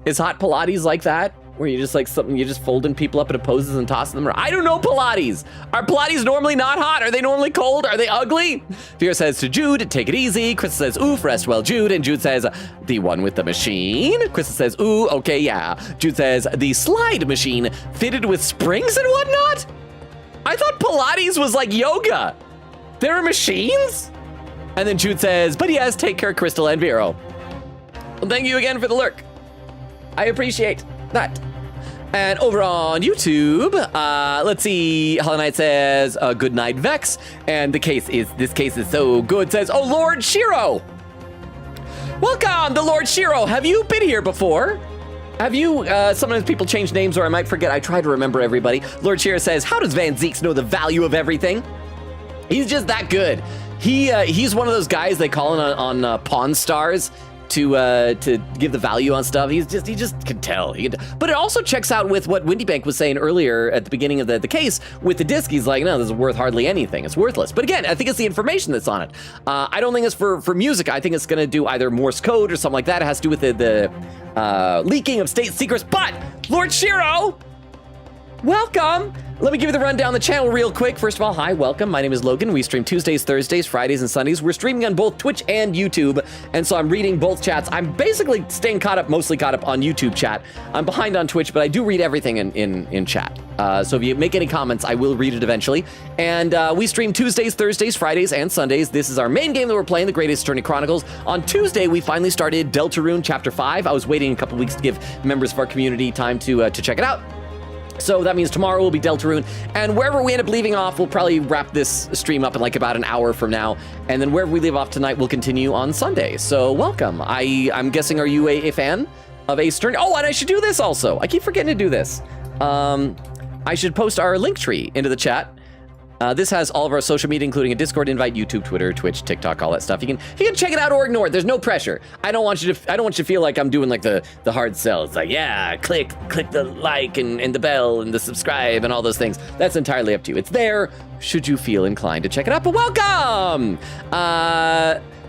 Is hot Pilates like that? Where you just like something, you're just folding people up into poses and tossing them around. I don't know Pilates. Are Pilates normally not hot? Are they normally cold? Are they ugly? Fear says to Jude, take it easy. Chris says, oof, rest well, Jude. And Jude says, the one with the machine. Chris says, ooh, okay, yeah. Jude says, the slide machine fitted with springs and whatnot? I thought Pilates was like yoga. There are machines? And then Jude says, but yes, take care, Crystal and Vero. Well, thank you again for the lurk. I appreciate that. And over on YouTube, let's see. Hollow Knight says, good night, Vex. And this case is so good, says, oh, Lord Shiro. Welcome, the Lord Shiro. Have you been here before? Have you, sometimes people change names or I might forget. I try to remember everybody. Lord Shiro says, how does Van Zeeks know the value of everything? He's just that good. He's one of those guys they call on Pawn Stars to give the value on stuff. He just can tell. But it also checks out with what Windybank was saying earlier at the beginning of the case with the disc. He's like, no, this is worth hardly anything. It's worthless. But again, I think it's the information that's on it. I don't think it's for music. I think it's going to do either Morse code or something like that. It has to do with the leaking of state secrets. But Lord Shiro, welcome. Let me give you the rundown the channel real quick. First of all, hi, welcome. My name is Logan. We stream Tuesdays, Thursdays, Fridays, and Sundays. We're streaming on both Twitch and YouTube, and so I'm reading both chats. I'm basically staying mostly caught up on YouTube chat. I'm behind on Twitch, but I do read everything in chat. So if you make any comments, I will read it eventually. And we stream Tuesdays, Thursdays, Fridays, and Sundays. This is our main game that we're playing, The Greatest Attorney Chronicles. On Tuesday, we finally started Deltarune Chapter 5. I was waiting a couple weeks to give members of our community time to check it out. So that means tomorrow will be Deltarune, and wherever we end up leaving off, we'll probably wrap this stream up in like about an hour from now, and then wherever we leave off tonight, we'll continue on Sunday. So welcome. I'm guessing, are you a fan of Ace Attorney? Oh, and I should do this also. I keep forgetting to do this. I should post our link tree into the chat. This has all of our social media, including a Discord invite, YouTube, Twitter, Twitch, TikTok, all that stuff. You can check it out or ignore it. There's no pressure. I don't want you to feel like I'm doing like the hard sell. It's like, yeah, click the like and the bell and the subscribe and all those things. That's entirely up to you. It's there should you feel inclined to check it out. But welcome.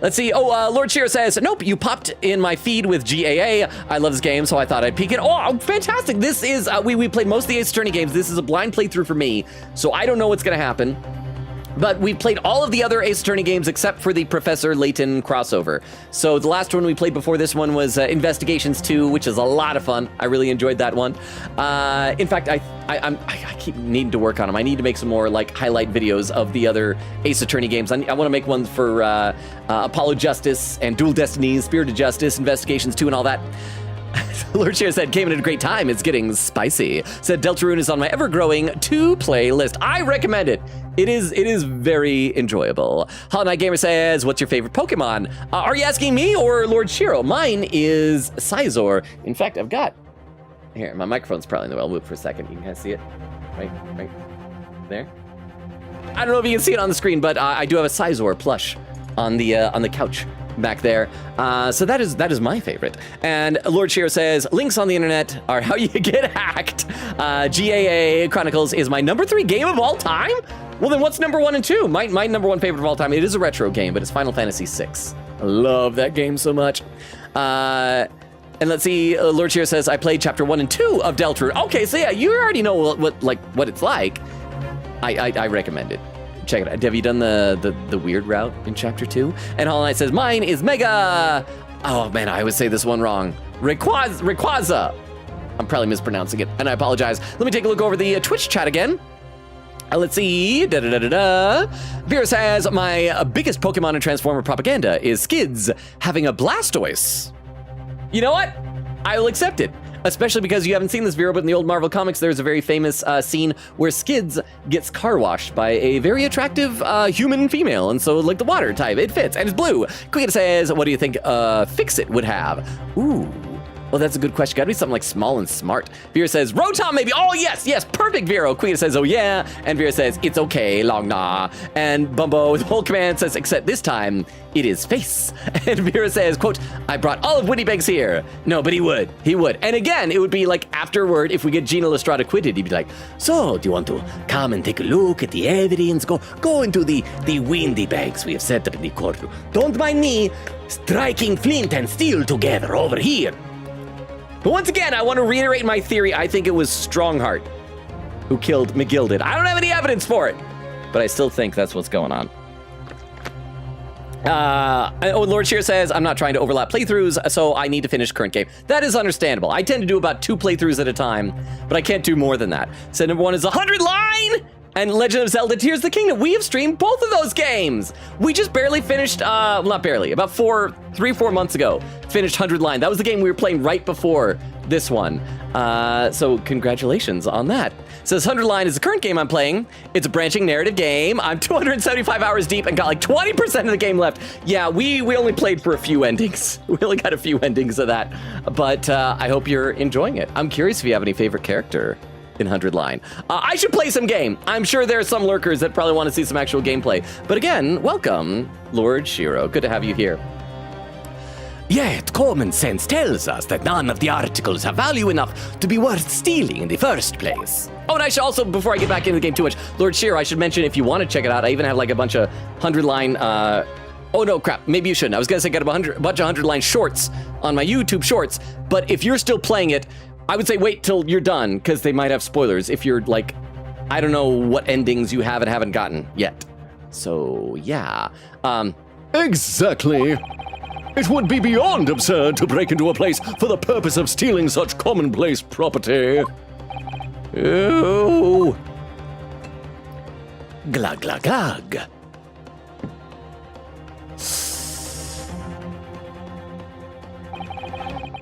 Let's see. Oh, Lord Shiro says, nope, you popped in my feed with GAA. I love this game, so I thought I'd peek it. Oh, fantastic. This is, we played most of the Ace Attorney games. This is a blind playthrough for me, so I don't know what's going to happen. But we've played all of the other Ace Attorney games except for the Professor Layton crossover. So the last one we played before this one was Investigations 2, which is a lot of fun. I really enjoyed that one. In fact, I keep needing to work on them. I need to make some more like highlight videos of the other Ace Attorney games. I want to make one for Apollo Justice and Dual Destinies, Spirit of Justice, Investigations 2, and all that. Lord Share said, came in at a great time. It's getting spicy. Said, Deltarune is on my ever-growing to-play list. I recommend it. It is very enjoyable. Hollow Knight Gamer says, what's your favorite Pokemon? Are you asking me or Lord Shiro? Mine is Scizor. In fact, I've got... Here, my microphone's probably in the way. I'll move for a second. You can kind of see it. Right there. I don't know if you can see it on the screen, but I do have a Scizor plush on the couch back there. So that is my favorite. And Lord Shiro says, links on the internet are how you get hacked. GAA Chronicles is my number 3 game of all time? Well, then what's number 1 and 2? My number 1 favorite of all time, it is a retro game, but it's Final Fantasy VI. I love that game so much. And let's see, Lord Shiro says, I played chapter 1 and 2 of Deltarune. Okay, so yeah, you already know what it's like. I recommend it. Check it out. Have you done the weird route in chapter 2? And Hollow Knight says, mine is Mega... Oh man, I always say this one wrong. Rayquaza. I'm probably mispronouncing it, and I apologize. Let me take a look over the Twitch chat again. Let's see. Vera says, my biggest Pokemon and Transformer propaganda is Skids having a Blastoise. You know what? I will accept it. Especially because you haven't seen this, Vera, but in the old Marvel comics, there's a very famous scene where Skids gets car washed by a very attractive human female. And so, like the water type, it fits, and it's blue. Quick says, what do you think Fix-It would have? Ooh. Well, that's a good question. Gotta be something like small and smart. Vera says, Rotom maybe. Oh, yes, perfect, Vera. Queen says, oh, yeah. And Vera says, it's okay, long nah. And Bumbo, the whole command says, except this time, it is face. And Vera says, quote, I brought all of Winniebanks here. No, but he would. And again, it would be like afterward, if we get Gina Lestrade acquitted, he'd be like, so, do you want to come and take a look at the evidence? Go into the Winniebanks we have set up in the courtroom. Don't mind me striking flint and steel together over here. But once again, I want to reiterate my theory. I think it was Strongheart who killed McGilded. I don't have any evidence for it, but I still think that's what's going on. Lord Shear says, I'm not trying to overlap playthroughs, so I need to finish current game. That is understandable. I tend to do about 2 playthroughs at a time, but I can't do more than that. So number 1 is 100 Line! And Legend of Zelda Tears of the Kingdom. We have streamed both of those games. We just barely finished, well, not barely, about 3-4 months ago, finished 100 Line. That was the game we were playing right before this one. So congratulations on that. So this 100 Line is the current game I'm playing. It's a branching narrative game. I'm 275 hours deep and got like 20% of the game left. Yeah, we only played for a few endings. We only got a few endings of that. But I hope you're enjoying it. I'm curious if you have any favorite character in 100 Line. I should play some game. I'm sure there are some lurkers that probably want to see some actual gameplay. But again, welcome, Lord Shiro. Good to have you here. Yet common sense tells us that none of the articles have value enough to be worth stealing in the first place. Oh, and I should also, before I get back into the game too much, Lord Shiro, I should mention if you want to check it out, I even have like a bunch of 100 Line, oh no, crap, maybe you shouldn't. I was gonna say get a bunch of 100 Line shorts on my YouTube shorts, but if you're still playing it, I would say wait till you're done, because they might have spoilers if you're like, I don't know what endings you have and haven't gotten yet. So, yeah. Exactly. It would be beyond absurd to break into a place for the purpose of stealing such commonplace property. Ooh. Glug, glug, glug.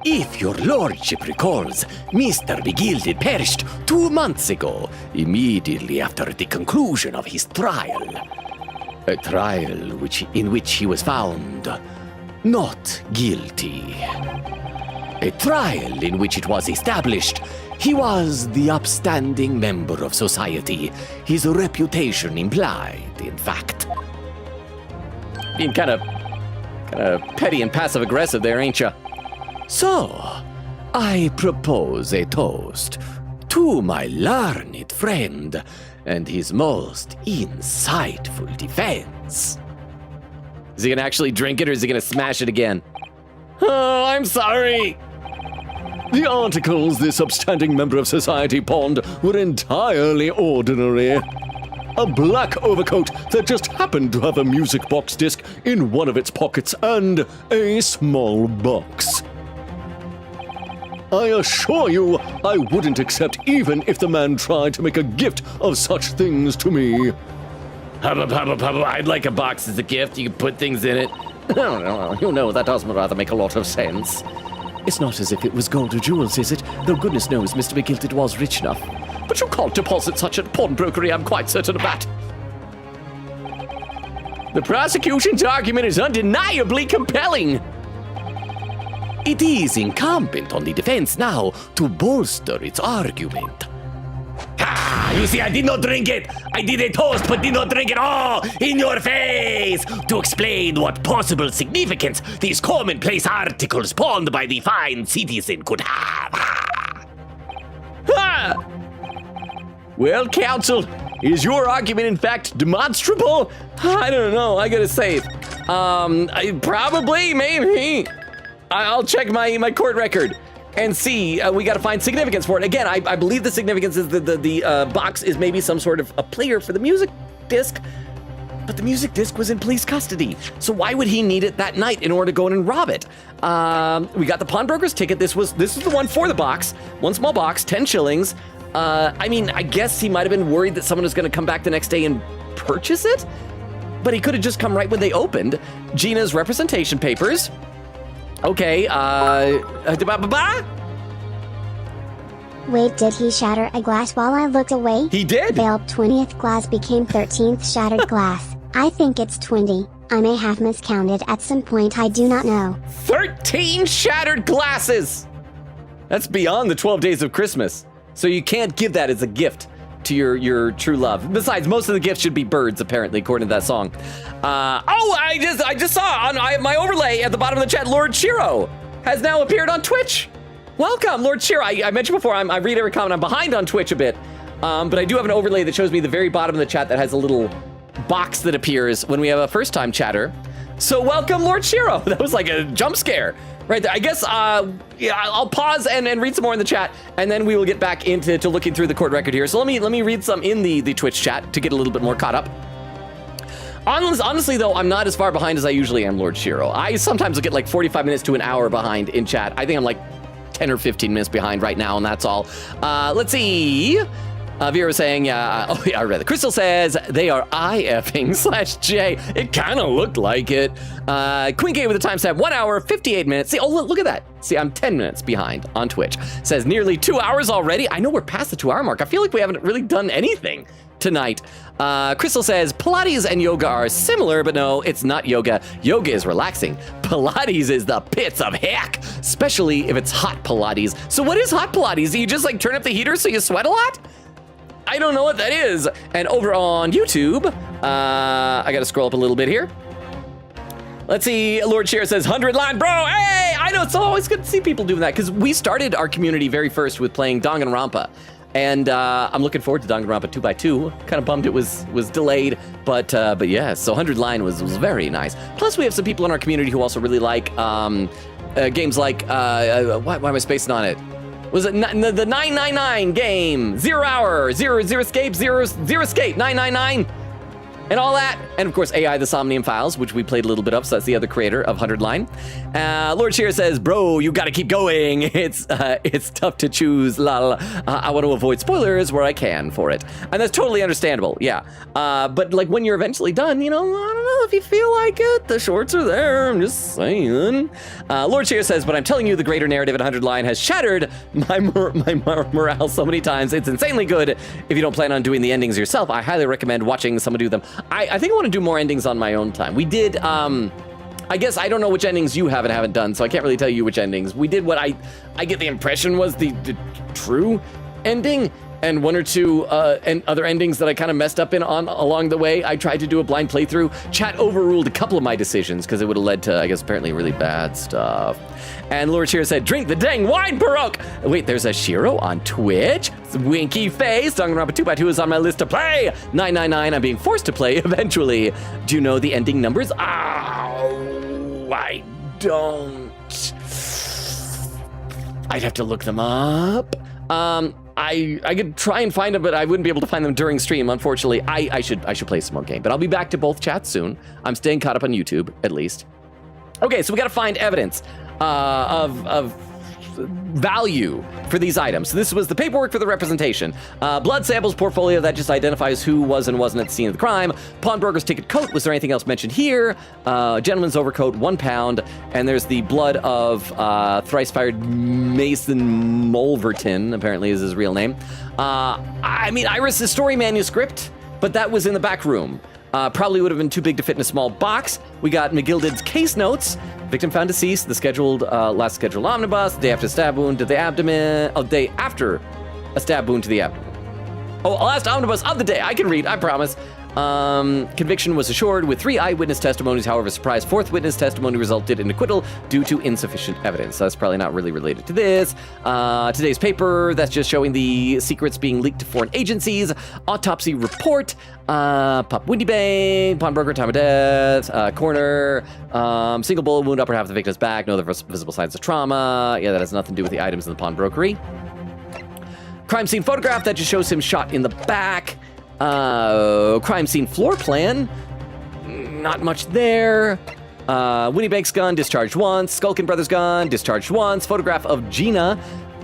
If your lordship recalls, Mr. Begilded perished 2 months ago, immediately after the conclusion of his trial. A trial in which he was found not guilty. A trial in which it was established he was the upstanding member of society his reputation implied, in fact. Being kind of petty and passive-aggressive there, ain't ya? So, I propose a toast to my learned friend and his most insightful defense. Is he gonna actually drink it or is he gonna smash it again? Oh, I'm sorry. The articles this upstanding member of society pawned were entirely ordinary. a black overcoat that just happened to have a music box disc in one of its pockets and a small box. I assure you, I wouldn't accept even if the man tried to make a gift of such things to me. I'd like a box as a gift. You can put things in it. No, you know, that does rather make a lot of sense. It's not as if it was gold or jewels, is it? Though goodness knows Mr. McGilted was rich enough. But you can't deposit such at pawnbrokery, I'm quite certain of that. The prosecution's argument is undeniably compelling. It is incumbent on the defense now to bolster its argument. You see, I did not drink it. I did a toast, but did not drink it all in your face to explain what possible significance these commonplace articles pawned by the fine citizen could have. Ha! Well, counsel, is your argument in fact demonstrable? I don't know, I gotta say. Probably, maybe. I'll check my court record and see. We gotta find significance for it. Again, I believe the significance is that the box is maybe some sort of a player for the music disc, but the music disc was in police custody. So why would he need it that night in order to go in and rob it? We got the pawnbroker's ticket. This is the one for the box. One small box, 10 shillings. I mean, I guess he might have been worried that someone was gonna come back the next day and purchase it, but he could have just come right when they opened. Gina's representation papers. Okay, Wait, did he shatter a glass while I looked away? He did? Failed 20th glass became 13th shattered glass. I think it's 20. I may have miscounted at some point, I do not know. 13 shattered glasses! That's beyond the 12 days of Christmas. So you can't give that as a gift to your true love. Besides, most of the gifts should be birds, apparently, according to that song. I just saw on my overlay at the bottom of the chat, Lord Shiro has now appeared on Twitch. Welcome, Lord Shiro. I mentioned before, I read every comment. I'm behind on Twitch a bit, but I do have an overlay that shows me the very bottom of the chat that has a little box that appears when we have a first-time chatter. So welcome, Lord Shiro. That was like a jump scare right there. I guess, yeah, I'll pause and read some more in the chat, and then we will get back into looking through the court record here. So let me read some in the Twitch chat to get a little bit more caught up. Honestly, though, I'm not as far behind as I usually am, Lord Shiro. I sometimes will get like 45 minutes to an hour behind in chat. I think I'm like 10 or 15 minutes behind right now, and that's all. Let's see. Vera was saying, oh yeah, I read it. Crystal says, they are IFing/J. It kind of looked like it. Queen K with the timestamp, 1 hour, 58 minutes. See, oh, look at that. See, I'm 10 minutes behind on Twitch. Says nearly 2 hours already. I know we're past the 2 hour mark. I feel like we haven't really done anything tonight. Crystal says, Pilates and yoga are similar, but no, it's not yoga. Yoga is relaxing. Pilates is the pits of heck, especially if it's hot Pilates. So what is hot Pilates? Do you just like turn up the heater so you sweat a lot? I don't know what that is. And over on YouTube, I gotta scroll up a little bit here. Let's see, Lord Share says, 100 line, bro, hey! I know, it's always good to see people doing that, because we started our community very first with playing Danganronpa. And I'm looking forward to Danganronpa 2x2. Kind of bummed it was delayed, but yeah, so 100 line was very nice. Plus, we have some people in our community who also really like games like, why am I spacing on it? Was it the 999 game? 0 hour, zero escape, zero escape, 999, and all that. And of course, AI the Somnium Files, which we played a little bit of, so that's the other creator of 100 line. Lord Shear says, bro, you gotta keep going. It's tough to choose, lol. I want to avoid spoilers where I can for it. And that's totally understandable, yeah. But like when you're eventually done, you know, I don't know if you feel like it. The shorts are there, I'm just saying. Lord Shear says, but I'm telling you, the greater narrative at 100 line has shattered my morale so many times. It's insanely good. If you don't plan on doing the endings yourself, I highly recommend watching someone do them. I think I want to do more endings on my own time. We did, I guess I don't know which endings you have and haven't done, so I can't really tell you which endings. We did what I get the impression was the true ending, and one or two and other endings that I kind of messed up on along the way. I tried to do a blind playthrough. Chat overruled a couple of my decisions because it would have led to, I guess, apparently really bad stuff. And Lord Shiro said, drink the dang wine, Baroque! Wait, there's a Shiro on Twitch? Winky face. Danganronpa 2x2 is on my list to play. 999, I'm being forced to play eventually. Do you know the ending numbers? Oh, I don't. I'd have to look them up. I could try and find them, but I wouldn't be able to find them during stream, unfortunately. I should play some more game, but I'll be back to both chats soon. I'm staying caught up on YouTube, at least. Okay, so we gotta find evidence of value for these items. So this was the paperwork for the representation. Blood samples portfolio that just identifies who was and wasn't at the scene of the crime. Pawnbroker's ticket coat. Was there anything else mentioned here? Gentleman's overcoat, 1 pound. And there's the blood of thrice fired Mason Mulverton, apparently is his real name. I mean, Iris's story manuscript, but that was in the back room. Probably would have been too big to fit in a small box. We got McGilded's case notes. Victim found deceased. The last scheduled omnibus. The day after a stab wound to the abdomen. Oh, day after a stab wound to the abdomen. Oh, last omnibus of the day. I can read, I promise. Conviction was assured with 3 eyewitness testimonies. However, surprise 4th witness testimony resulted in acquittal due to insufficient evidence. So that's probably not really related to this. Today's paper, that's just showing the secrets being leaked to foreign agencies. Autopsy report. Pop Windy Bank, pawnbroker, time of death, coroner, single bullet wound, upper half of the victim's back, no other visible signs of trauma. Yeah, that has nothing to do with the items in the pawnbrokery. Crime scene photograph, that just shows him shot in the back. Crime scene floor plan, not much there. Winnie Bank's gun, discharged once. Skulkin Brothers gun, discharged once. Photograph of Gina.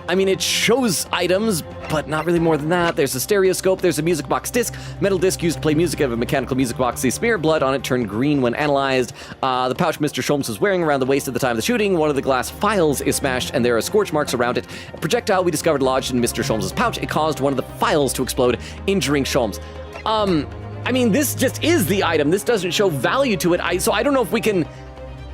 I mean, it shows items, but not really more than that. There's a stereoscope, there's a music box disc, metal disc used to play music of a mechanical music box. The smear blood on it turned green when analyzed. The pouch Mr. Sholmes was wearing around the waist at the time of the shooting. One of the glass files is smashed, and there are scorch marks around it. A projectile we discovered lodged in Mr. Sholmes' pouch. It caused one of the files to explode, injuring Sholmes. I mean, this just is the item. This doesn't show value to it. So I don't know if we can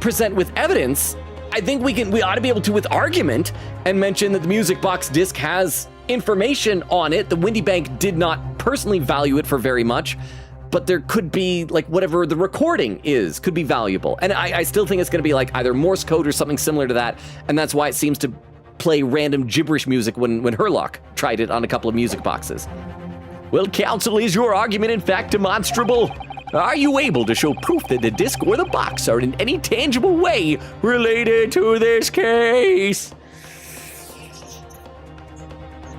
present with evidence. I think we ought to be able to with argument and mention that the music box disc has information on it. The Windy Bank did not personally value it for very much, but there could be, like, whatever the recording is could be valuable. And I still think it's going to be like either Morse code or something similar to that, and that's why it seems to play random gibberish music when Herlock tried it on a couple of music boxes. Well, counsel, is your argument in fact demonstrable? Are you able to show proof that the disc or the box are in any tangible way related to this case?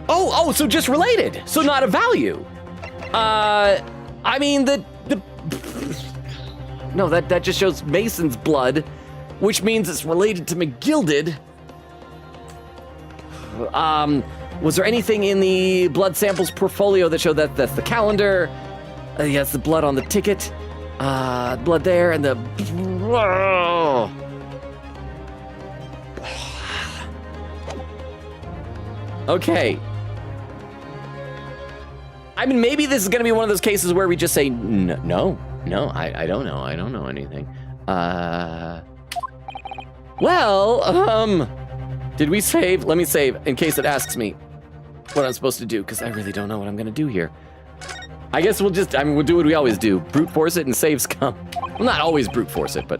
Oh, so just related. So not a value. I mean, no, that just shows Mason's blood, which means it's related to McGilded. Was there anything in the blood samples portfolio that showed that that's the calendar? Yeah, it's the blood on the ticket. Blood there, and the... Okay. I mean, maybe this is going to be one of those cases where we just say, no, I don't know. I don't know anything. Well, did we save? Let me save in case it asks me what I'm supposed to do, because I really don't know what I'm going to do here. I guess we'll just, we'll do what we always do. Brute force it and save scum. Well, not always brute force it, but,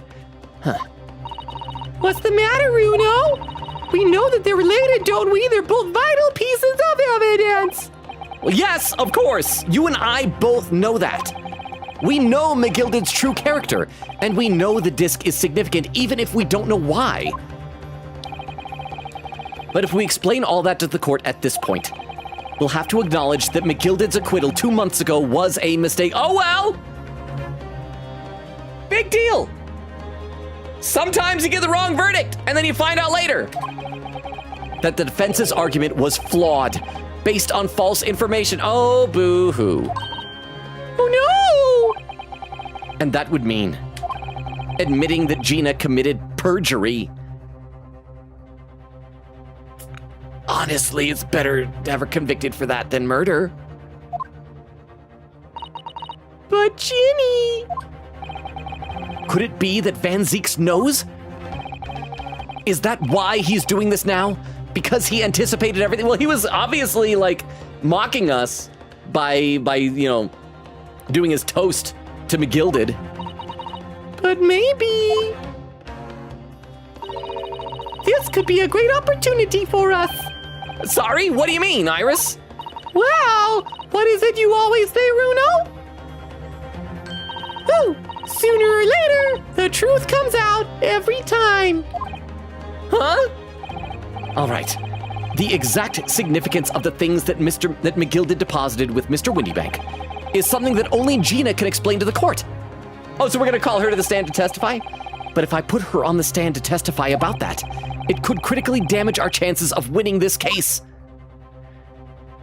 What's the matter, Runo? We know that they're related, don't we? They're both vital pieces of evidence. Well, yes, of course. You and I both know that. We know McGilded's true character, and we know the disc is significant, even if we don't know why. But if we explain all that to the court at this point, we'll have to acknowledge that McGilded's acquittal 2 months ago was a mistake. Oh, well! Big deal! Sometimes you get the wrong verdict, and then you find out later that the defense's argument was flawed, based on false information. Oh, boo-hoo. Oh, no! And that would mean admitting that Gina committed perjury. Honestly, it's better to have her convicted for that than murder. But Ginny... Could it be that Van Zieks knows? Is that why he's doing this now? Because he anticipated everything? Well, he was obviously, like, mocking us by you know, doing his toast to McGilded. But maybe... this could be a great opportunity for us. Sorry, what do you mean, Iris? Well, what is it you always say, Runo? Oh, sooner or later, the truth comes out every time. Huh? All right. the exact significance of the things that McGilded deposited with Mr. Windybank is something that only Gina can explain to the court. Oh, so we're gonna call her to the stand to testify? But if I put her on the stand to testify about that, it could critically damage our chances of winning this case.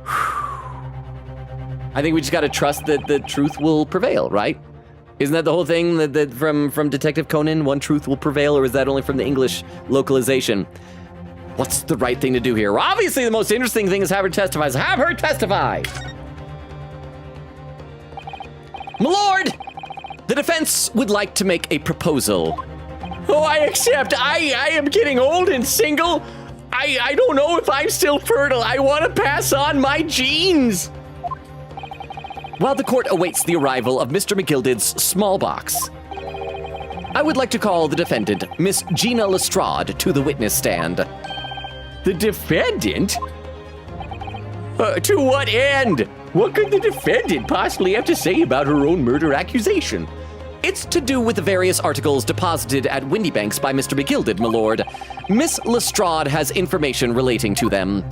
I think we just gotta trust that the truth will prevail, right? Isn't that the whole thing that from Detective Conan, one truth will prevail, or is that only from the English localization? What's the right thing to do here? Well, obviously the most interesting thing is have her testify. So have her testify! My lord, the defense would like to make a proposal. Oh, I accept. I am getting old and single. I don't know if I'm still fertile. I want to pass on my genes. While the court awaits the arrival of Mr. McGilded's small box, I would like to call the defendant, Miss Gina Lestrade, to the witness stand. The defendant? To what end? What could the defendant possibly have to say about her own murder accusation? It's to do with the various articles deposited at Windybanks by Mr. McGilded, my lord. Miss Lestrade has information relating to them.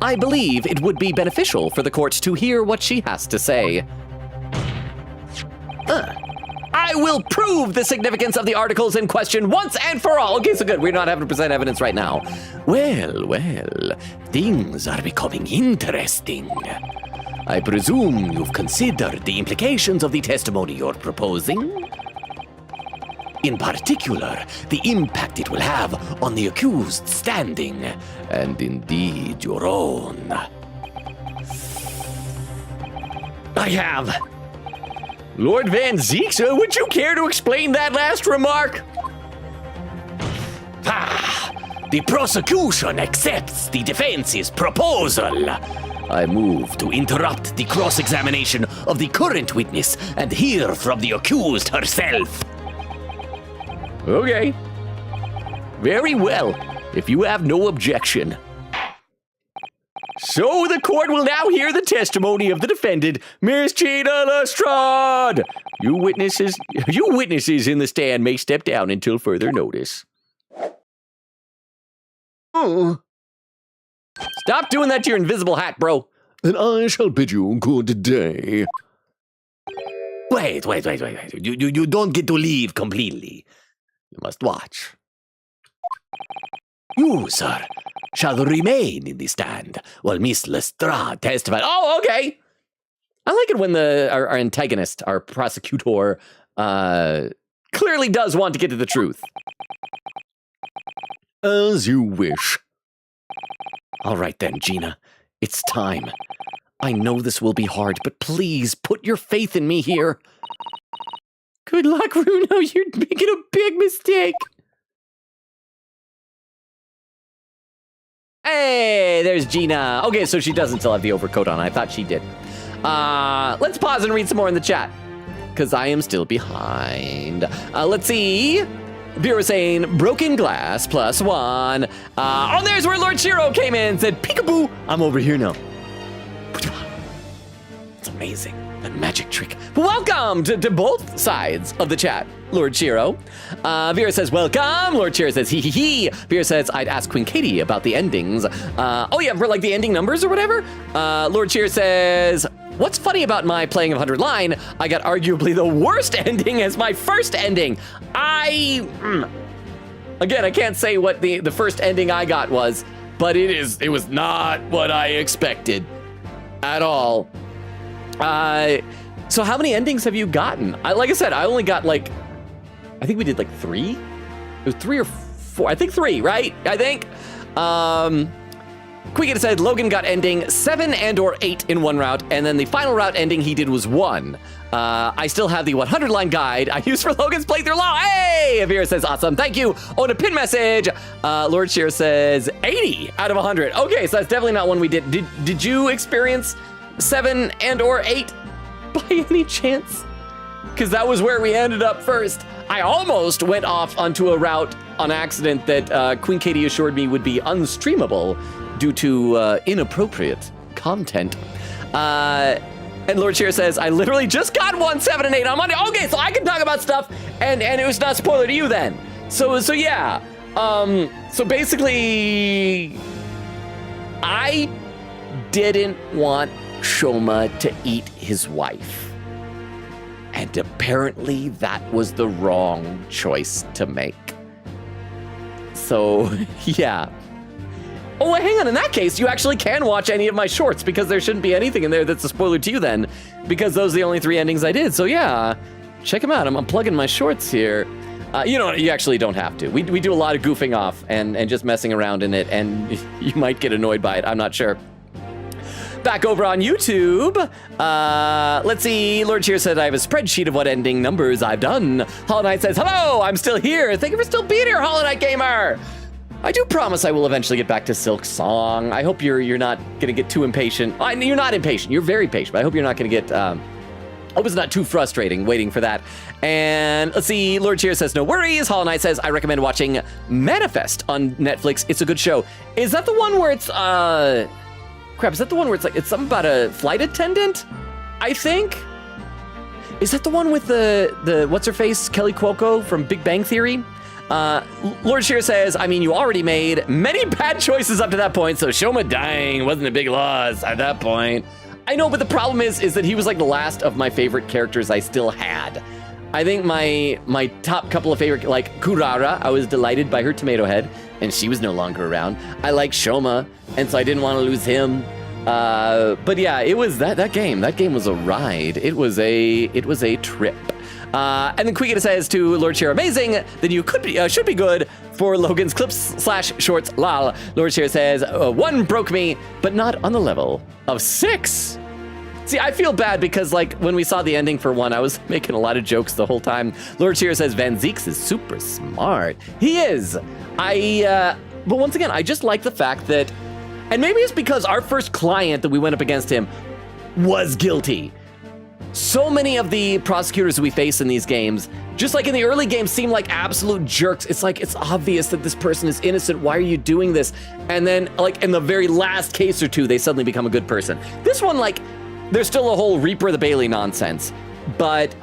I believe it would be beneficial for the court to hear what she has to say. I will prove the significance of the articles in question once and for all. Okay, so good. We're not having to present evidence right now. Well, things are becoming interesting. I presume you've considered the implications of the testimony you're proposing? In particular, the impact it will have on the accused standing, and indeed your own. I have. Lord Van Zeek, would you care to explain that last remark? The prosecution accepts the defense's proposal. I move to interrupt the cross-examination of the current witness and hear from the accused herself. Okay. Very well, if you have no objection. So the court will now hear the testimony of the defendant, Miss Gina Lestrade. You witnesses in the stand may step down until further notice. Oh, Stop doing that to your invisible hat, bro. then I shall bid you good day. Wait. You don't get to leave completely. You must watch. You, sir, shall remain in the stand while Miss Lestrade testifies. Oh, okay. I like it when our antagonist, our prosecutor, clearly does want to get to the truth. As you wish. All right then, Gina, it's time. I know this will be hard, but please put your faith in me here. Good luck, Bruno. You're making a big mistake. Hey, there's Gina. Okay, so she doesn't still have the overcoat on. I thought she did. Let's pause and read some more in the chat, because I am still behind. Let's see. Vera saying, broken glass +1. Oh, there's where Lord Shiro came in and said, peekaboo, I'm over here now. It's amazing, that magic trick. Welcome to both sides of the chat, Lord Shiro. Vera says, welcome. Lord Shiro says, hee. Vera says, I'd ask Queen Katie about the endings. Oh yeah, for like the ending numbers or whatever. Lord Shiro says, what's funny about my playing of 100 line, I got arguably the worst ending as my first ending. Again, I can't say what the first ending I got was, but it was not what I expected at all. So how many endings have you gotten? Like I said, I only got I think we did 3? It was 3 or 4, I think 3, right? I think. Quickett said Logan got ending 7 and or 8 in one route, and then the final route ending he did was 1. I still have the 100 line guide I used for Logan's playthrough law. Hey, Avira says awesome, thank you. Oh, and a pin message. Lord Shear says 80 out of 100. Okay, so that's definitely not one we did. Did you experience 7 and or 8 by any chance? Because that was where we ended up first. I almost went off onto a route on accident that Queen Katie assured me would be unstreamable due to inappropriate content. And Lord Shear says, I literally just got 1, 7, and 8 on Monday. Okay, so I can talk about stuff, and it was not a spoiler to you then. So yeah, So basically, I didn't want Shoma to eat his wife. And apparently that was the wrong choice to make. So, yeah. Oh, hang on. In that case, you actually can watch any of my shorts because there shouldn't be anything in there that's a spoiler to you then, because those are the only 3 endings I did. So yeah, check them out. I'm plugging my shorts here. You actually don't have to. We do a lot of goofing off and just messing around in it, and you might get annoyed by it. I'm not sure. Back over on YouTube, let's see. Lord Cheer said I have a spreadsheet of what ending numbers I've done. Hollow Knight says, hello, I'm still here. Thank you for still being here, Hollow Knight Gamer. I do promise I will eventually get back to Silk Song. I hope you're not gonna get too impatient. You're not impatient. You're very patient. But I hope you're not gonna get. I hope it's not too frustrating waiting for that. And let's see. Lord Cheer says no worries. Hollow Knight says I recommend watching Manifest on Netflix. It's a good show. Is that the one where it's crap? Is that the one where it's something about a flight attendant? I think. Is that the one with the what's her face Kelly Cuoco from Big Bang Theory? Lord Shear says, I mean, you already made many bad choices up to that point, so Shoma dying wasn't a big loss at that point. I know, but the problem is that he was like the last of my favorite characters I still had. I think my top couple of favorite, like Kurara, I was delighted by her tomato head, and she was no longer around. I like Shoma, and so I didn't want to lose him. But yeah, it was that game. That game was a ride. It was a trip. And then Quigita says to Lord Shear, amazing, then you should be good for Logan's clips/shorts, lol. Lord Shear says, 1 broke me, but not on the level of 6. See, I feel bad because like when we saw the ending for 1, I was making a lot of jokes the whole time. Lord Shear says, Van Zeeks is super smart. He is. But once again, I just like the fact that, and maybe it's because our first client that we went up against him was guilty. So many of the prosecutors we face in these games, just like in the early games, seem like absolute jerks. It's like, it's obvious that this person is innocent. Why are you doing this? And then like in the very last case or 2, they suddenly become a good person. This one, like, there's still a whole Reaper of the Bailey nonsense, but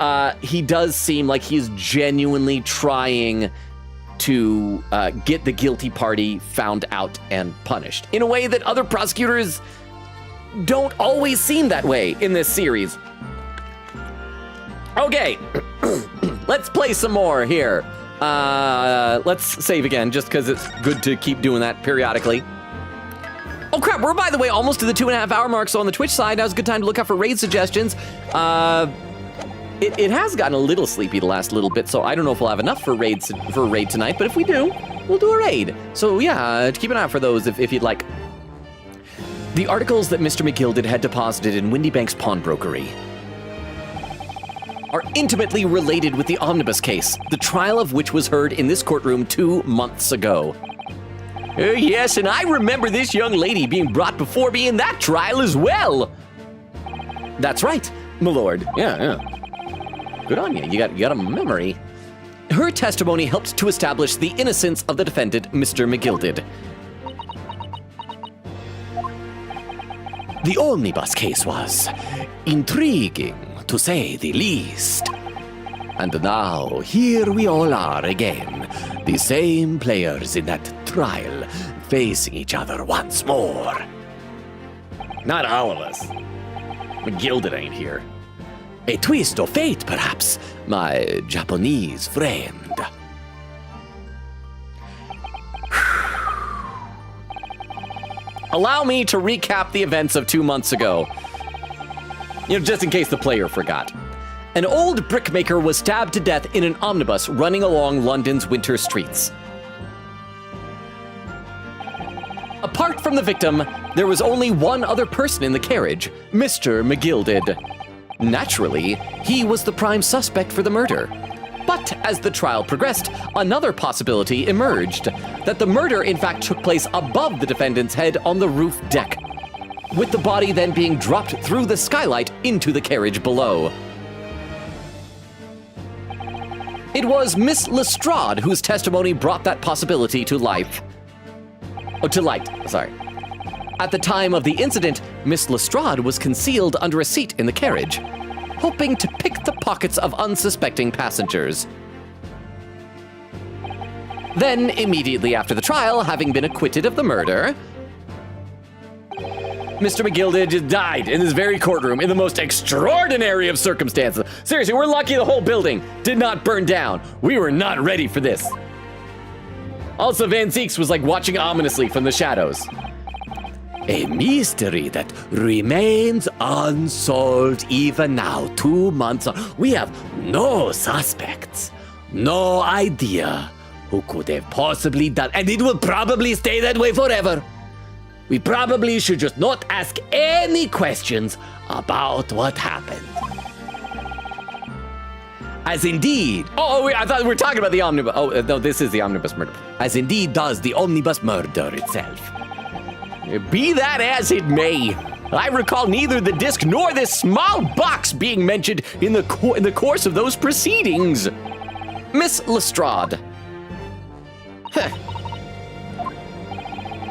he does seem like he's genuinely trying to get the guilty party found out and punished in a way that other prosecutors don't always seem that way in this series. Okay, let's play some more here. Let's save again, just because it's good to keep doing that periodically. Oh crap, we're, by the way, almost to the 2.5 hour mark, so on the Twitch side, now's a good time to look out for raid suggestions. It has gotten a little sleepy the last little bit, so I don't know if we'll have enough for a raid tonight, but if we do, we'll do a raid. So yeah, keep an eye out for those if you'd like. The articles that Mr. McGilded had deposited in Windy Bank's pawnbrokery are intimately related with the omnibus case, the trial of which was heard in this courtroom 2 months ago. Yes, and I remember this young lady being brought before me in that trial as well. That's right, my lord. Yeah. Good on you. You got a memory. Her testimony helped to establish the innocence of the defendant, Mr. McGilded. The omnibus case was intriguing, to say the least. And now, here we all are again, the same players in that trial, facing each other once more. Not all of us. McGilded ain't here. A twist of fate, perhaps, my Japanese friend. Allow me to recap the events of 2 months ago. Just in case the player forgot. An old brickmaker was stabbed to death in an omnibus running along London's winter streets. Apart from the victim, there was only one other person in the carriage, Mr. McGilded. Naturally, he was the prime suspect for the murder. But as the trial progressed, another possibility emerged, that the murder in fact took place above the defendant's head on the roof deck, with the body then being dropped through the skylight into the carriage below. It was Miss Lestrade whose testimony brought that possibility to light. At the time of the incident, Miss Lestrade was concealed under a seat in the carriage, hoping to pick the pockets of unsuspecting passengers. Then, immediately after the trial, having been acquitted of the murder, Mr. McGilded died in this very courtroom in the most extraordinary of circumstances. Seriously, we're lucky the whole building did not burn down. We were not ready for this. Also, Van Zeeks was like watching ominously from the shadows. A mystery that remains unsolved even now, 2 months on. We have no suspects, no idea who could have possibly done, and it will probably stay that way forever. We probably should just not ask any questions about what happened. As indeed, I thought we were talking about the omnibus. Oh, no, this is the omnibus murder. as indeed does the omnibus murder itself. Be that as it may, I recall neither the disc nor this small box being mentioned in the course of those proceedings. Miss Lestrade.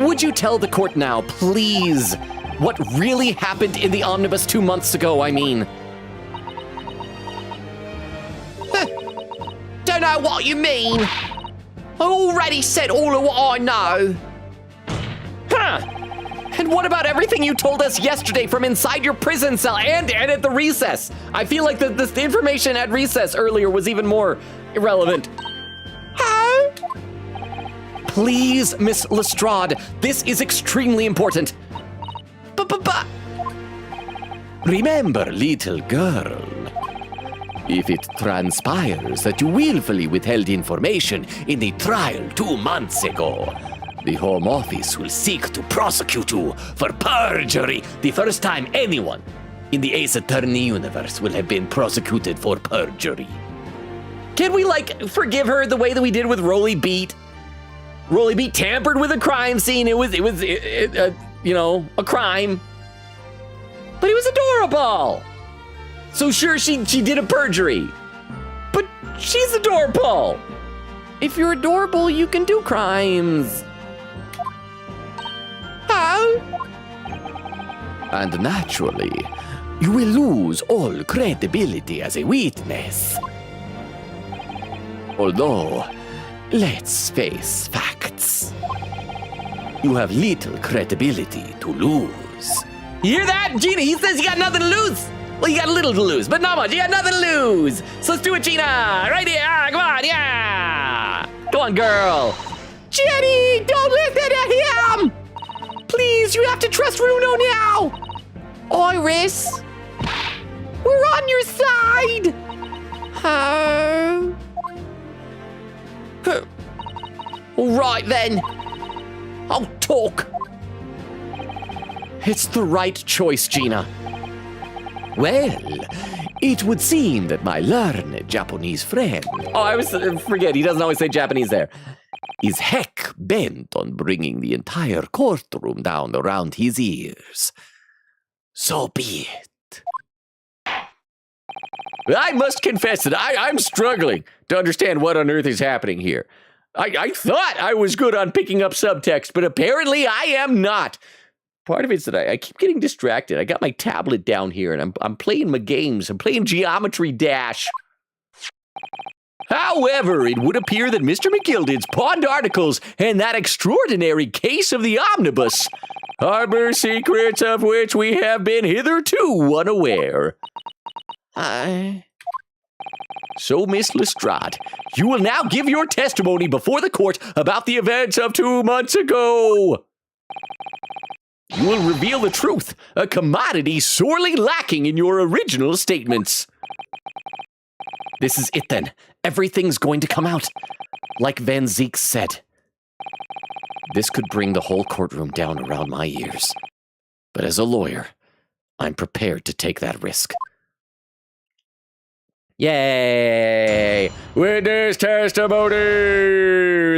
Would you tell the court now, please, what really happened in the omnibus 2 months ago, I mean? Don't know what you mean. I already said all of what I know. Huh. And what about everything you told us yesterday from inside your prison cell and at the recess? I feel like the information at recess earlier was even more irrelevant. Huh? Please, Miss Lestrade, this is extremely important. But. Remember, little girl, if it transpires that you willfully withheld information in the trial 2 months ago, the Home Office will seek to prosecute you for perjury, the first time anyone in the Ace Attorney universe will have been prosecuted for perjury. Can we, forgive her the way that we did with Rolly Beat? Rolly Beat tampered with a crime scene. It was a crime. But it was adorable. So sure, she did a perjury. But she's adorable. If you're adorable, you can do crimes. How? And naturally, you will lose all credibility as a witness. Although, let's face facts. You have little credibility to lose. You hear that, Gina? He says you got nothing to lose. Well, you got a little to lose, but not much. You got nothing to lose. So let's do it, Gina. Right here. Come on, yeah. Come on, girl. Jenny, don't listen to him! Please, you have to trust Runo now! Iris, we're on your side! All right then, I'll talk. It's the right choice, Gina. Well, it would seem that my learned Japanese friend I was forget. He doesn't always say Japanese there. is heck bent on bringing the entire courtroom down around his ears. So be it. I must confess that I'm struggling to understand what on earth is happening here. I thought I was good on picking up subtext, but apparently I am not. Part of it's that I keep getting distracted. I got my tablet down here, and I'm playing my games. I'm playing Geometry Dash. However, it would appear that Mr. McGilded's pawned articles and that extraordinary case of the omnibus harbor secrets of which we have been hitherto unaware. So, Miss Lestrade, you will now give your testimony before the court about the events of 2 months ago. You will reveal the truth, a commodity sorely lacking in your original statements. This is it then. Everything's going to come out. Like Van Zeek said. This could bring the whole courtroom down around my ears. But as a lawyer, I'm prepared to take that risk. Yay! Witness testimony!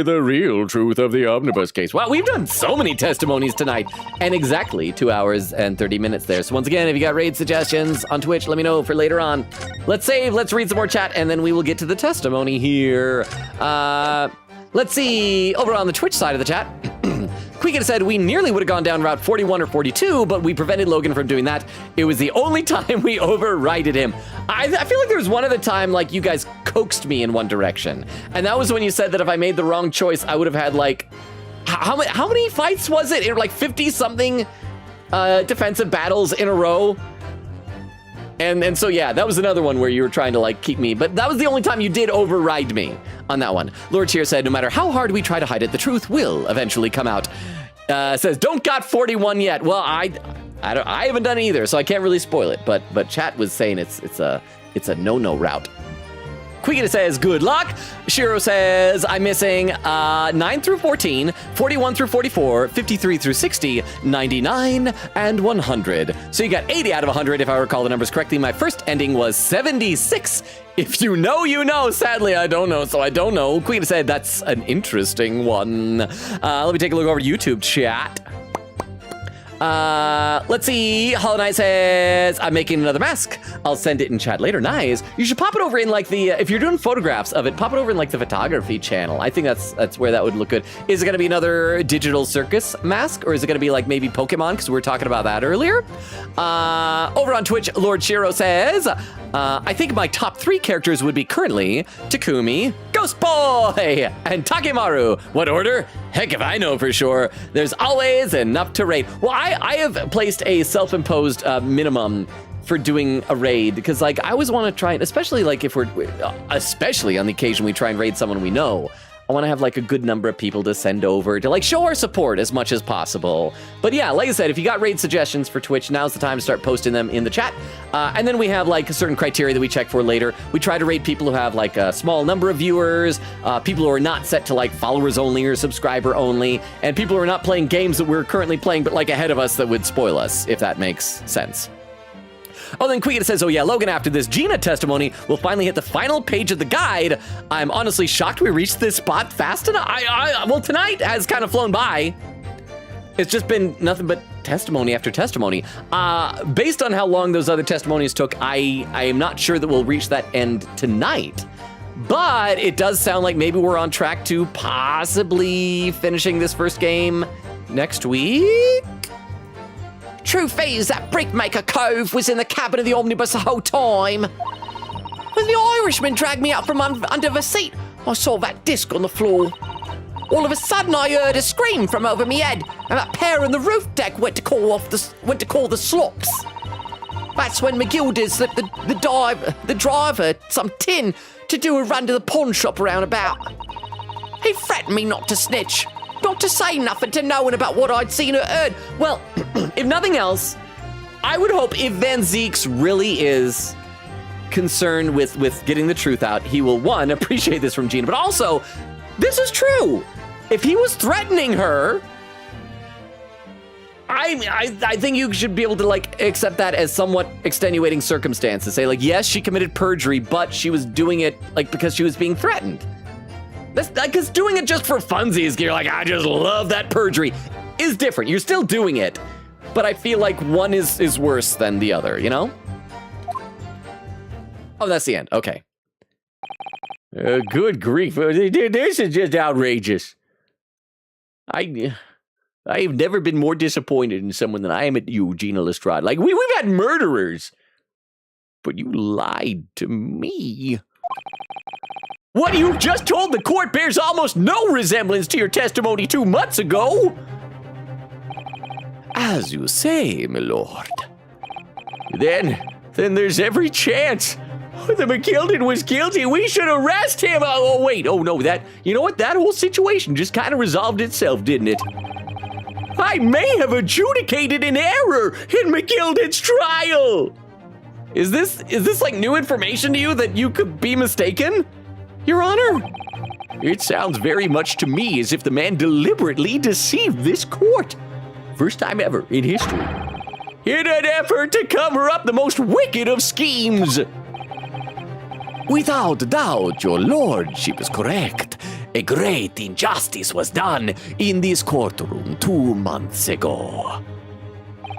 The real truth of the omnibus case. Wow, we've done so many testimonies tonight. And exactly 2 hours and 30 minutes there. So once again, if you got raid suggestions on Twitch, let me know for later on. Let's save, let's read some more chat, and then we will get to the testimony here. Let's see, over on the Twitch side of the chat. Quicken said we nearly would have gone down Route 41 or 42, but we prevented Logan from doing that. It was the only time we overrided him. I feel like there was one other time, like, you guys coaxed me in one direction. And that was when you said that if I made the wrong choice, I would have had, like, how many fights was it? Like 50-something defensive battles in a row. And so, yeah, that was another one where you were trying to, like, keep me. But that was the only time you did override me on that one. Lord Cheer said, no matter how hard we try to hide it, the truth will eventually come out. Says, don't got 41 yet. Well, I haven't done it either, so I can't really spoil it. But chat was saying it's a no-no route. Quiggin says, good luck. Shiro says, I'm missing 9 through 14, 41 through 44, 53 through 60, 99, and 100. So you got 80 out of 100, if I recall the numbers correctly. My first ending was 76. If you know, you know. Sadly, I don't know, so I don't know. Quiggin said, that's an interesting one. Let me take a look over YouTube chat. Let's see. Hollow Knight says, I'm making another mask. I'll send it in chat later. Nice. You should pop it over in like the, if you're doing photographs of it, pop it over in like the photography channel. I think that's where that would look good. Is it going to be another digital circus mask, or is it going to be like maybe Pokemon? Because we were talking about that earlier. Over on Twitch, Lord Shiro says, I think my top 3 characters would be currently Takumi, Ghost Boy, and Takemaru. What order? Heck if I know for sure. There's always enough to raid. Well, I have placed a self-imposed minimum for doing a raid, because like I always want to try it, especially like if especially on the occasion we try and raid someone we know. I want to have like a good number of people to send over to like show our support as much as possible. But yeah, like I said, if you got raid suggestions for Twitch, now's the time to start posting them in the chat. And then we have like a certain criteria that we check for later. We try to raid people who have like a small number of viewers, people who are not set to like followers only or subscriber only, and people who are not playing games that we're currently playing but like ahead of us that would spoil us, if that makes sense. Oh, then Quiggin says, oh yeah, Logan, after this Gina testimony, we'll finally hit the final page of the guide. I'm honestly shocked we reached this spot fast enough. Well, tonight has kind of flown by. It's just been nothing but testimony after testimony. Based on how long those other testimonies took, I am not sure that we'll reach that end tonight. But it does sound like maybe we're on track to possibly finishing this first game next week. Truth is, that Brickmaker Cove was in the cabin of the omnibus the whole time. When the Irishman dragged me out from under the seat, I saw that disc on the floor. All of a sudden, I heard a scream from over me head, and that pair on the roof deck went to call the slops. That's when McGilda slipped the driver some tin to do a run to the pawn shop around about. He threatened me not to snitch. Not to say nothing to no one about what I'd seen or heard. Well, if nothing else, I would hope if Van Zeeks really is concerned with getting the truth out, he will, one, appreciate this from Gina, but also, this is true. If he was threatening her, I think you should be able to, like, accept that as somewhat extenuating circumstances. Say, like, yes, she committed perjury, but she was doing it, like, because she was being threatened. That's because doing it just for funsies, you're like, I just love that perjury, is different. You're still doing it, but I feel like one is worse than the other, you know? Oh, that's the end. Okay. Good grief. This is just outrageous. I've never been more disappointed in someone than I am at you, Gina Lestrade. Like, we've had murderers, but you lied to me. What you just told the court bears almost no resemblance to your testimony 2 months ago. As you say, my lord. Then there's every chance the McGilden was guilty. We should arrest him. Oh, wait. Oh, no, you know what? That whole situation just kind of resolved itself, didn't it? I may have adjudicated an error in McGilden's trial. Is this like new information to you that you could be mistaken? Your Honor, it sounds very much to me as if the man deliberately deceived this court. First time ever in history. In an effort to cover up the most wicked of schemes. Without doubt, your lordship is correct. A great injustice was done in this courtroom 2 months ago.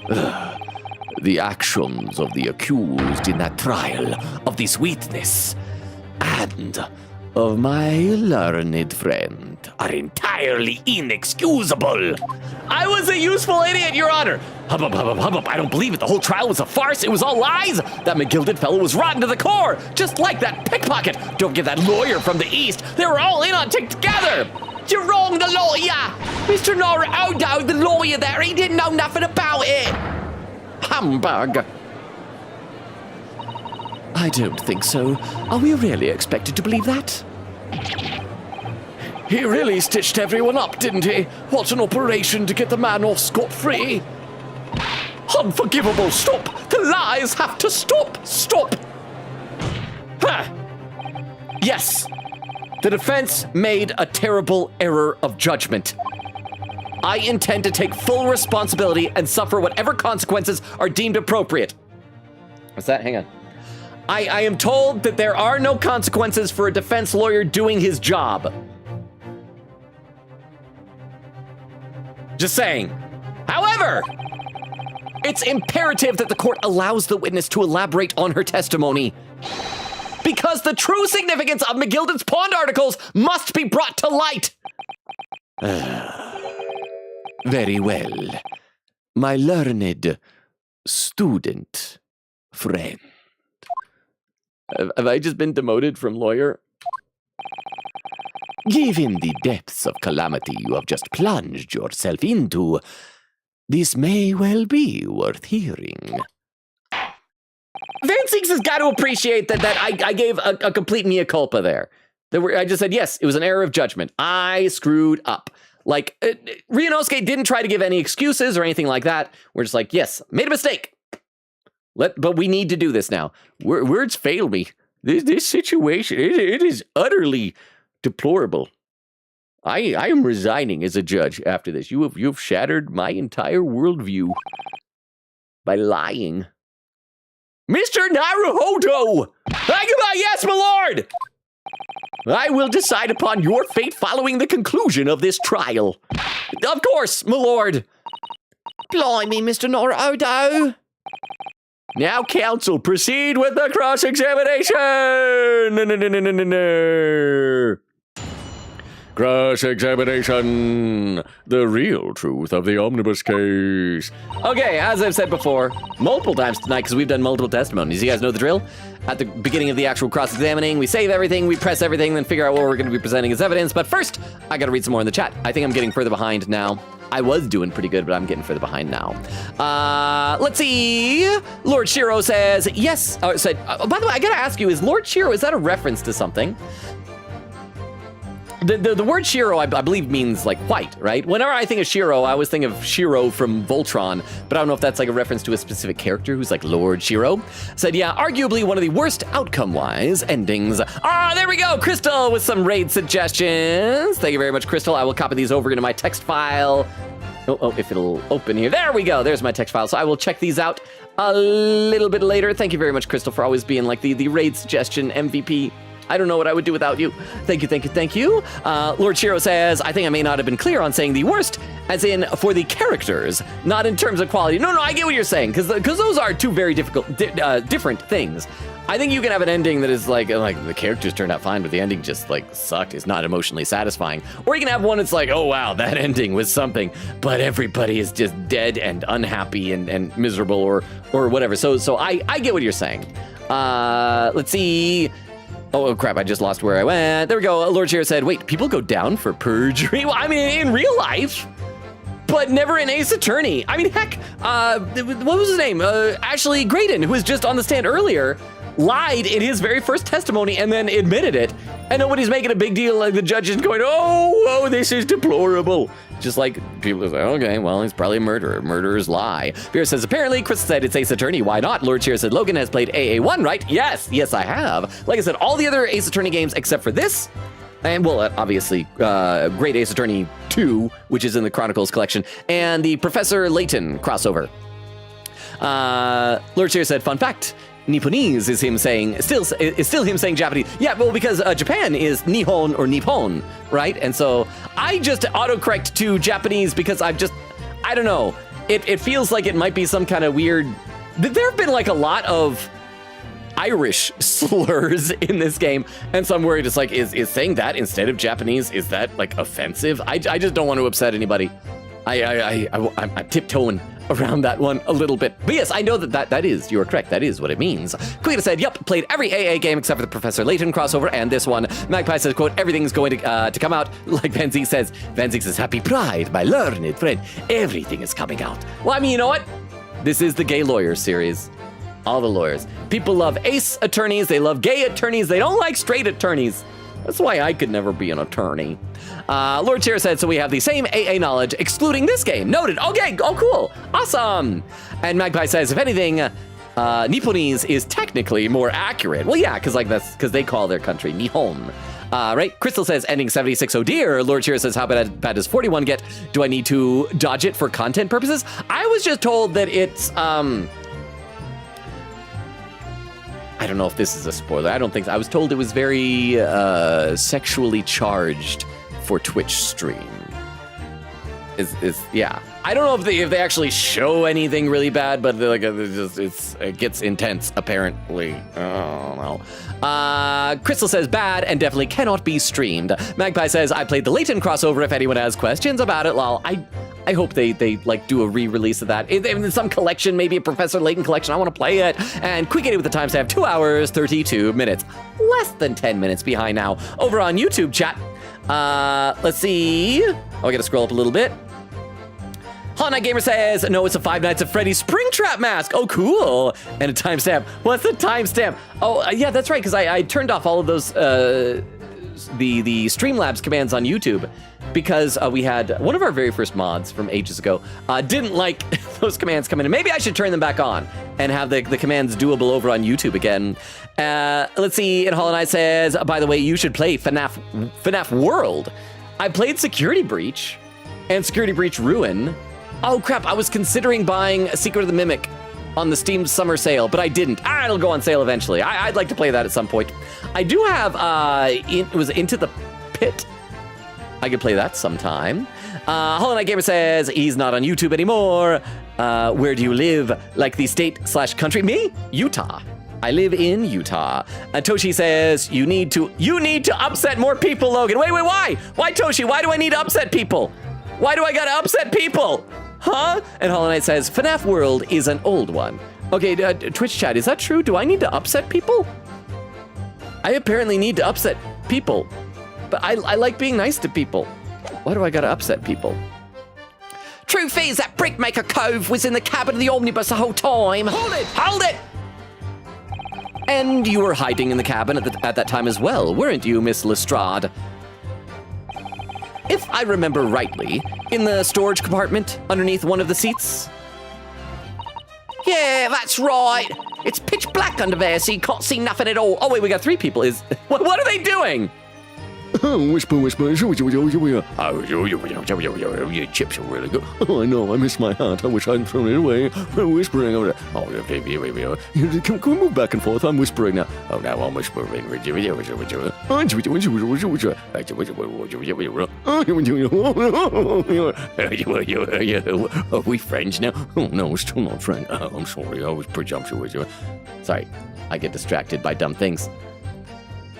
The actions of the accused in that trial of this witness and of my learned friend are entirely inexcusable. I was a useful idiot, Your Honor. Hubbub, hubbub, hubbub, I don't believe it. The whole trial was a farce. It was all lies. That McGilded fellow was rotten to the core, just like that pickpocket. Don't get that lawyer from the East. They were all in on it together. You're wrong, the lawyer. Mr. Nora Odo, the lawyer there, he didn't know nothing about it. Humbug. I don't think so. Are we really expected to believe that? He really stitched everyone up, didn't he? What an operation to get the man off scot-free. Unforgivable. Stop. The lies have to stop. Stop. Huh. Yes. The defense made a terrible error of judgment. I intend to take full responsibility and suffer whatever consequences are deemed appropriate. What's that? Hang on. I am told that there are no consequences for a defense lawyer doing his job. Just saying. However, it's imperative that the court allows the witness to elaborate on her testimony, because the true significance of McGilded's Pond articles must be brought to light. Very well. My learned student friend. Have I just been demoted from lawyer? Given the depths of calamity you have just plunged yourself into, this may well be worth hearing. Van Seeks has got to appreciate that I gave a complete mea culpa there. I just said, yes, it was an error of judgment. I screwed up. Like, Ryunosuke didn't try to give any excuses or anything like that. We're just like, yes, made a mistake. But we need to do this now. Words fail me. This situation, it is utterly deplorable. I am resigning as a judge after this. You have shattered my entire worldview by lying. Mr. Naruhodo! Yes, my lord! I will decide upon your fate following the conclusion of this trial. Of course, my lord. Blimey, Mr. Naruhodo. Now, counsel, proceed with the cross-examination! No. Cross-examination. The real truth of the omnibus case. Okay, as I've said before, multiple times tonight, because we've done multiple testimonies. You guys know the drill? At the beginning of the actual cross-examining, we save everything, we press everything, then figure out what we're going to be presenting as evidence. But first, I got to read some more in the chat. I think I'm getting further behind now. I was doing pretty good, but I'm getting further behind now. Let's see. Lord Shiro says, yes. By the way, I gotta ask you, is Lord Shiro, is that a reference to something? The word Shiro, I believe, means like white, right? Whenever I think of Shiro, I always think of Shiro from Voltron, but I don't know if that's like a reference to a specific character who's like Lord Shiro. Said, yeah, arguably one of the worst outcome-wise endings. There we go, Crystal with some raid suggestions. Thank you very much, Crystal. I will copy these over into my text file. Oh, if it'll open here. There we go, there's my text file. So I will check these out a little bit later. Thank you very much, Crystal, for always being like the raid suggestion MVP. I don't know what I would do without you. Thank you. Lord Shiro says, I think I may not have been clear on saying the worst, as in for the characters, not in terms of quality. No, I get what you're saying, because those are two very different things. I think you can have an ending that is like the characters turned out fine, but the ending just like sucked. It's not emotionally satisfying. Or you can have one that's like, oh wow, that ending was something, but everybody is just dead and unhappy and miserable or whatever. So I get what you're saying. Let's see. Oh crap, I just lost where I went. There we go. Lord Shiro said, wait, people go down for perjury? Well, I mean, in real life, but never in Ace Attorney. I mean, heck, what was his name? Ashley Graydon, who was just on the stand earlier, lied in his very first testimony and then admitted it. And nobody's making a big deal, like the judge is going, oh, this is deplorable. Just like people are like, okay, well, he's probably a murderer. Murderers lie. Beer says, apparently, Chris said it's Ace Attorney. Why not? Lord Cheer said, Logan has played AA1, right? Yes, I have. Like I said, all the other Ace Attorney games except for this, and well, obviously, Great Ace Attorney 2, which is in the Chronicles collection, and the Professor Layton crossover. Lord Cheer said, fun fact, Nipponese is him saying, still him saying Japanese. Yeah, well, because Japan is Nihon or Nippon, right? And so I just autocorrect to Japanese because I don't know. It feels like it might be some kind of weird, there have been like a lot of Irish slurs in this game. And so I'm worried it's like, is saying that instead of Japanese, is that like offensive? I just don't want to upset anybody. I'm tiptoeing around that one a little bit. But yes, I know that is, you're correct, that is what it means. Quita said, yep, played every AA game except for the Professor Layton crossover and this one. Magpie says, quote, everything's going to come out. Like Van Zeke says, happy pride, my learned friend. Everything is coming out. Well, I mean, you know what? This is the gay lawyers series. All the lawyers. People love ace attorneys, they love gay attorneys, they don't like straight attorneys. That's why I could never be an attorney. Lord Chair said, so we have the same AA knowledge, excluding this game. Noted. Okay, oh, cool. Awesome. And Magpie says, if anything, Nipponese is technically more accurate. Well, yeah, because they call their country Nihon. Right? Crystal says, ending 76, oh dear. Lord Cheer says, how bad does 41 get? Do I need to dodge it for content purposes? I was just told that it's, I don't know if this is a spoiler. I don't think so. I was told it was very sexually charged for Twitch stream. Yeah. I don't know if they actually show anything really bad, but like it gets intense apparently. I don't know. Crystal says bad and definitely cannot be streamed. Magpie says I played the Layton crossover. If anyone has questions about it, lol. I hope they like do a re-release of that. In some collection, maybe a Professor Layton collection. I want to play it. And Quick with the timestamp 2 hours, 32 minutes. Less than 10 minutes behind now. Over on YouTube chat. Let's see. Oh, I gotta scroll up a little bit. Hollow Knight Gamer says, no, it's a Five Nights at Freddy's Springtrap mask. Oh, cool. And a timestamp. What's the timestamp? Oh, yeah, that's right, because I turned off all of those, the Streamlabs commands on YouTube because we had one of our very first mods from ages ago didn't like those commands coming in. Maybe I should turn them back on and have the commands doable over on YouTube again. Let's see. And Hollow Knight says, by the way, you should play FNAF World. I played Security Breach and Security Breach Ruin. Oh crap, I was considering buying Secret of the Mimic on the Steam summer sale, but I didn't. It'll go on sale eventually. I'd like to play that at some point. I do have, it was Into the Pit. I could play that sometime. Hollow Knight Gamer says he's not on YouTube anymore. Where do you live? Like the state/country? Me? Utah. I live in Utah. Toshi says you need to upset more people, Logan. Wait, why? Why, Toshi? Why do I need to upset people? Why do I gotta upset people? Huh? And Hollow Knight says, FNAF World is an old one. Okay, Twitch chat, is that true? Do I need to upset people? I apparently need to upset people. But I like being nice to people. Why do I gotta upset people? Truth is that Brickmaker Cove was in the cabin of the omnibus the whole time. Hold it! Hold it! And you were hiding in the cabin at that time as well, weren't you, Miss Lestrade? If I remember rightly, in the storage compartment underneath one of the seats? Yeah, that's right. It's pitch black under there, so you can't see nothing at all. Oh, wait, we got 3 people. What are they doing? Whisper. Oh, your chips are really good. Oh, I know, I missed my hat. I wish I'd thrown it away. We're whispering over there. Oh, baby. Can we move back and forth? I'm whispering now. Oh, now I'm whispering. Are we friends now? Oh, no, we're still not friends. Oh, I'm sorry, I was presumptuous. Sorry, I get distracted by dumb things.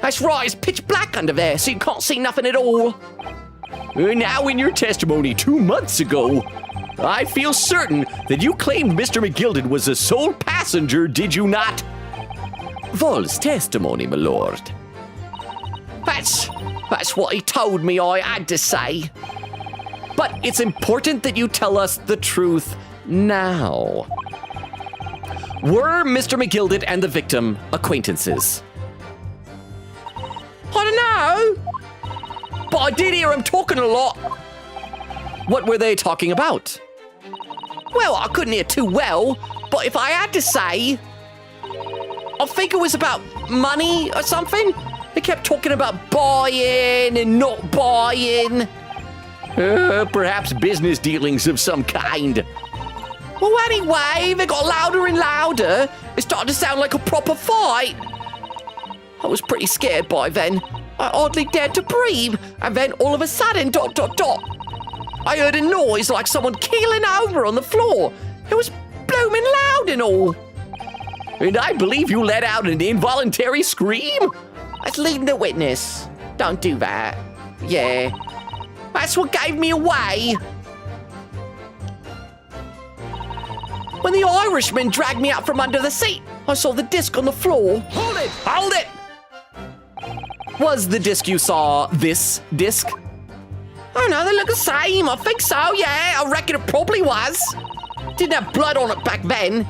That's right, it's pitch black under there, so you can't see nothing at all. Now, in your testimony 2 months ago, I feel certain that you claimed Mr. McGilded was the sole passenger, did you not? False testimony, my lord. That's what he told me I had to say. But it's important that you tell us the truth now. Were Mr. McGilded and the victim acquaintances? I don't know, but I did hear him talking a lot. What were they talking about? Well, I couldn't hear too well, but if I had to say, I think it was about money or something. They kept talking about buying and not buying. Perhaps business dealings of some kind. Well, anyway, they got louder and louder. It started to sound like a proper fight. I was pretty scared by then. I hardly dared to breathe, and then all of a sudden, ... I heard a noise like someone keeling over on the floor. It was blooming loud and all. and I believe you let out an involuntary scream? That's leading the witness. Don't do that. Yeah. That's what gave me away. When the Irishman dragged me out from under the seat, I saw the disc on the floor. Hold it! Hold it! Was the disc you saw this disc? Oh no, they look the same. I think so, yeah. I reckon it probably was. Didn't have blood on it back then.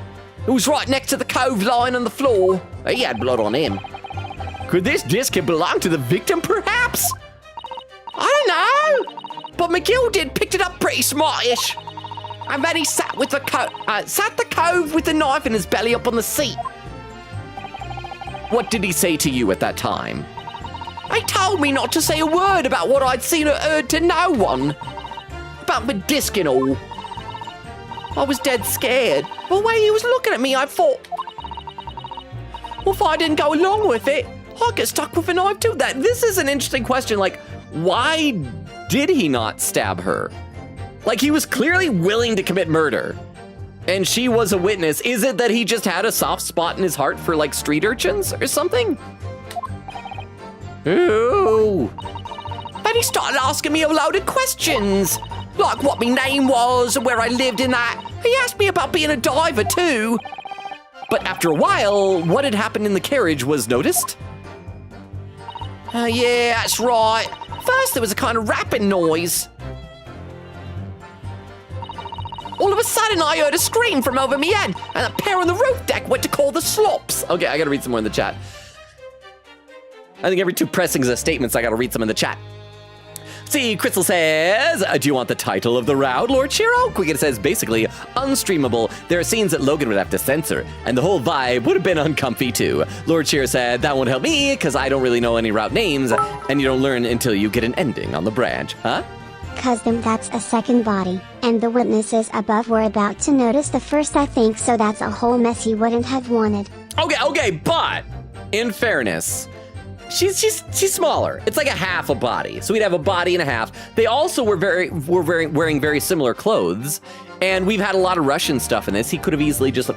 It was right next to the cove lying on the floor. He had blood on him. Could this disc have belonged to the victim, perhaps? I don't know. But McGill picked it up pretty smartish. And then he sat the cove with the knife in his belly up on the seat. What did he say to you at that time? He told me not to say a word about what I'd seen or heard to no one. About the disc and all. I was dead scared. The way he was looking at me, I thought, well, if I didn't go along with it, I'd get stuck with a knife too. This is an interesting question. Like, why did he not stab her? Like, he was clearly willing to commit murder, and she was a witness. Is it that he just had a soft spot in his heart for, like, street urchins or something? Ooh. Then he started asking me a load of questions, like what my name was and where I lived and that. He asked me about being a diver too. But after a while, what had happened in the carriage was noticed? Yeah, that's right. First there was a kind of rapping noise. All of a sudden I heard a scream from over me head, and a pair on the roof deck went to call the slops. Okay, I gotta read some more in the chat. I think every two pressings of statements, I gotta read some in the chat. See, Crystal says, do you want the title of the route, Lord Shiro? Quicket says, basically, unstreamable. There are scenes that Logan would have to censor, and the whole vibe would have been uncomfy too. Lord Shiro said, that won't help me, because I don't really know any route names, and you don't learn until you get an ending on the branch, huh? Cause them that's a second body, and the witnesses above were about to notice the first, I think, so that's a whole mess he wouldn't have wanted. Okay, but, in fairness, she's smaller. It's like a half a body. So we'd have a body and a half. They also were wearing very similar clothes. And we've had a lot of Russian stuff in this. He could have easily just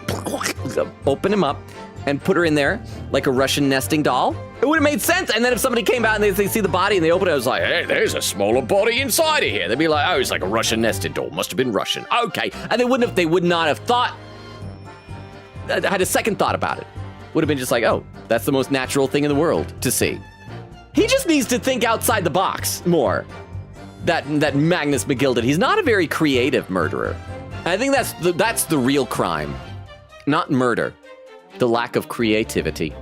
opened him up and put her in there like a Russian nesting doll. It would have made sense. And then if somebody came out and they see the body and they open it, I was like, hey, there's a smaller body inside of here. They'd be like, oh, it's like a Russian nesting doll. Must have been Russian. Okay. And they would not have thought, had a second thought about it. Would have been just like, oh, that's the most natural thing in the world to see. He just needs to think outside the box more. That Magnus McGill. He's not a very creative murderer. I think that's the real crime, not murder. The lack of creativity.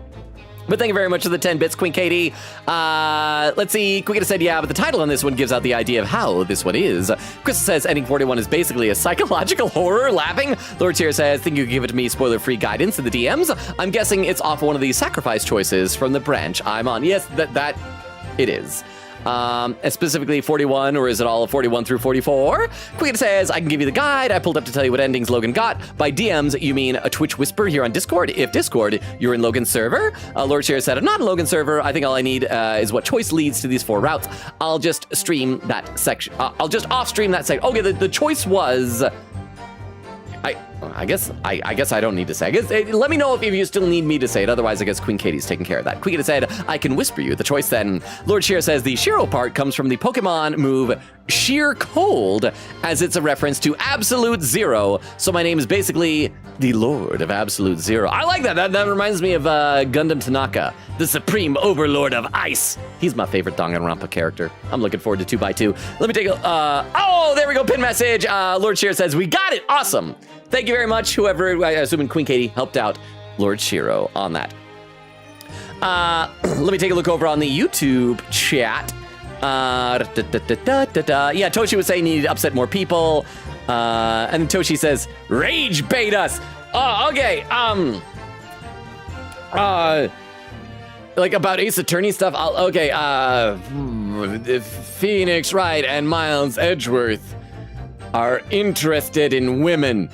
But thank you very much for the 10 bits, Queen Katie. Let's see, Queen said, yeah, but the title on this one gives out the idea of how this one is. Crystal says, Ending 41 is basically a psychological horror, laughing. Lord Cheer says, think you can give it to me spoiler-free guidance in the DMs? I'm guessing it's off one of these sacrifice choices from the branch I'm on. Yes, that it is. And specifically 41, or is it all of 41 through 44? Queen says, I can give you the guide. I pulled up to tell you what endings Logan got. By DMs, you mean a Twitch Whisper here on Discord. If Discord, you're in Logan's server. Lord Share said, I'm not in Logan's server. I think all I need is what choice leads to these 4 routes. I'll just stream that section. I'll just off-stream that section. Okay, the choice was... I guess I don't need to say. I guess let me know if you still need me to say it. Otherwise, I guess Queen Katie's taking care of that. Queen Katie said, I can whisper you. The choice then. Lord Shiro says the Shiro part comes from the Pokemon move Sheer Cold, as it's a reference to Absolute Zero. So my name is basically the Lord of Absolute Zero. I like that. That reminds me of Gundam Tanaka, the Supreme Overlord of Ice. He's my favorite Danganronpa character. I'm looking forward to 2x2. Let me take a. Oh, there we go. Pin message. Lord Shiro says, we got it. Awesome. Thank you very much, whoever, I assume Queen Katie, helped out Lord Shiro on that. Let me take a look over on the YouTube chat. Yeah, Toshi was saying he needed to upset more people. And Toshi says, rage bait us. Oh, okay. Like about Ace Attorney stuff. Okay. Phoenix Wright and Miles Edgeworth are interested in women.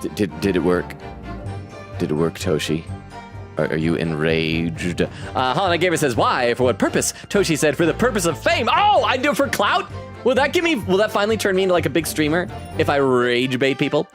Did it work? Did it work, Toshi? Are you enraged? Helena Gamer says, why? For what purpose? Toshi said, for the purpose of fame. Oh, I do it for clout? Will that finally turn me into like a big streamer if I rage bait people?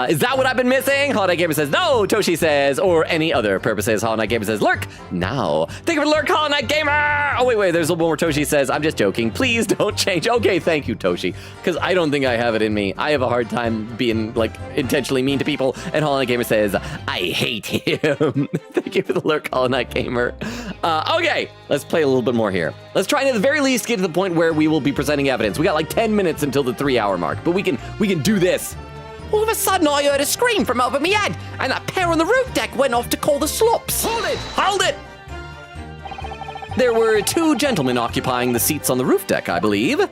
Is that what I've been missing? Hollow Knight Gamer says no, Toshi says, or any other purposes. Hollow Knight Gamer says lurk now. Thank you for the lurk, Hollow Knight Gamer! Oh, wait, there's a little more. Toshi says, I'm just joking. Please don't change. Okay, thank you, Toshi, because I don't think I have it in me. I have a hard time being like intentionally mean to people. And Hollow Knight Gamer says, I hate him. Thank you for the lurk, Hollow Knight Gamer. Okay, let's play a little bit more here. Let's try and at the very least get to the point where we will be presenting evidence. We got like 10 minutes until the 3-hour mark, but we can do this. All of a sudden, I heard a scream from over me head, and that pair on the roof deck went off to call the slops. Hold it! There were 2 gentlemen occupying the seats on the roof deck, I believe.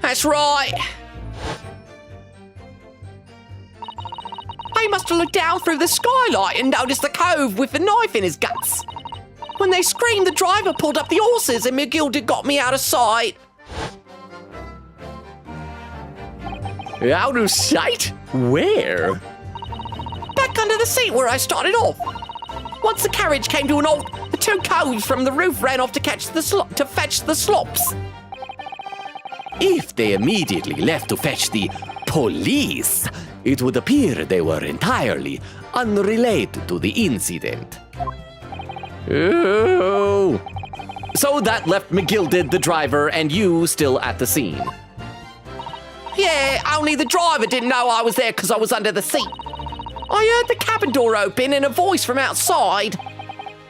That's right. They must have looked down through the skylight and noticed the cove with the knife in his guts. When they screamed, the driver pulled up the horses and McGilded got me out of sight. Out of sight? Where? Back under the seat where I started off. Once the carriage came to an halt, the 2 coves from the roof ran off to fetch the slops. If they immediately left to fetch the police, it would appear they were entirely unrelated to the incident. Oh. So that left McGilded, the driver, and you still at the scene. Yeah, only the driver didn't know I was there because I was under the seat. I heard the cabin door open and a voice from outside.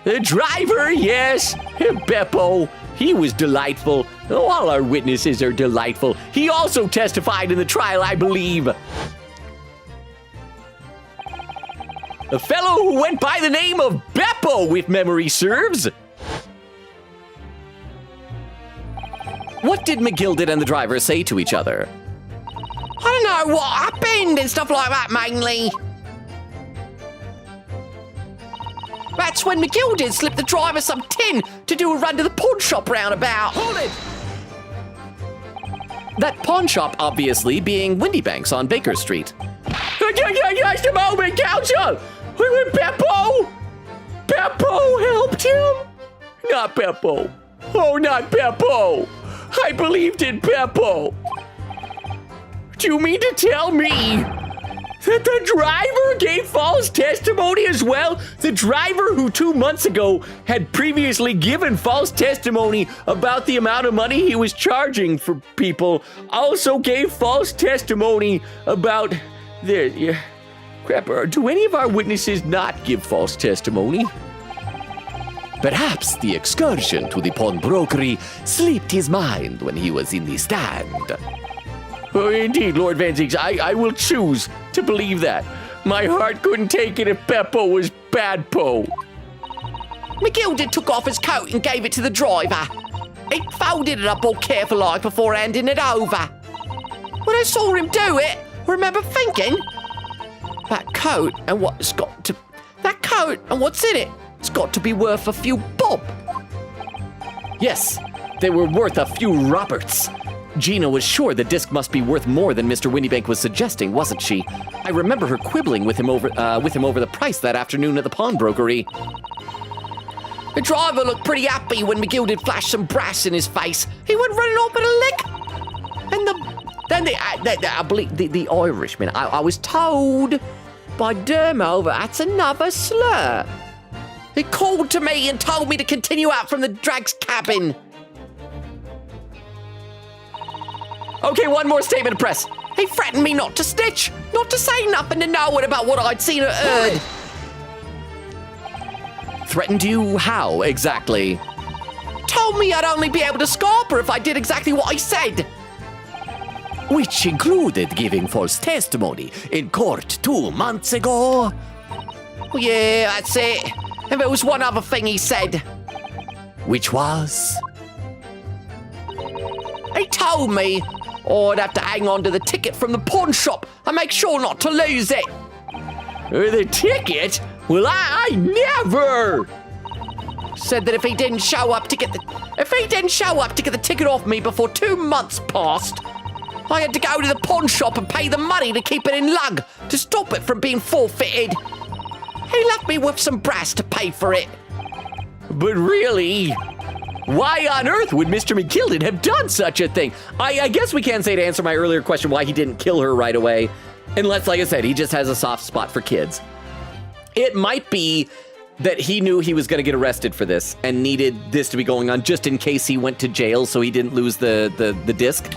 The driver, yes. Beppo. He was delightful. All our witnesses are delightful. He also testified in the trial, I believe. A fellow who went by the name of Beppo, if memory serves. What did McGilded and the driver say to each other? I don't know what happened and stuff like that, mainly. That's when McGilded slipped the driver some tin to do a run to the pawn shop roundabout. Hold it! That pawn shop, obviously, being Windy Banks on Baker Street. Just a moment, counsel! Beppo! Beppo helped him? Not Beppo. Oh, not Beppo. I believed in Beppo. Do you mean to tell me that the driver gave false testimony as well? The driver who 2 months ago had previously given false testimony about the amount of money he was charging for people also gave false testimony about the... Crap, do any of our witnesses not give false testimony? Perhaps the excursion to the pawnbrokery slipped his mind when he was in the stand. Oh, indeed, Lord Van Ziggs, I will choose to believe that. My heart couldn't take it if Beppo was bad po. McGilded took off his coat and gave it to the driver. He folded it up all careful-like before handing it over. When I saw him do it, I remember thinking, that coat and what's in it, it's got to be worth a few bob. Yes, they were worth a few Roberts. Gina was sure the disc must be worth more than Mr. Windybank was suggesting, wasn't she? I remember her quibbling with him over the price that afternoon at the pawnbrokery. The driver looked pretty happy when McGilded flashed some brass in his face. He went running off with a lick. And I believe the Irishman, I was told by Dermo that that's another slur. He called to me and told me to continue out from the drag's cabin. Okay, one more statement of press. He threatened me not to snitch, not to say nothing to no one about what I'd seen or heard. Threatened you how, exactly? Told me I'd only be able to scarp her if I did exactly what I said. Which included giving false testimony in court 2 months ago. Well, yeah, that's it. And there was one other thing he said. Which was? He told me I'd have to hang on to the ticket from the pawn shop and make sure not to lose it. The ticket? Well, I never! Said that if he didn't show up to get the ticket off me before 2 months passed, I had to go to the pawn shop and pay the money to keep it in lug to stop it from being forfeited. He left me with some brass to pay for it. But really, Why on earth would Mr. McGilded have done such a thing? I guess we can say to answer my earlier question why he didn't kill her right away. Unless, like I said, he just has a soft spot for kids. It might be that he knew he was going to get arrested for this and needed this to be going on just in case he went to jail so he didn't lose the disc.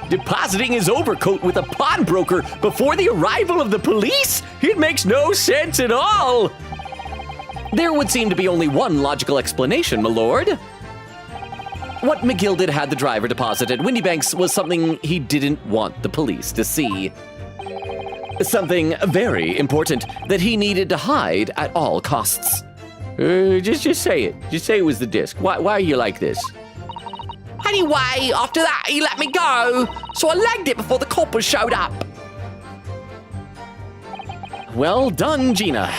Depositing his overcoat with a pawnbroker before the arrival of the police? It makes no sense at all. There would seem to be only one logical explanation, my lord. What McGilded had the driver deposit at Windybanks was something he didn't want the police to see. Something very important that he needed to hide at all costs. Just say it. Just say it was the disc. Why are you like this? Anyway, after that, he let me go, so I legged it before the coppers showed up. Well done, Gina.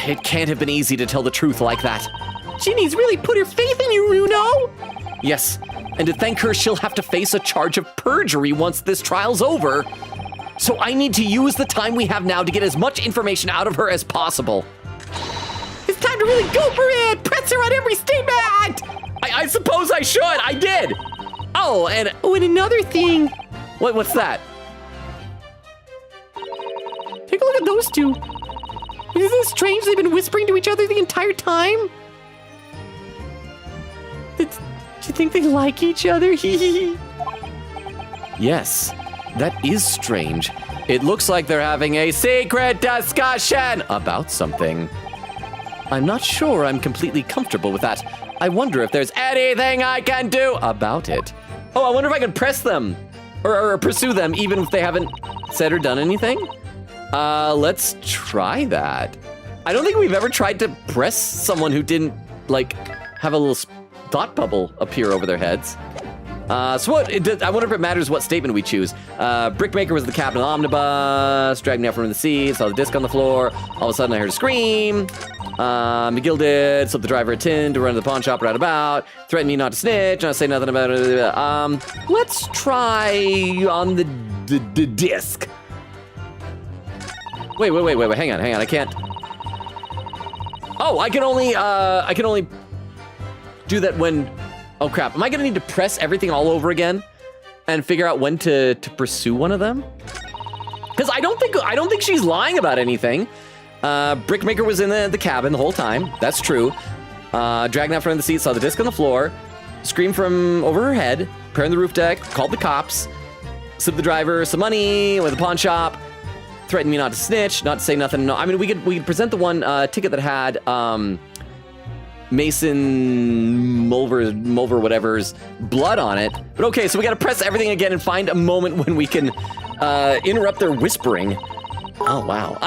It can't have been easy to tell the truth like that. Ginny's really put her faith in you, Runo. Yes, and to thank her, she'll have to face a charge of perjury once this trial's over. So I need to use the time we have now to get as much information out of her as possible. It's time to really go for it. Press her on every statement. I suppose I should. I did. Oh, and another thing. what's that? Take a look at those two. Isn't it strange they've been whispering to each other the entire time? Do you think they like each other? Yes, that is strange. It looks like they're having a secret discussion about something. I'm not sure I'm completely comfortable with that. I wonder if there's anything I can do about it. Oh, I wonder if I can press them or pursue them even if they haven't said or done anything. Let's try that. I don't think we've ever tried to press someone who didn't, like, have a little thought bubble appear over their heads. So I wonder if it matters what statement we choose. Brickmaker was the captain of the omnibus, dragged me out from the seat, saw the disc on the floor. All of a sudden I heard a scream. McGilded slipped the driver a tin to run to the pawn shop right about. Threatened me not to snitch, not to say nothing about it. Let's try on the disc. Wait, hang on, I can't. Oh, I can only do that when, oh crap, am I gonna need to press everything all over again and figure out when to pursue one of them? Because I don't think she's lying about anything. Brickmaker was in the cabin the whole time, that's true. Dragged out from the seat, saw the disc on the floor, screamed from over her head, appeared on the roof deck, called the cops, slipped the driver some money, went to the pawn shop, threatened me not to snitch, not to say nothing. No, I mean, we could present the one ticket that had Mason Mulver whatever's blood on it. But okay, so we gotta press everything again and find a moment when we can interrupt their whispering. Oh, wow.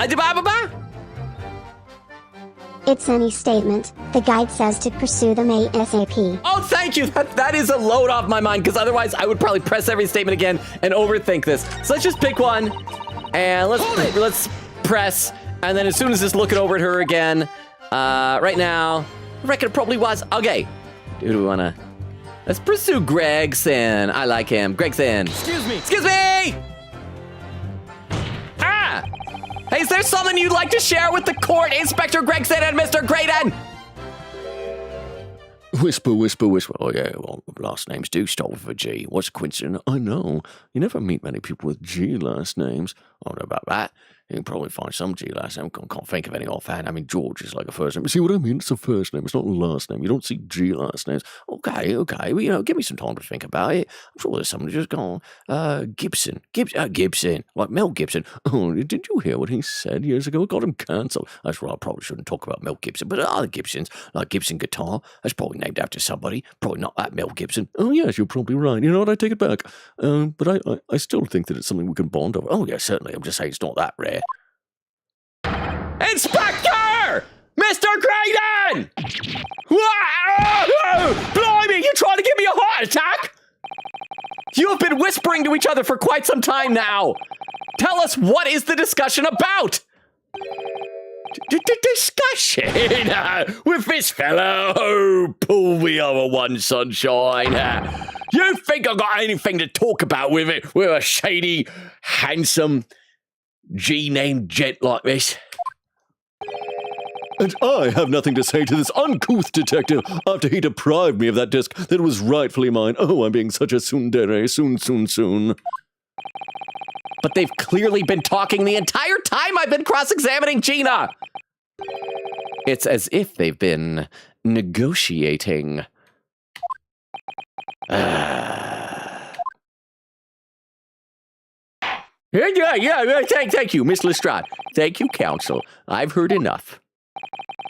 It's any statement. The guide says to pursue them ASAP. Oh, thank you. That is a load off my mind, because otherwise I would probably press every statement again and overthink this. So let's just pick one, and let's press, and then as soon as just looking over at her again, right now, I reckon it probably was. Okay. Do we wanna? Let's pursue Gregson. I like him. Gregson. Excuse me. Excuse me! Ah! Hey, is there something you'd like to share with the court, Inspector Gregson and Mr. Graydon? Whisper. Oh, yeah, well, last names do start with a G. What's a coincidence? I know. You never meet many people with G last names. I don't know about that. You can probably find some G last name. Can't think of any offhand. I mean, George is like a first name. See what I mean? It's a first name. It's not a last name. You don't see G last names. Okay. Well, give me some time to think about it. I'm sure there's someone who's just gone. Gibson. Like Mel Gibson. Oh, did you hear what he said years ago? It got him cancelled. That's right. I probably shouldn't talk about Mel Gibson. But other Gibsons, like Gibson Guitar, that's probably named after somebody. Probably not that Mel Gibson. Oh, yes, you're probably right. You know what? I take it back. But I still think that it's something we can bond over. Oh, yeah, certainly. I'm just saying it's not that rare. Inspector! Mr. Graydon! Blimey, you trying to give me a heart attack? You have been whispering to each other for quite some time now. Tell us, what is the discussion about? Discussion with this fellow? Oh, pull me over one, sunshine. You think I got anything to talk about with it? With a shady, handsome, G-named gent like this? And I have nothing to say to this uncouth detective after he deprived me of that disc that was rightfully mine. Oh, I'm being such a tsundere. Soon. But they've clearly been talking the entire time I've been cross-examining Gina. It's as if they've been negotiating. Thank you, Miss Lestrade. Thank you, counsel. I've heard enough.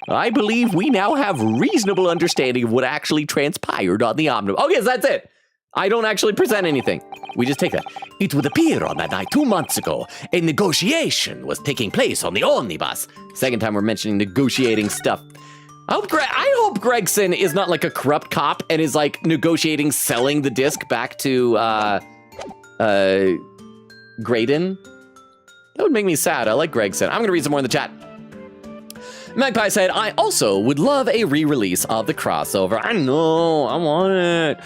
I believe we now have reasonable understanding of what actually transpired on the omnibus. Okay, so that's it. I don't actually present anything. We just take that. It would appear on that night 2 months ago, a negotiation was taking place on the omnibus. Second time we're mentioning negotiating stuff. I hope Gregson is not like a corrupt cop and is like negotiating selling the disc back to Graydon. That would make me sad. I like Gregson. I'm gonna read some more in the chat. Magpie said, I also would love a re-release of the crossover. I know, I want it.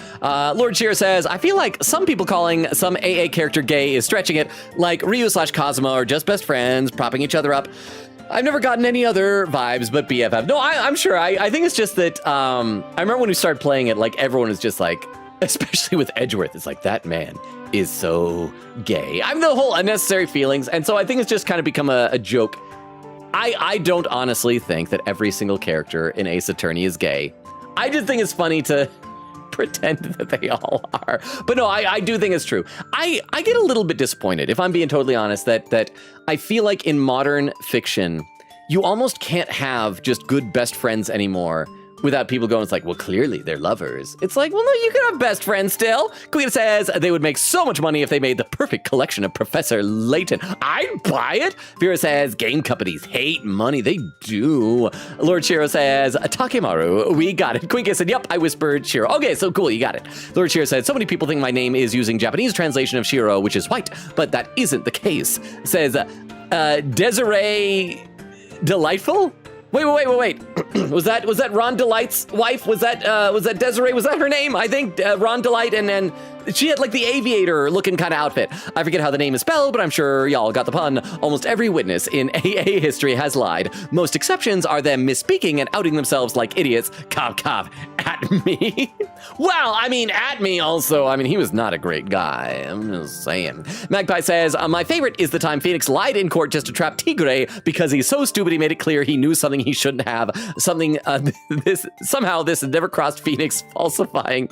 Lord Shear says, I feel like some people calling some AA character gay is stretching it, like Ryu/Cosmo are just best friends, propping each other up. I've never gotten any other vibes but BFF. No, I'm sure. I think it's just that, I remember when we started playing it, like everyone was just like, especially with Edgeworth, it's like, that man is so gay. I'm the whole unnecessary feelings, and so I think it's just kind of become a joke. I don't honestly think that every single character in Ace Attorney is gay. I just think it's funny to pretend that they all are. But no, I do think it's true. I get a little bit disappointed, if I'm being totally honest, that I feel like in modern fiction, you almost can't have just good best friends anymore without people going, it's like, well, clearly they're lovers. It's like, well, no, you can have best friends still. Queen says they would make so much money if they made the perfect collection of Professor Layton. I'd buy it. Vera says game companies hate money. They do. Lord Shiro says, Takemaru, we got it. Queen said, yep, I whispered Shiro. Okay, so cool, you got it. Lord Shiro said, so many people think my name is using Japanese translation of Shiro, which is white, but that isn't the case. Says, Desiree Delightful? Wait. was that Ron Delight's wife? Was that Desiree? Was that her name? I think Ron Delight, and then she had like the aviator looking kind of outfit. I forget how the name is spelled, but I'm sure y'all got the pun. Almost every witness in AA history has lied. Most exceptions are them misspeaking and outing themselves like idiots. Cough, at me. Well, I mean, at me also. I mean, he was not a great guy. I'm just saying. Magpie says, my favorite is the time Phoenix lied in court just to trap Tigre because he's so stupid he made it clear he knew something he shouldn't have. This never crossed Phoenix falsifying.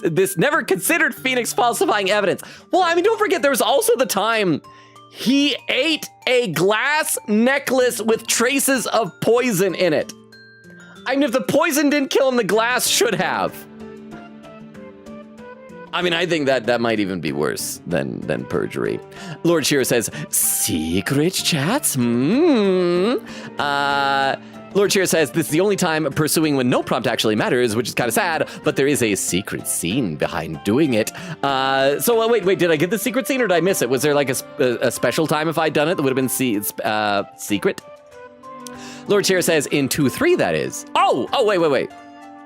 This never considered Phoenix falsifying evidence. Well, I mean, don't forget, there was also the time he ate a glass necklace with traces of poison in it. I mean, if the poison didn't kill him, the glass should have. I mean, I think that might even be worse than perjury. Lord Shearer says, secret chats? Lord Shearer says, this is the only time pursuing when no prompt actually matters, which is kind of sad, but there is a secret scene behind doing it. So wait, did I get the secret scene or did I miss it? Was there like a special time if I'd done it that would have been secret? Lord Shearer says, in 2-3 that is. Oh, wait.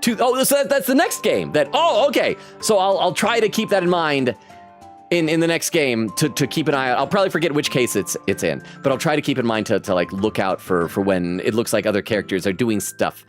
So that's the next game. Okay. So I'll try to keep that in mind in the next game to keep an eye out. I'll probably forget which case it's in, but I'll try to keep in mind to like look out for when it looks like other characters are doing stuff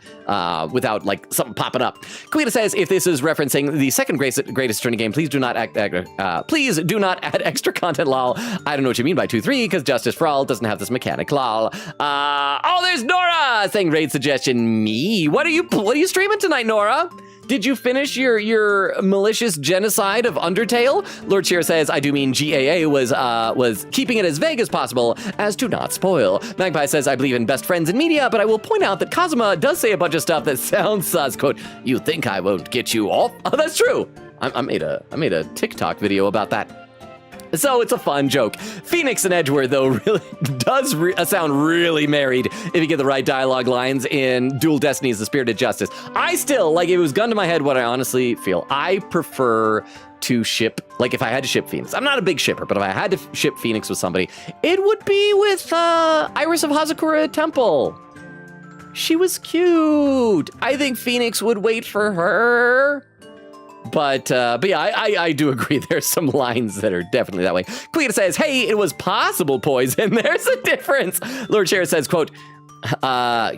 without like something popping up. Quita says, if this is referencing the second greatest attorney game, please do not add extra content, lol. I don't know what you mean by 2-3 because Justice for All doesn't have this mechanic, lol. There's Nora saying raid suggestion. Me? What are you streaming tonight, Nora? Did you finish your malicious genocide of Undertale? Lord Shearer says, I do mean GAA was keeping it as vague as possible as to not spoil. Magpie says, I believe in best friends in media, but I will point out that Kazuma does say a bunch of stuff that sounds sus. Quote, you think I won't get you off? Oh, that's true. I made a TikTok video about that. So it's a fun joke. Phoenix and Edgeworth, though, really does sound really married if you get the right dialogue lines in Dual Destinies, The Spirit of Justice. I still, like, it was gun to my head what I honestly feel. I prefer to ship, like, if I had to ship Phoenix. I'm not a big shipper, but if I had to ship Phoenix with somebody, it would be with Iris of Hazakura Temple. She was cute. I think Phoenix would wait for her. But yeah, I do agree. There's some lines that are definitely that way. Queen says, hey, it was possible poison. There's a difference. Lord Shearer says, quote,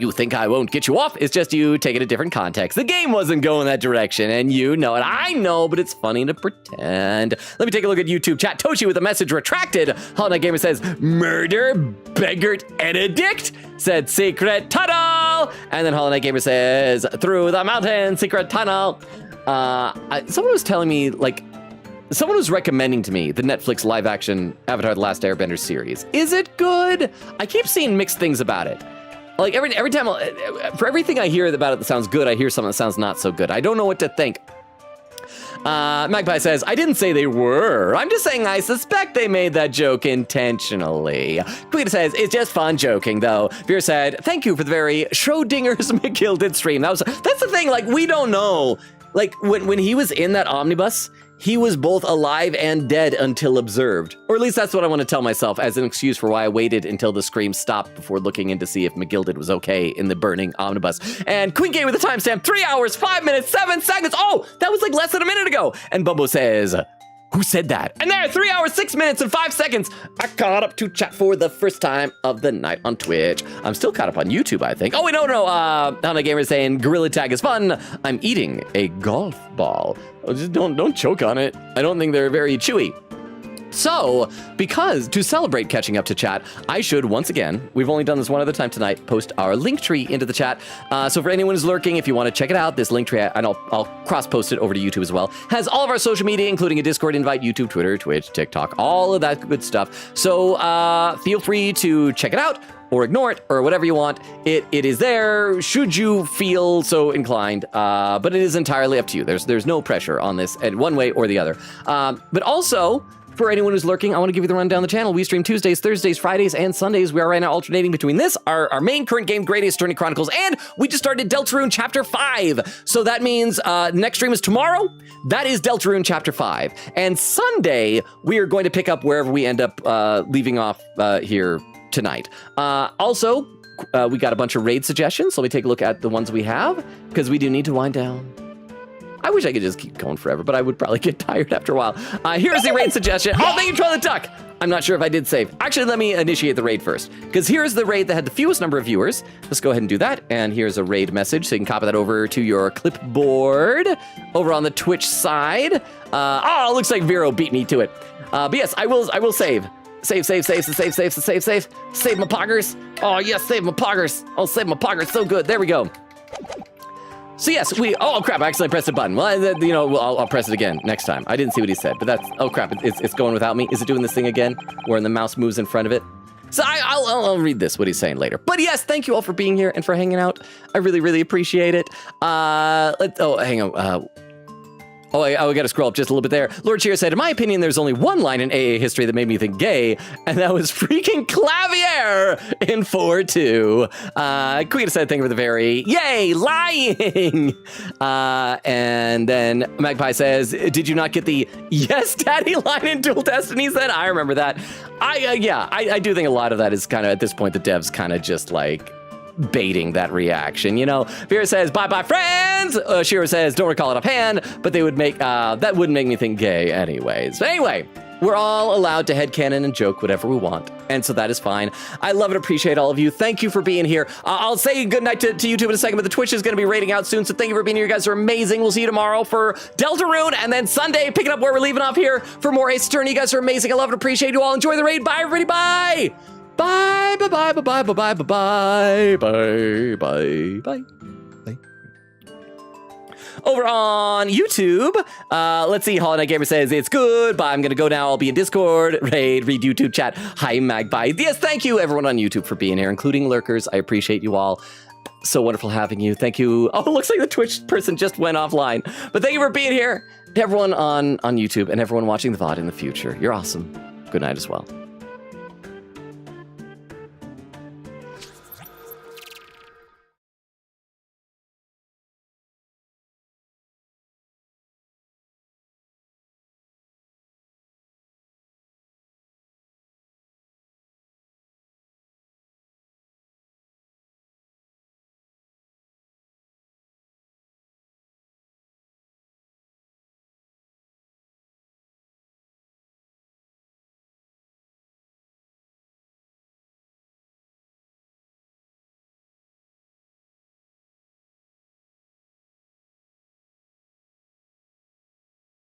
You think I won't get you off? It's just you take it a different context. The game wasn't going that direction, and you know it. I know, but it's funny to pretend. Let me take a look at YouTube chat. Toshi with a message retracted. Hollow Knight Gamer says, murder, beggart, and addict, said secret tunnel. And then Hollow Knight Gamer says, through the mountain, secret tunnel. Someone was telling me, like, someone was recommending to me the Netflix live-action Avatar The Last Airbender series. Is it good? I keep seeing mixed things about it. Like, every time, for everything I hear about it that sounds good, I hear something that sounds not so good. I don't know what to think. Magpie says, I didn't say they were. I'm just saying I suspect they made that joke intentionally. Queen says, it's just fun joking, though. Veer said, thank you for the very Schrodinger's McGilded stream. That's the thing, like, we don't know. Like, when he was in that omnibus, he was both alive and dead until observed. Or at least that's what I want to tell myself as an excuse for why I waited until the scream stopped before looking in to see if McGilded was okay in the burning omnibus. And Queen Gay with a timestamp, 3 hours, 5 minutes, 7 seconds. Oh, that was like less than a minute ago. And Bumbo says, who said that? And there, 3 hours, 6 minutes, and 5 seconds. I caught up to chat for the first time of the night on Twitch. I'm still caught up on YouTube, I think. Oh, wait, no. Hana Gamer is saying, Gorilla Tag is fun. I'm eating a golf ball. Oh, just don't choke on it. I don't think they're very chewy. So, because to celebrate catching up to chat, I should once again, we've only done this one other time tonight, post our link tree into the chat. So for anyone who's lurking, if you want to check it out, this link tree, and I'll cross-post it over to YouTube as well, has all of our social media, including a Discord invite, YouTube, Twitter, Twitch, TikTok, all of that good stuff. So feel free to check it out, or ignore it, or whatever you want. It is there, should you feel so inclined, but it is entirely up to you. There's no pressure on this, one way or the other. But also, for anyone who's lurking, I want to give you the rundown of the channel. We stream Tuesdays, Thursdays, Fridays, and Sundays. We are right now alternating between this, our main current game, Greatest Journey Chronicles, and we just started Deltarune Chapter 5. So that means next stream is tomorrow. That is Deltarune Chapter 5. And Sunday, we are going to pick up wherever we end up leaving off here tonight. Also, we got a bunch of raid suggestions, so let me take a look at the ones we have, because we do need to wind down. I wish I could just keep going forever, but I would probably get tired after a while. Here's the raid suggestion. Oh, thank you, Troy the Duck. I'm not sure if I did save. Actually, let me initiate the raid first, because here's the raid that had the fewest number of viewers. Let's go ahead and do that. And here's a raid message, so you can copy that over to your clipboard over on the Twitch side. Oh, looks like Vero beat me to it. But yes, I will save. Save my poggers. Oh, yes, save my poggers. Oh, save my poggers. So good. There we go. So yes, oh crap, I accidentally pressed a button. Well, I'll press it again next time. I didn't see what he said, but oh crap, it's going without me. Is it doing this thing again, where the mouse moves in front of it? So I'll read this, what he's saying later. But yes, thank you all for being here and for hanging out. I really, really appreciate it. Hang on. I got to scroll up just a little bit there. Lord Cheer said, in my opinion, there's only one line in AA history that made me think gay, and that was freaking Clavier in 4-2. Queen said, thank you for the very, yay, lying. And then Magpie says, did you not get the yes, daddy line in Dual Destiny? Said, I remember that. I do think a lot of that is kind of, at this point, the devs kind of just like, baiting that reaction, you know. Vera says, bye-bye, friends! Shira says, don't recall it offhand, but they would make, that wouldn't make me think gay anyways. But anyway, we're all allowed to headcanon and joke whatever we want, and so that is fine. I love and appreciate all of you. Thank you for being here. I'll say goodnight to YouTube in a second, but the Twitch is going to be rating out soon, so thank you for being here. You guys are amazing. We'll see you tomorrow for Deltarune, and then Sunday, picking up where we're leaving off here for more Ace Attorney. You guys are amazing. I love and appreciate you all. Enjoy the raid. Bye, everybody. Bye! Bye, bye, bye, bye, bye, bye, bye, bye, bye, bye, bye. Over on YouTube, let's see, Hollow Knight Gamer says, it's good, but I'm going to go now. I'll be in Discord, raid, read YouTube chat. Hi, Magpie. Yes, thank you, everyone on YouTube, for being here, including lurkers. I appreciate you all. So wonderful having you. Thank you. Oh, it looks like the Twitch person just went offline. But thank you for being here. To everyone on YouTube and everyone watching the VOD in the future. You're awesome. Good night as well.